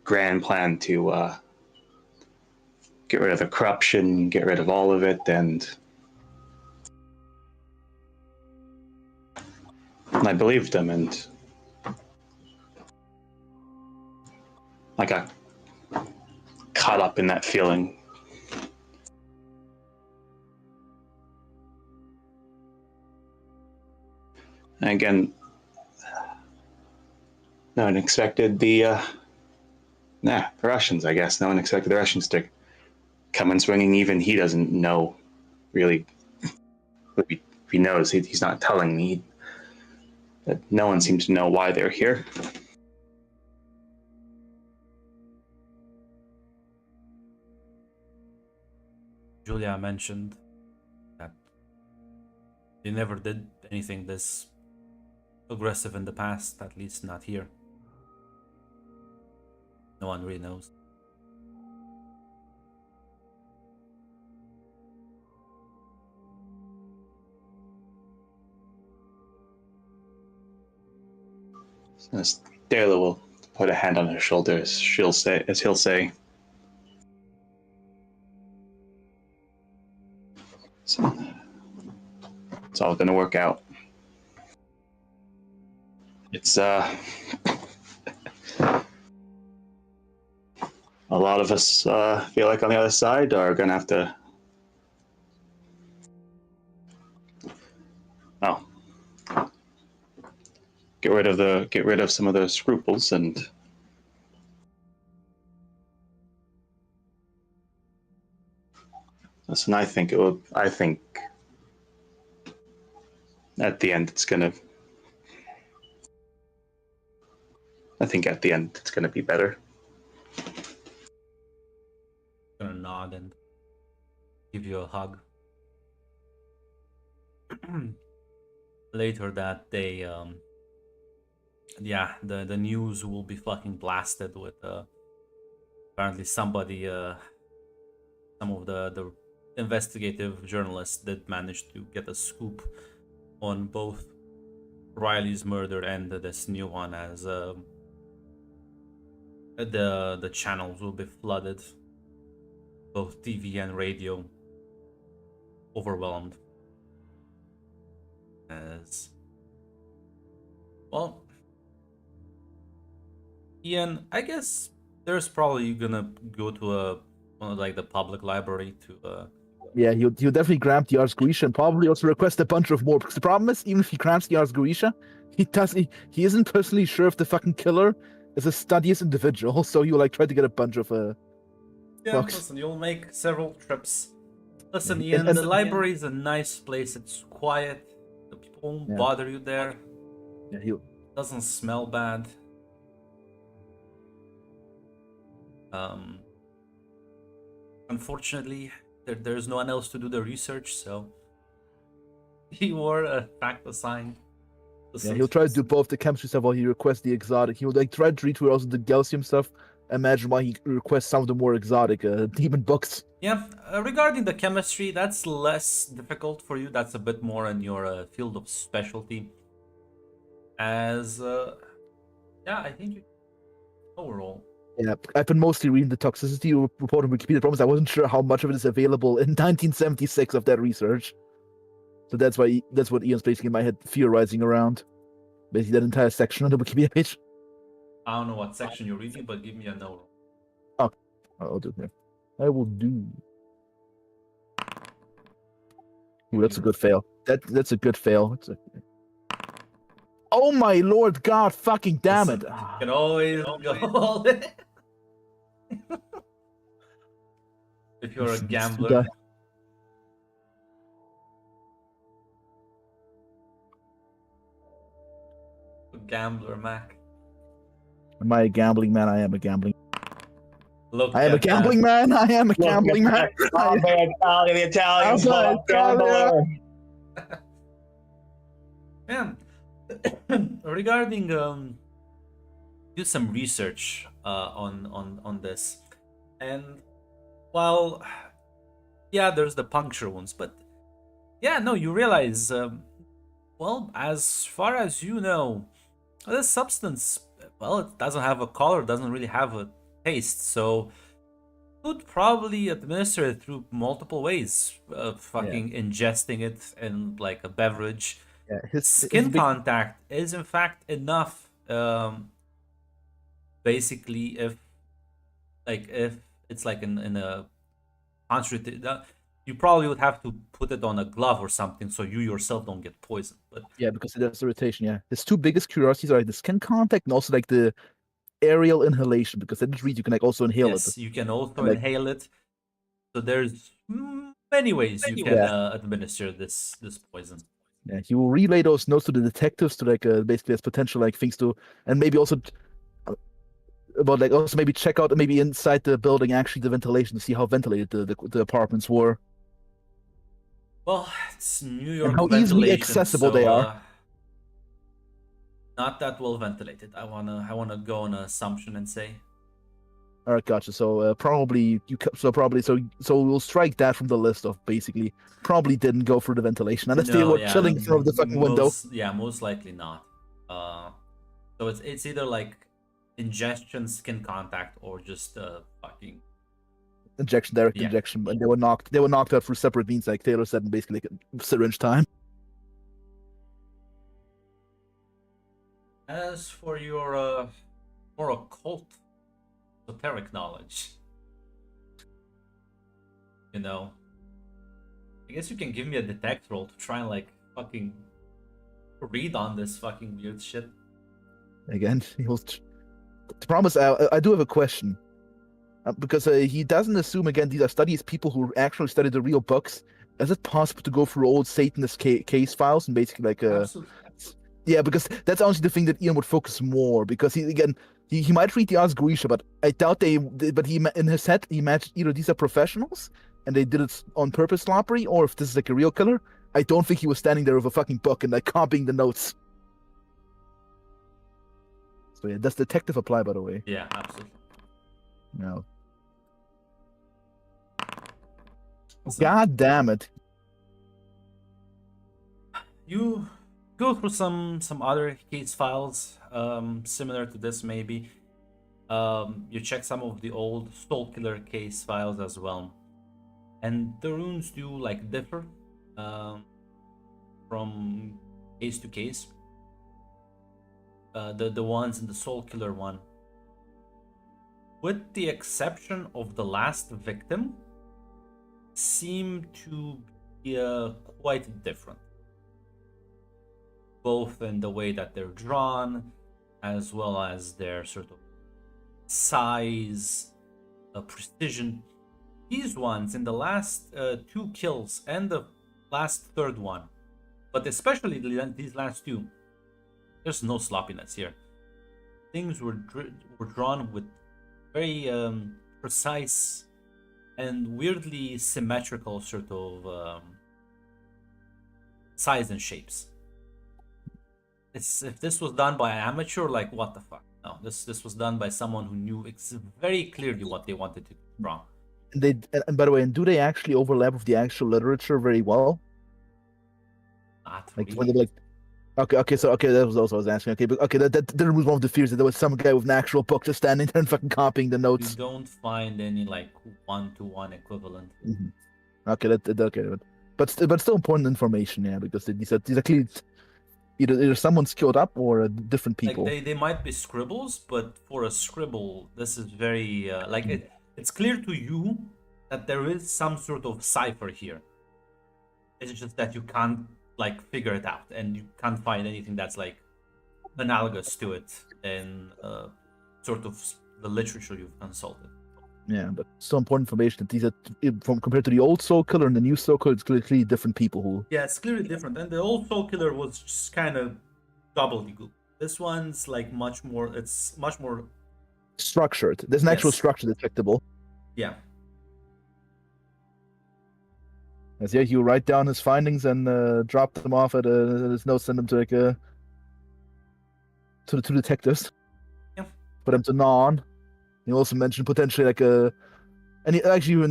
grand plan to get rid of the corruption, get rid of all of it, and I believed him, and I got caught up in that feeling. And again, no one expected the Russians, I guess. No one expected the Russians to come in swinging. Even he doesn't know, really. If he knows, he's not telling me. That no one seems to know why they're here. Julia mentioned that they never did anything this aggressive in the past, at least not here. No one really knows. As Taylor will put a hand on her shoulder, as he'll say, so, it's all going to work out. It's a lot of us feel like on the other side are going to have to get rid of some of those scruples, and listen, I think at the end it's gonna be better. Gonna nod and give you a hug. Later that day, the news will be fucking blasted with apparently somebody, some of the investigative journalists did manage to get a scoop on both Riley's murder and this new one, as the channels will be flooded, both TV and radio, overwhelmed. As well, Ian, I guess there's probably gonna go to one of like the public library to Yeah, he'll definitely grab the Ars Goetia and probably also request a bunch of more. Because the problem is, even if he grabs the Ars Goetia, he isn't personally sure if the fucking killer is a studious individual. So he'll like try to get a bunch of books. Listen, you'll make several trips. Listen, Yeah, Ian, and- the library is a nice place. It's quiet. The people won't bother you there. Yeah, he'll. Doesn't smell bad. Unfortunately, there's no one else to do the research, so he wore a fact assigned. Yeah, he'll try to do both the chemistry stuff while he requests the exotic. He'll like try to read through also the Gelsium stuff. Imagine why he requests some of the more exotic demon books. Yeah, regarding the chemistry, that's less difficult for you. That's a bit more in your field of specialty. As, yeah, I think you overall Yeah, I've been mostly reading the toxicity report on Wikipedia. The problem is I wasn't sure how much of it is available in 1976 of that research. So that's what Ian's basically in my head theorizing around. Basically, that entire section on the Wikipedia page. I don't know what section you're reading, but give me a note. I'll do it here. I will do. Ooh, that's a good fail. That's a good fail. Oh my lord God, fucking damn it. Listen, you can always go all in. If you're a gambler. A gambler, Mac. Am I a gambling man? I am a gambling. Look I am a at gambling man. I am a gambling man. Oh man, Italian, the Italians, I'm love gambler. Man, regarding do some research on this, and well, yeah, there's the puncture wounds, but yeah, no, you realize, well, as far as you know, this substance, well, it doesn't have a color, doesn't really have a taste, so could probably administer it through multiple ways, fucking ingesting it in like a beverage. Yeah, Skin contact is in fact enough. Basically, if it's like in a concentrated, you probably would have to put it on a glove or something so you yourself don't get poisoned. But yeah, because it has irritation. Yeah, his two biggest curiosities are like the skin contact and also like the aerial inhalation. Because I did read you can like also inhale yes, it. you can also Like- inhale it. So there's many ways you can administer this poison. Yeah, he will relay those notes to the detectives to like basically as potential like things to, and maybe also about like also maybe check out maybe inside the building actually the ventilation to see how ventilated the apartments were. Well, it's New York. how easily ventilation, accessible so, they are. Not that well ventilated. I wanna go on an assumption and say. All right, gotcha. So probably so we'll strike that from the list of basically probably didn't go through the ventilation unless they No, were yeah, chilling from the fucking window. Most likely not. So it's either like ingestion, skin contact, or just fucking Injection, direct Yeah. injection, and they were knocked out through separate means, like Taylor said, in basically like syringe time. As for your more occult, esoteric knowledge, you know, I guess you can give me a detect roll to try and like fucking read on this fucking weird shit. Again, he was. To promise, I do have a question. Because he doesn't assume again these are studies people who actually study the real books. Is it possible to go through old Satanist case files and basically like Absolutely. yeah, because that's honestly the thing that Ian would focus more because he might read the Ars Goetia, but I doubt but he in his head he imagined either these are professionals and they did it on purpose sloppy, or if this is like a real killer. I don't think he was standing there with a fucking book and like copying the notes. So yeah, does detective apply, by the way? Yeah, absolutely. No. So God damn it. you go through some other case files similar to this maybe. You check some of the old Soul Killer case files as well, and the runes do like differ from case to case. The ones in the Soul Killer one, with the exception of the last victim, seem to be quite different, both in the way that they're drawn as well as their sort of size, precision. These ones in the last two kills and the last third one, but especially these last two, there's no sloppiness here. Things were drawn with very precise and weirdly symmetrical sort of size and shapes. If this was done by an amateur, like what the fuck? No, this was done by someone who knew very clearly what they wanted to draw. And by the way, and do they actually overlap with the actual literature very well? Not Like really. when they like, Okay, so that was also what I was asking. Okay, but okay, that removes one of the fears that there was some guy with an actual book just standing there and fucking copying the You notes. don't find any like one-to-one equivalent. Hmm. Okay, okay, but still important information, yeah, because these are clearly either someone skilled up or different Like people. they might be scribbles, but for a scribble, this is very like it's clear to you that there is some sort of cipher here. It's just that you can't like figure it out, and you can't find anything that's like analogous to it in sort of the literature you've consulted. Yeah, but still important information that these are from compared to the old Soul Killer and the new Soul Killer, it's clearly different people who. Yeah, it's clearly different, and the old Soul Killer was just kind of gobbledygook. This one's like much more. It's much more. Structured. There's an actual Yes. structure detectable. Yeah. As yeah, he'll write down his findings and drop them off at his notes, send them to like to the two detectives. Yeah. For them to gnaw on. He also mentioned potentially like and actually,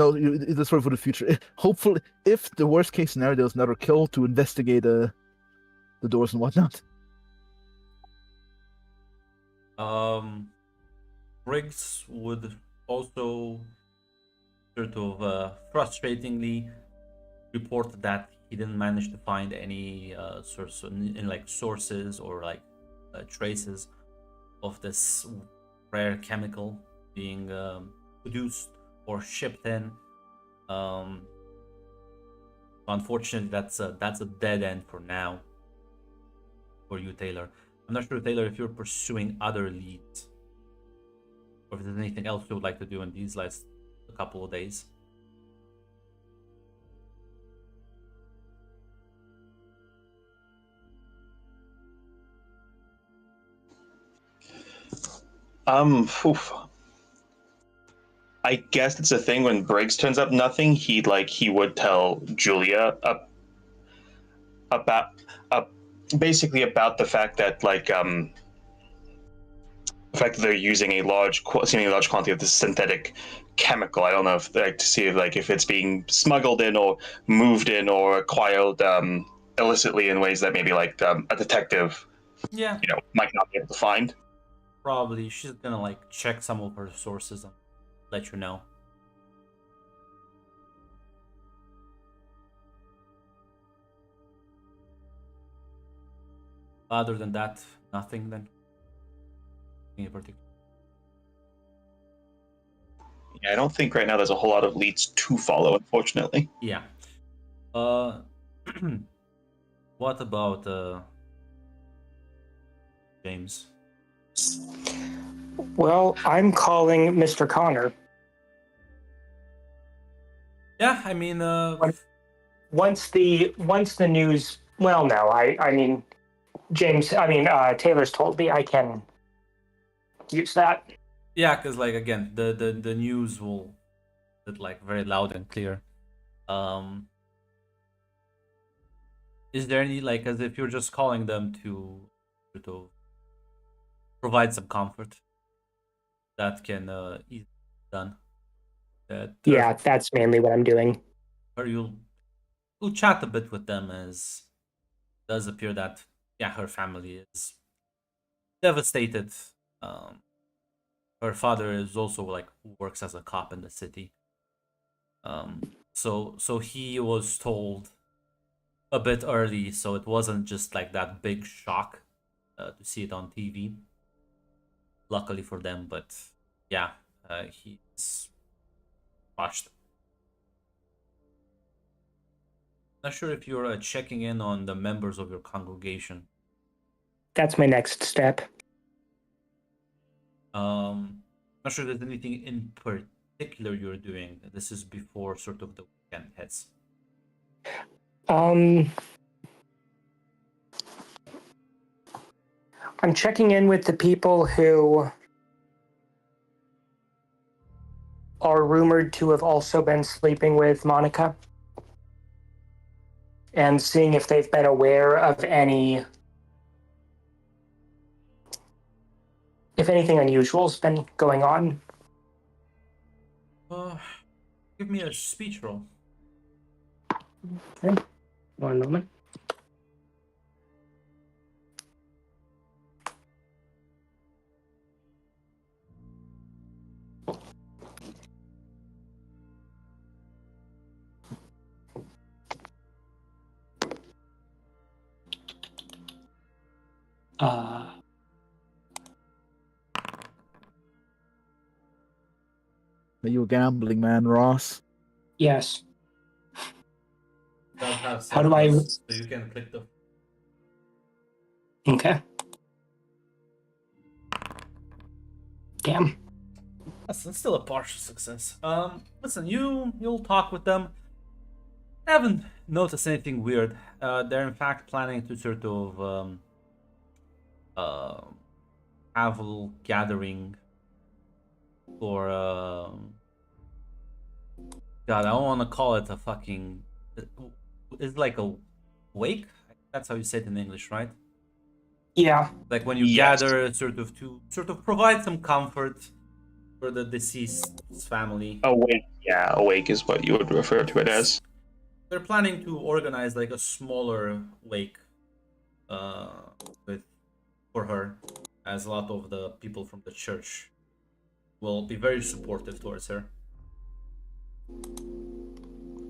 that's for the future. Hopefully, if the worst case scenario there was another kill, to investigate the doors and whatnot. Briggs would also sort of frustratingly report that he didn't manage to find any source in like sources or like traces of this rare chemical being produced or shipped in. Unfortunately, that's a dead end for now for you, Taylor. I'm not sure, Taylor, if you're pursuing other leads or if there's anything else you would like to do in these last couple of days. Oof. I guess it's a thing when Briggs turns up nothing, he would tell Julia about basically about the fact that the fact that they're using a seemingly large quantity of this synthetic chemical. I don't know if to see if it's being smuggled in or moved in or acquired illicitly in ways that maybe a detective Yeah, might not be able to find. probably. She's gonna like check some of her sources and let you know. Other than that, nothing then. In particular. Yeah, I don't think right now there's a whole lot of leads to follow, unfortunately. Yeah. What about James? Well, I'm calling Mr. Connor. Yeah, I mean, Once the news. Well, no, I mean, Taylor's told me I can use that. yeah, because like again, the news will be like very loud and clear. Is there any like as if you're just calling them to sort of provide some comfort that can easily be done? That Yeah, that's mainly what I'm doing. or you'll chat a bit with them as it does appear that yeah, her family is devastated. Her father is also like works as a cop in the city. So he was told a bit early, so it wasn't just like that big shock to see it on TV. Luckily for them, but yeah, he's watched. Not sure if you're checking in on the members of your congregation. That's my next step. Not sure there's anything in particular you're doing. This is before sort of the weekend hits. I'm checking in with the people who are rumored to have also been sleeping with Monica and seeing if they've been aware of if anything unusual's been going on. Give me a speech roll. Okay. One moment. Uh, Are you a gambling man, Ross? yes. Does have How do I- surplus, so you can click the. Okay. Damn. That's still a partial success. Listen, you'll talk with them. I haven't noticed anything weird. They're in fact planning to sort of have a little gathering for God, I don't want to call it a fucking. It's like a wake. That's how you say it in English, right? Yeah. Like when you Yes. gather, sort of provide some comfort for the deceased's family. Awake. Yeah, awake is what you would refer to it as. They're planning to organize like a smaller wake, with for her, as a lot of the people from the church will be very supportive towards her.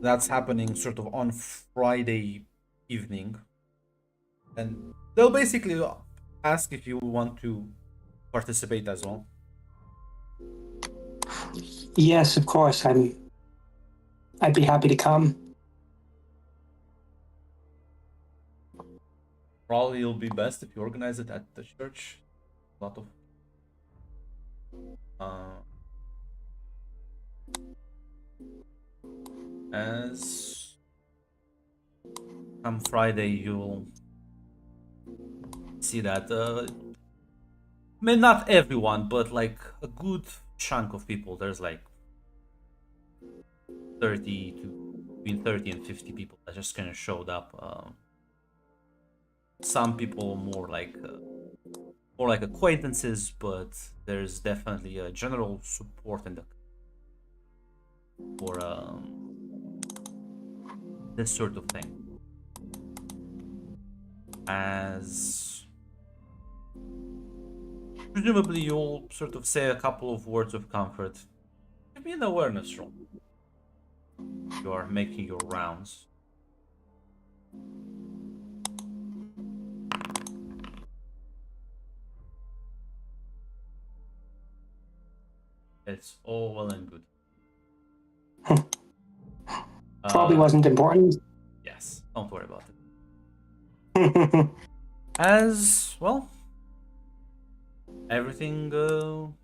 That's happening sort of on Friday evening, and they'll basically ask if you want to participate as well. Yes, of course. I'd be happy to come. Probably it'll be best if you organize it at the church. A lot of as come Friday you'll see that I mean not everyone, but like a good chunk of people. There's like 30 to between 30 and 50 people that just kind of showed up. Some people more like acquaintances, but there's definitely a general support in the for this sort of thing. As presumably you'll sort of say a couple of words of comfort. Give me an awareness roll. You are making your rounds. It's all well and good. Probably wasn't important. Yes, don't worry about it. As well, everything will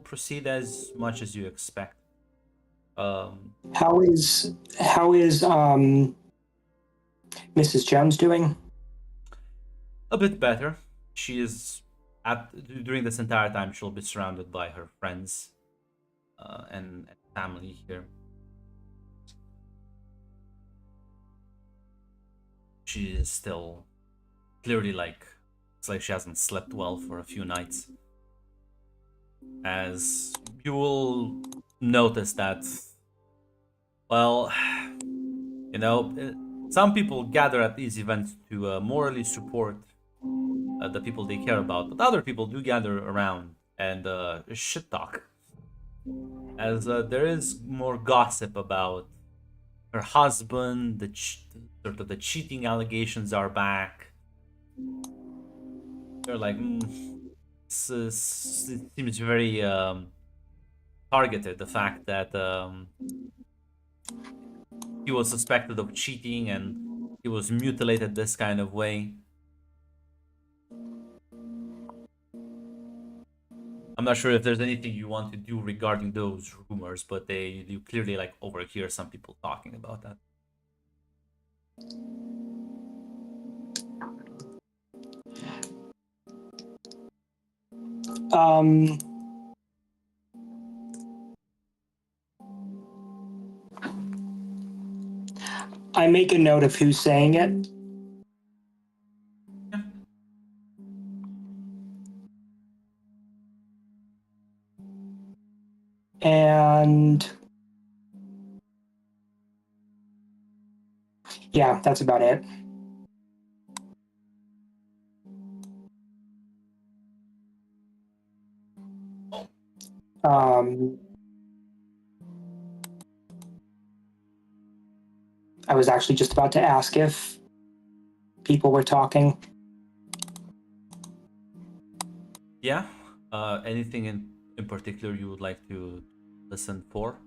proceed as much as you expect. How is Mrs. Jones doing? A bit better. She is during this entire time she'll be surrounded by her friends and family here. She is still clearly it's like she hasn't slept well for a few nights. As you will notice that, well, some people gather at these events to morally support the people they care about, but other people do gather around and shit talk. As there is more gossip about her husband, sort of the cheating allegations are back. They're like, it seems very targeted. The fact that he was suspected of cheating and he was mutilated this kind of way. I'm not sure if there's anything you want to do regarding those rumors, but you clearly overhear some people talking about that. I make a note of who's saying it. And yeah, that's about it. I was actually just about to ask if people were talking. Yeah. Anything in particular you would like to listen for?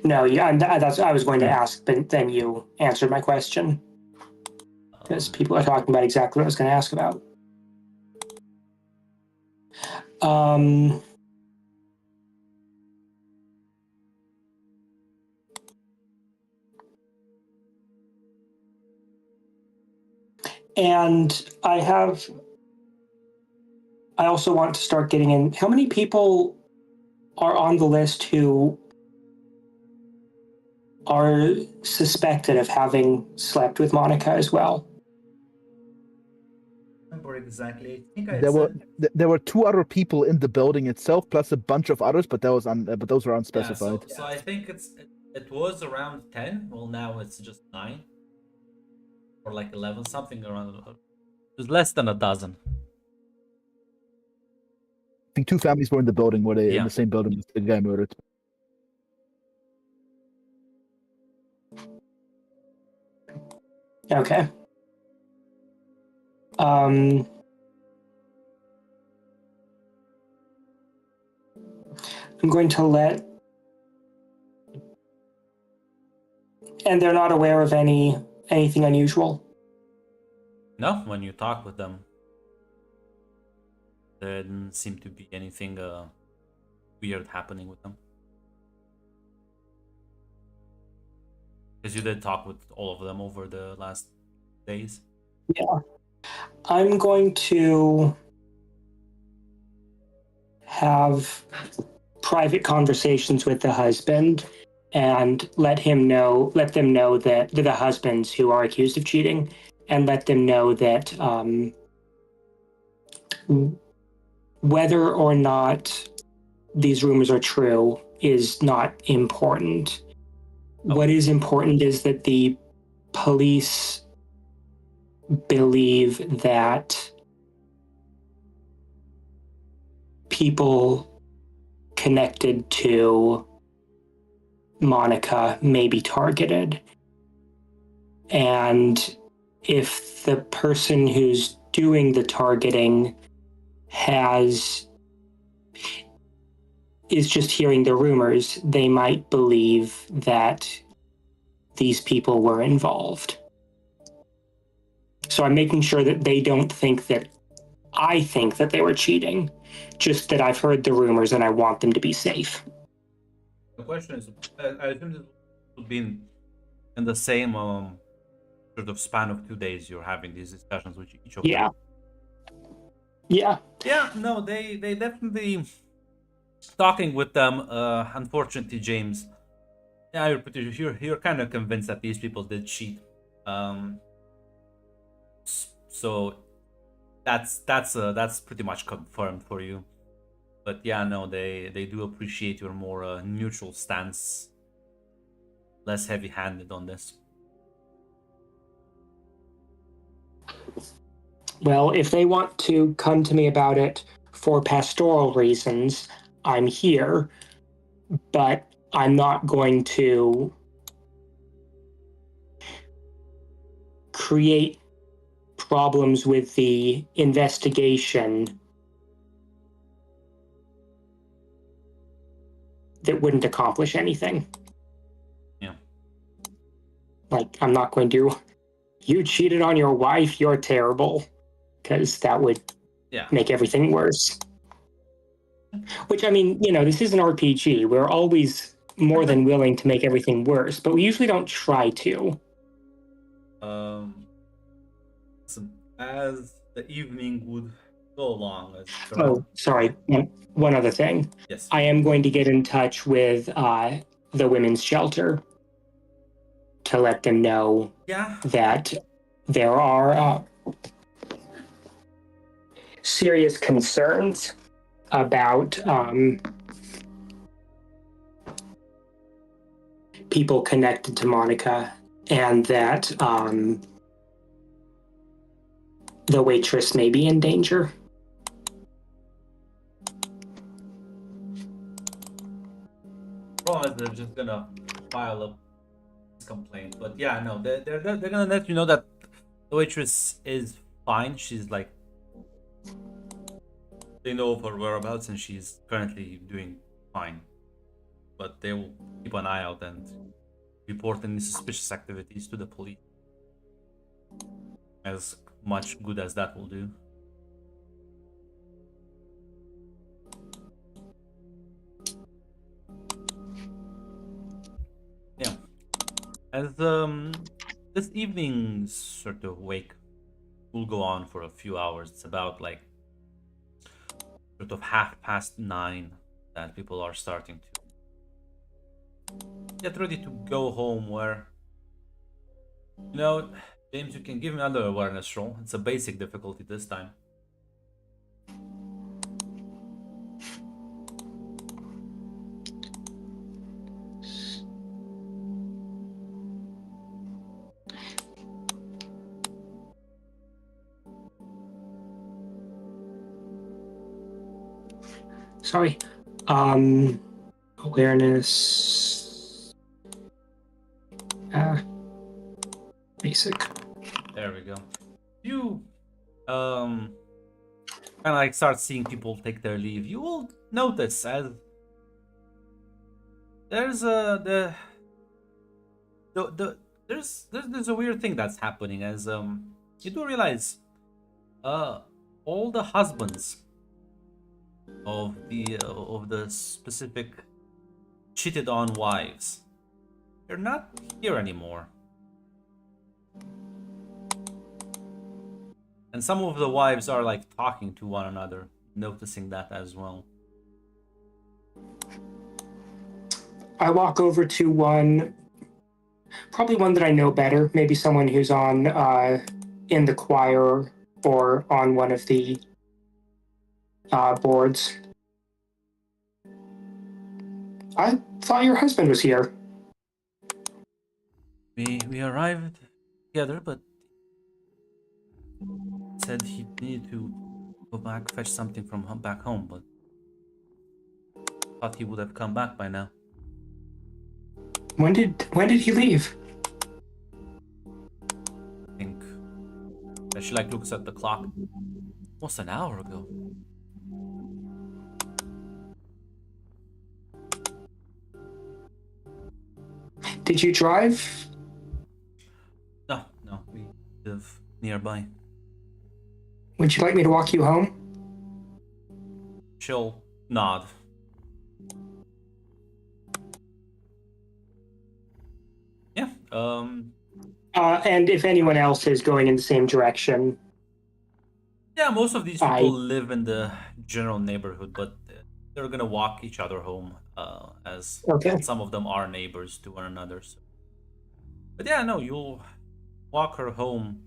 No, yeah, that's what I was going to ask, but then you answered my question because Um, people are talking about exactly what I was going to ask about. Um, and I also want to start getting in. How many people are on the list who are suspected of having slept with Monica as well? remember exactly. I think I There were said. there were two other people in the building itself, plus a bunch of others, but that was but those were Yeah, unspecified. so I think it was around 10. Well, now it's just 9 or like 11, something around. It was less than a dozen. I think two families were in the building where they in Yeah. the same building as the guy murdered. Okay. I'm going to let, and they're not aware of anything unusual. No, when you talk with them, there didn't seem to be anything weird happening with them. Because you did talk with all of them over the last days. Yeah. I'm going to have private conversations with the husband and let them know that the husbands who are accused of cheating, and let them know that whether or not these rumors are true is not important. What is important is that the police believe that people connected to Monica may be targeted. And if the person who's doing the targeting is just hearing the rumors, they might believe that these people were involved. So I'm making sure that they don't think that I think that they were cheating, just that I've heard the rumors and I want them to be safe. The question is, I assume this would be in the same sort of span of 2 days you're having these discussions with each of them. Yeah. Yeah. Yeah, no, they definitely talking with them. Unfortunately, James, yeah, you're kind of convinced that these people did cheat. So that's pretty much confirmed for you. But yeah, no, they do appreciate your more neutral stance, less heavy-handed on this. Well, if they want to come to me about it for pastoral reasons, I'm here, but I'm not going to create problems with the investigation that wouldn't accomplish anything. Yeah. Like, I'm not going to, you cheated on your wife, you're terrible, because that would make everything worse. Which, I mean, this is an RPG. We're always more than willing to make everything worse, but we usually don't try to. So as the evening would go along, Oh, sorry. One other thing. Yes. I am going to get in touch with the women's shelter to let them know that there are serious concerns about people connected to Monica, and that the waitress may be in danger. Problem is they're just gonna file a complaint, but yeah, no, they're gonna let you know that the waitress is fine. She's like They know of her whereabouts and she's currently doing fine. But they will keep an eye out and report any suspicious activities to the police. As much good as that will do. Yeah. As this evening's sort of wake will go on for a few hours. It's about like sort of 9:30 that people are starting to get ready to go home. Where, you know, James, you can give me another awareness roll. It's a basic difficulty this time. Sorry. Awareness. Basic. There we go. You kind of like start seeing people take their leave. You will notice as there's there's a weird thing that's happening as you do realize all the husbands of the specific cheated on wives, they're not here anymore. And some of the wives are like talking to one another, noticing that as well. I walk over to one, probably one that I know better, maybe someone who's on in the choir or on one of the boards. I thought your husband was here. We arrived together, but said he needed to go back, fetch something from back home, but thought he would have come back by now. When did he leave? I think that she like looks at the clock. Almost an hour ago. Did you drive? No, we live nearby. Would you like me to walk you home? She'll nod. Yeah, And if anyone else is going in the same direction. yeah, most of these people live in the general neighborhood, but they're gonna walk each other home, as Okay. some of them are neighbors to one another. So. But yeah, no, you'll walk her home,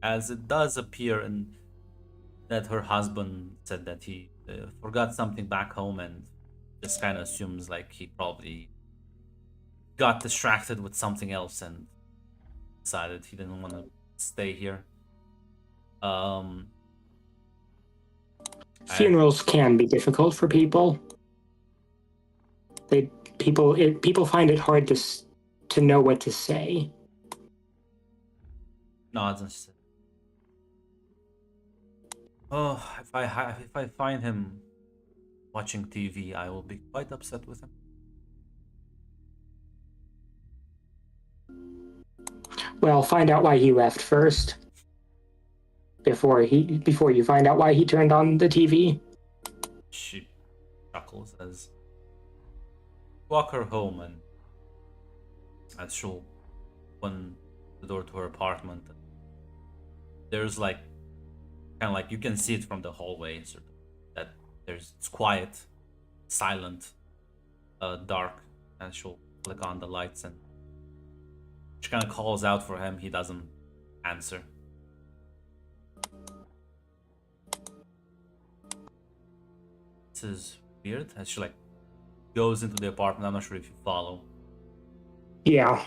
as it does appear that her husband said that he forgot something back home, and just kind of assumes like he probably got distracted with something else and decided he didn't want to stay here. Funerals can be difficult for people. People find it hard to know what to say. Nods and says, "Oh, if I find him watching TV, I will be quite upset with him." Well, find out why he left first. Before you find out why he turned on the TV. She chuckles as walk her home, and as she'll open the door to her apartment, there's like kind of like you can see it from the hallway, sort of, that it's quiet, silent, dark, and she'll flick on the lights and she kind of calls out for him. He doesn't answer. This is weird. As she like goes into the apartment. I'm not sure if you follow. Yeah,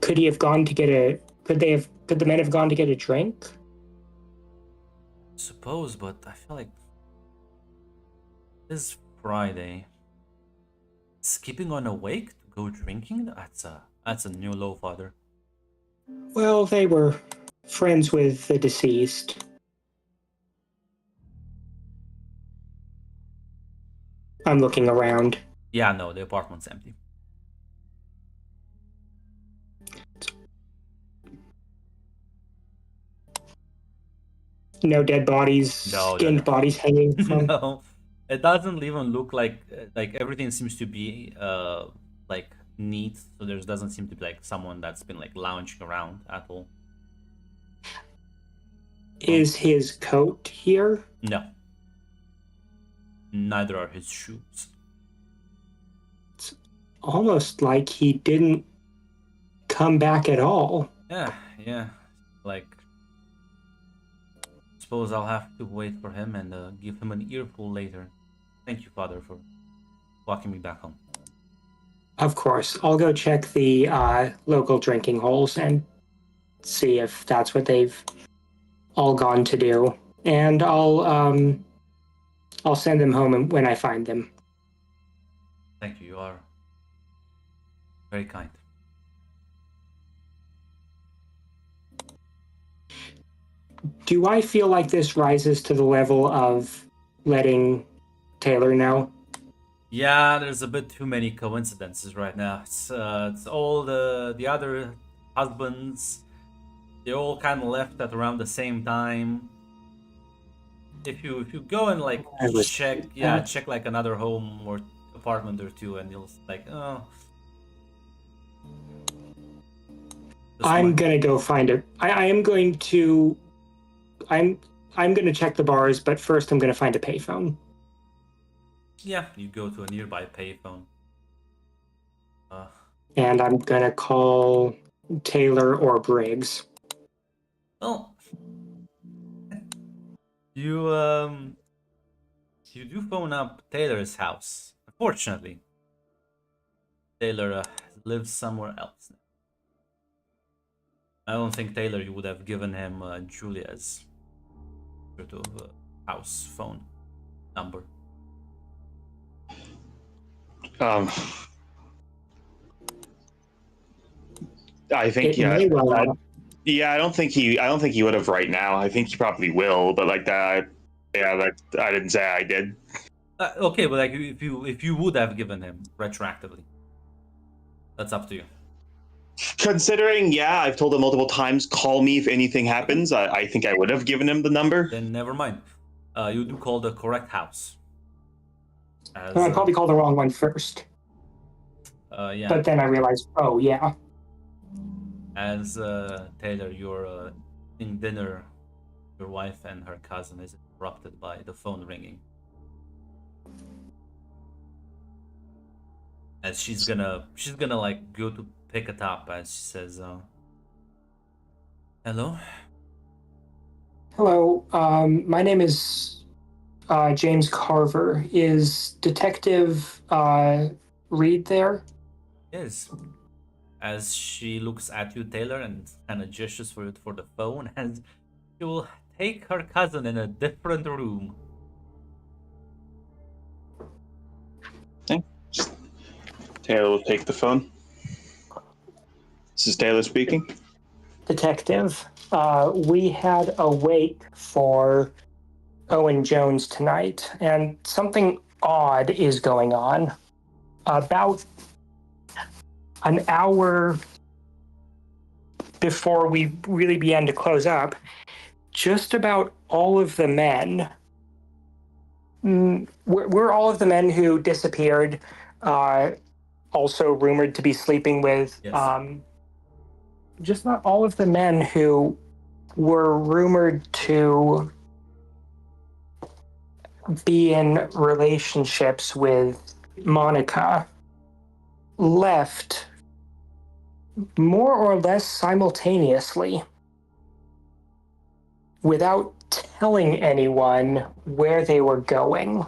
could he have gone to get a? Could the men have gone to get a drink? Suppose, but I feel like this Friday. Skipping on a wake to go drinking? That's a new low, father. Well, they were friends with the deceased. I'm looking around. Yeah, no, the apartment's empty. No dead bodies, No, skinned bodies hanging from. no, it doesn't even look like everything seems to be like neat. So there doesn't seem to be like someone that's been like lounging around at all. Is his coat here? No, neither are his shoes. It's almost like he didn't come back at all. Yeah. Like, suppose I'll have to wait for him and give him an earful later. Thank you, Father, for walking me back home. Of course. I'll go check the local drinking holes and see if that's what they've all gone to do. And I'll send them home when I find them. Thank you. You are very kind. Do I feel like this rises to the level of letting Taylor know? Yeah, there's a bit too many coincidences right now. It's all the other husbands. They all kind of left at around the same time. If you go and like check like another home or apartment or two, and you'll like, oh. I'm gonna go find it. I'm going to check the bars, but first I'm gonna find a payphone. Yeah, you go to a nearby payphone. And I'm gonna call Taylor or Briggs. Well, you do phone up Taylor's house. Unfortunately, Taylor lives somewhere else now. I don't think Taylor you would have given him Julia's sort of house phone number. I think It may well not. I don't think he would have right now. I think he probably will, but like that, yeah, like I didn't say I did. Okay, but like if you would have given him retroactively, that's up to you. Considering, yeah, I've told him multiple times, call me if anything happens. I think I would have given him the number. Then never mind. You do call the correct house. I probably called the wrong one first. Yeah. But then I realized, oh yeah. As Taylor, you're eating dinner, your wife and her cousin is interrupted by the phone ringing. As she's gonna like go to pick it up as she says, hello? Hello, my name is James Carver. Is Detective Reed there? Yes. As she looks at you, Taylor, and kind of gestures for the phone, and she will take her cousin in a different room. Okay. Taylor will take the phone. This is Taylor speaking. Detective, we had a wake for Owen Jones tonight, and something odd is going on. About an hour before we really began to close up, just about all of the men, we're all of the men who disappeared, also rumored to be sleeping with, Yes. just not all of the men who were rumored to be in relationships with Monica left more or less simultaneously without telling anyone where they were going.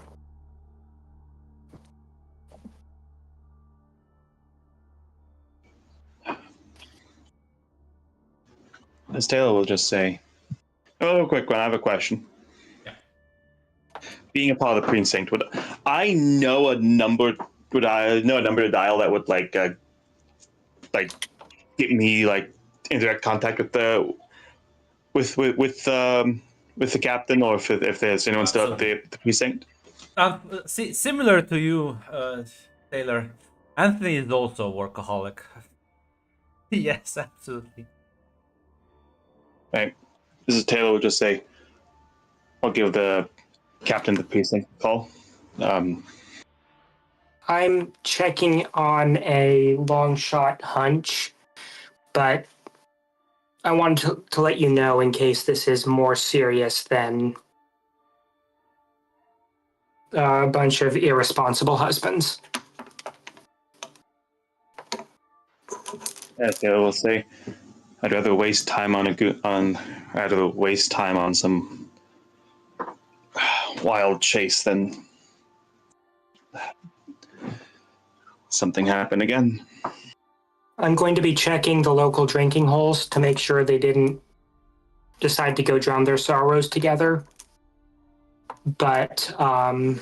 As Taylor will just say, "Oh, real quick one. I have a question. Yeah. Being a part of the precinct, would I know a number? Would I know a number to dial that would like get me like in direct contact with the with the captain, or if there's anyone still at the precinct?" See, similar to you, Taylor, Anthony is also a workaholic. Yes, absolutely. Right. This is Taylor. Will just say, I'll give the captain the precinct a call. I'm checking on a long shot hunch, but I wanted to let you know in case this is more serious than a bunch of irresponsible husbands. Taylor will say, I'd rather waste time on some wild chase than something happen again. I'm going to be checking the local drinking holes to make sure they didn't decide to go drown their sorrows together. But I'll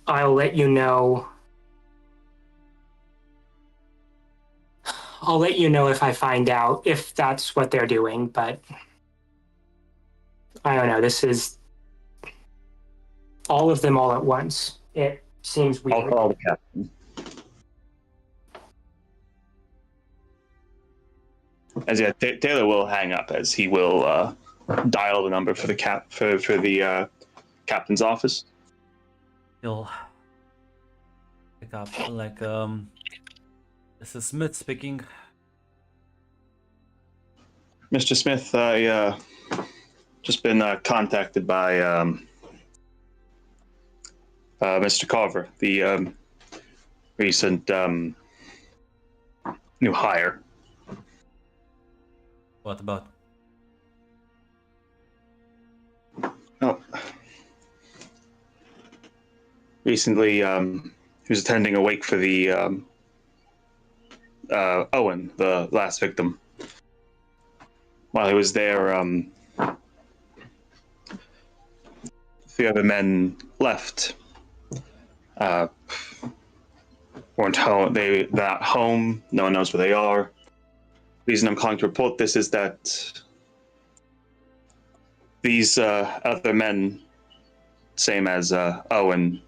let you know. I'll let you know if I find out if that's what they're doing, but I don't know. This is all of them all at once. It seems weird. I'll call the captain. As yet, Taylor will hang up as he will dial the number for the captain's office. He'll pick up like this is Smith speaking. Mr. Smith, I just been contacted by Mr. Carver, the recent new hire. What about? Oh, recently, he was attending a wake for the Owen, the last victim. While he was there, the other men left. Weren't home. They're not home. No one knows where they are. The reason I'm calling to report this is that these other men, same as Owen,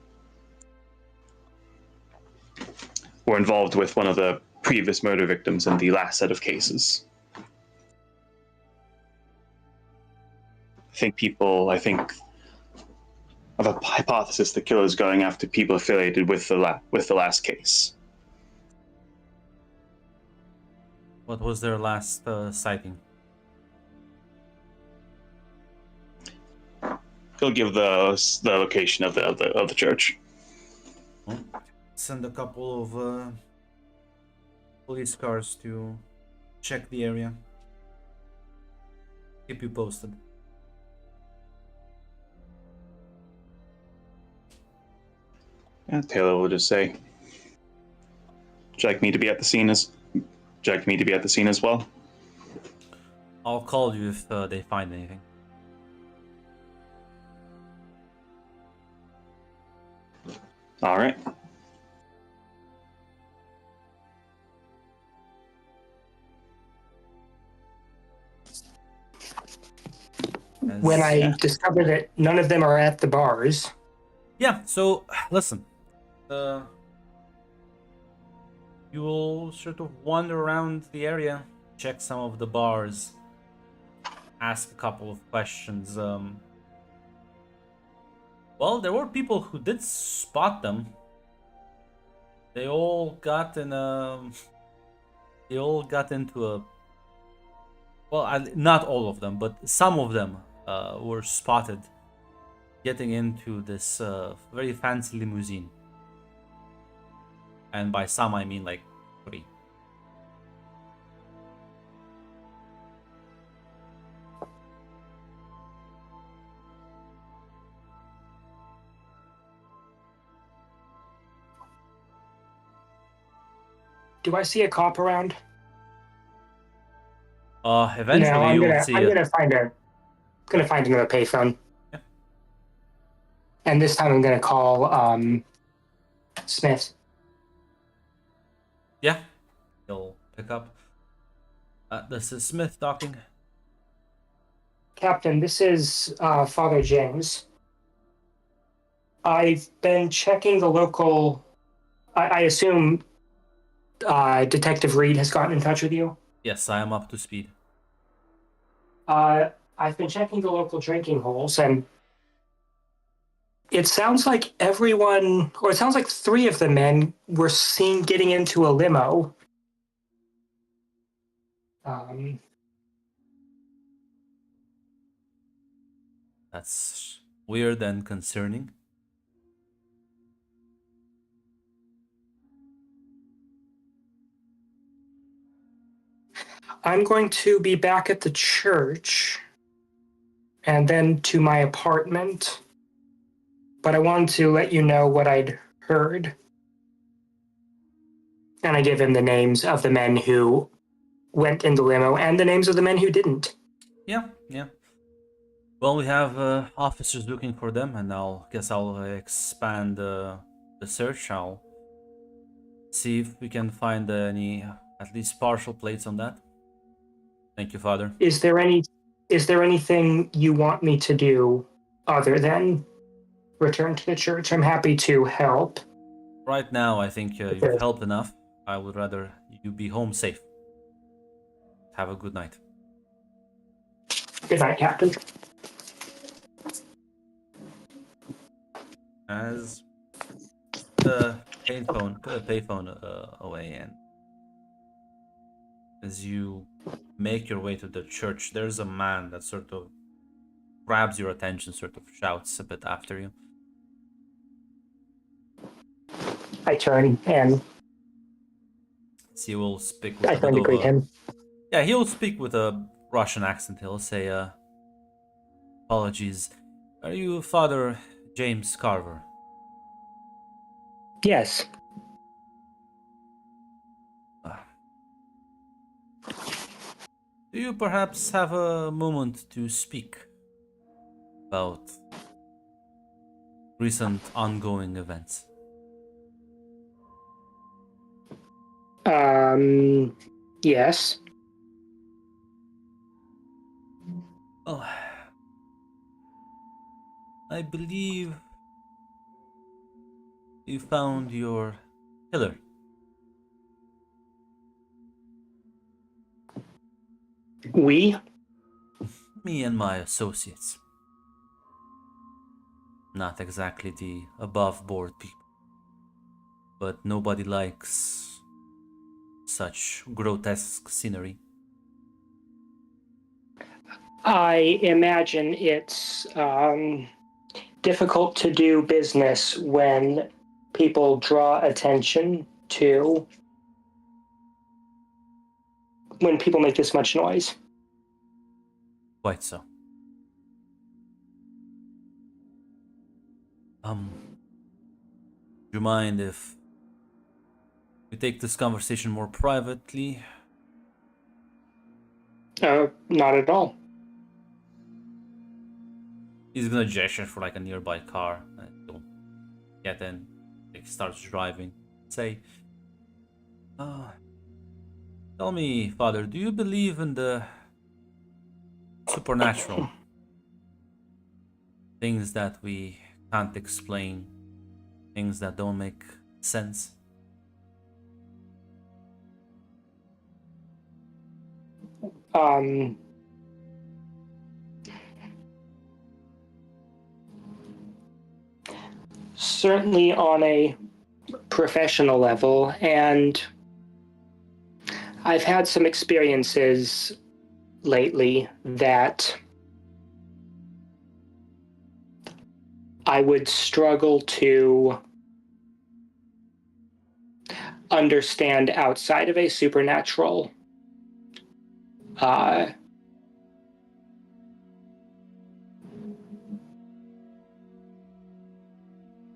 were involved with one of the previous murder victims in the last set of cases. I think of a hypothesis the killer's going after people affiliated with the last case. What was their last sighting? He'll give the location of the church. Well, send a couple of police cars to check the area. Keep you posted. Yeah, Taylor will just say, "Would you like me to be at the scene as well?" I'll call you if they find anything. All right. When I discover that none of them are at the bars. Yeah, so listen. You will sort of wander around the area, check some of the bars, ask a couple of questions. Well, there were people who did spot them. They all got in They all got into a. Well, not all of them, but some of them were spotted getting into this very fancy limousine. And by some, I mean like 3. Do I see a cop around? Eventually No, you will see I'm it. gonna find another payphone. Yeah. And this time I'm gonna call Smith. Yeah, he'll pick up. This is Smith talking. Captain, this is Father James. I've been checking the local. I assume Detective Reed has gotten in touch with you. Yes, I am up to speed. I've been checking the local drinking holes, and it sounds like everyone, or it sounds like three of the men were seen getting into a limo. That's weird and concerning. I'm going to be back at the church and then to my apartment, but I wanted to let you know what I'd heard. And I give him the names of the men who went in the limo and the names of the men who didn't. Yeah, yeah. Well, we have officers looking for them, and I'll expand the search. I'll see if we can find any at least partial plates on that. Thank you, Father. Is there anything you want me to do other than return to the church? I'm happy to help. Right now, I think you've helped enough. I would rather you be home safe. Have a good night. Good night, Captain. As the put the payphone away, and as you make your way to the church, there's a man that sort of grabs your attention, sort of shouts a bit after you. I turn and He will speak with I a turn bit to of greet a him. yeah. He'll speak with a Russian accent. He'll say, "Apologies. Are you Father James Carver?" Yes. Uh, do you perhaps have a moment to speak about recent ongoing events? Yes. Well, I believe you found your killer. We? Me and my associates. Not exactly the above board people, but nobody likes such grotesque scenery. I imagine it's difficult to do business when people draw attention to when people make this much noise. Quite so. Do you mind if we take this conversation more privately? Not at all. He's gonna gesture for like a nearby car. He'll get in, like starts driving. Say, tell me, Father, do you believe in the supernatural? Things that we can't explain, things that don't make sense? Certainly on a professional level, and I've had some experiences lately that I would struggle to understand outside of a supernatural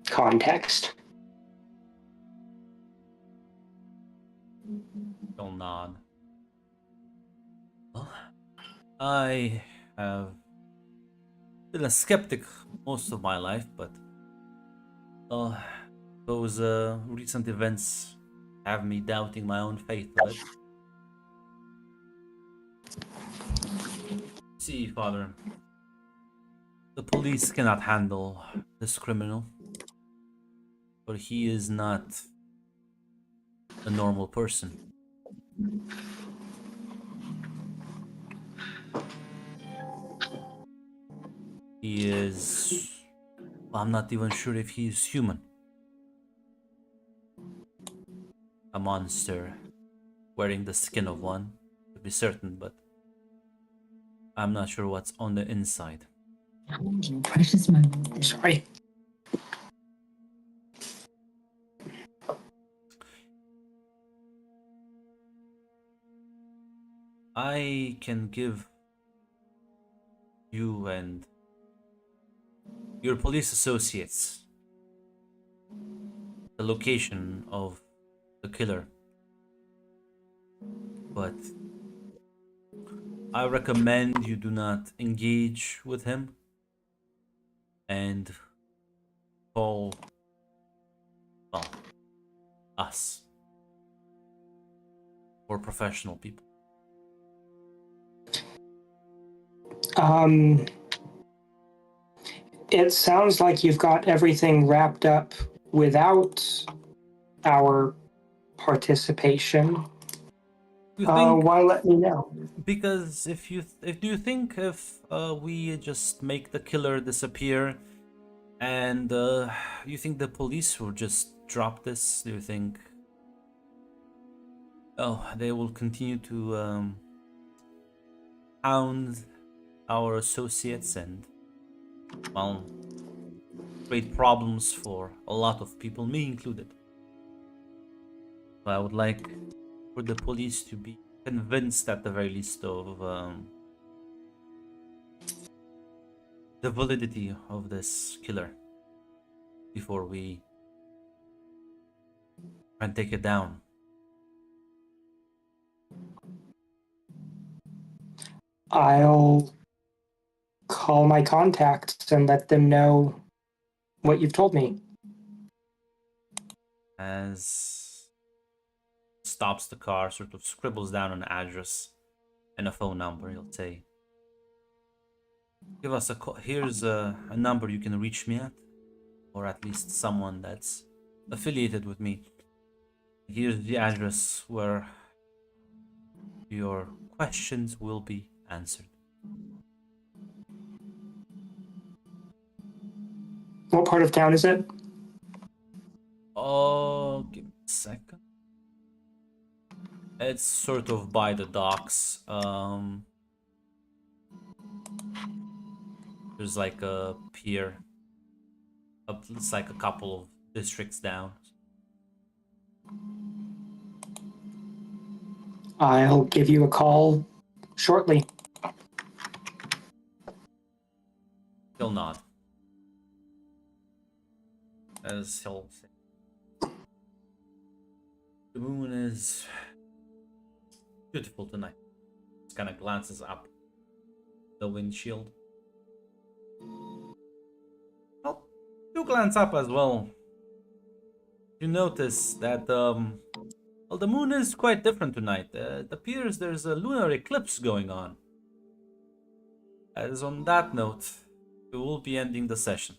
context. He'll nod. Well, I have been a skeptic most of my life, but those recent events have me doubting my own faith a bit. See, Father, the police cannot handle this criminal. but he is not a normal person. He is... I'm not even sure if he is human. A monster wearing the skin of one, to be certain, but I'm not sure what's on the inside. Precious moment. Sorry. I can give you and your police associates the location of the killer, but I recommend you do not engage with him and call, well, us or professional people. It sounds like you've got everything wrapped up without our participation. You think Why let me know? because if you do you think if we just make the killer disappear and you think the police will just drop this? Do you think they will continue to hound our associates and, well, create problems for a lot of people, me included? But I would like for the police to be convinced at the very least of the validity of this killer before we try and take it down. I'll call my contacts and let them know what you've told me. As stops the car, sort of scribbles down an address and a phone number. He'll say, give us a call. Here's a number you can reach me at, or at least someone that's affiliated with me. Here's the address where your questions will be answered. What part of town is it? Oh, give me a second. It's sort of by the docks. There's like a pier. It's like a couple of districts down. I'll give you a call shortly. He'll nod. As he'll say, the moon is beautiful tonight. Just kind of glances up the windshield. Well, you glance up as well. You notice that well, the moon is quite different tonight. It appears there's a lunar eclipse going on. As on that note, we will be ending the session.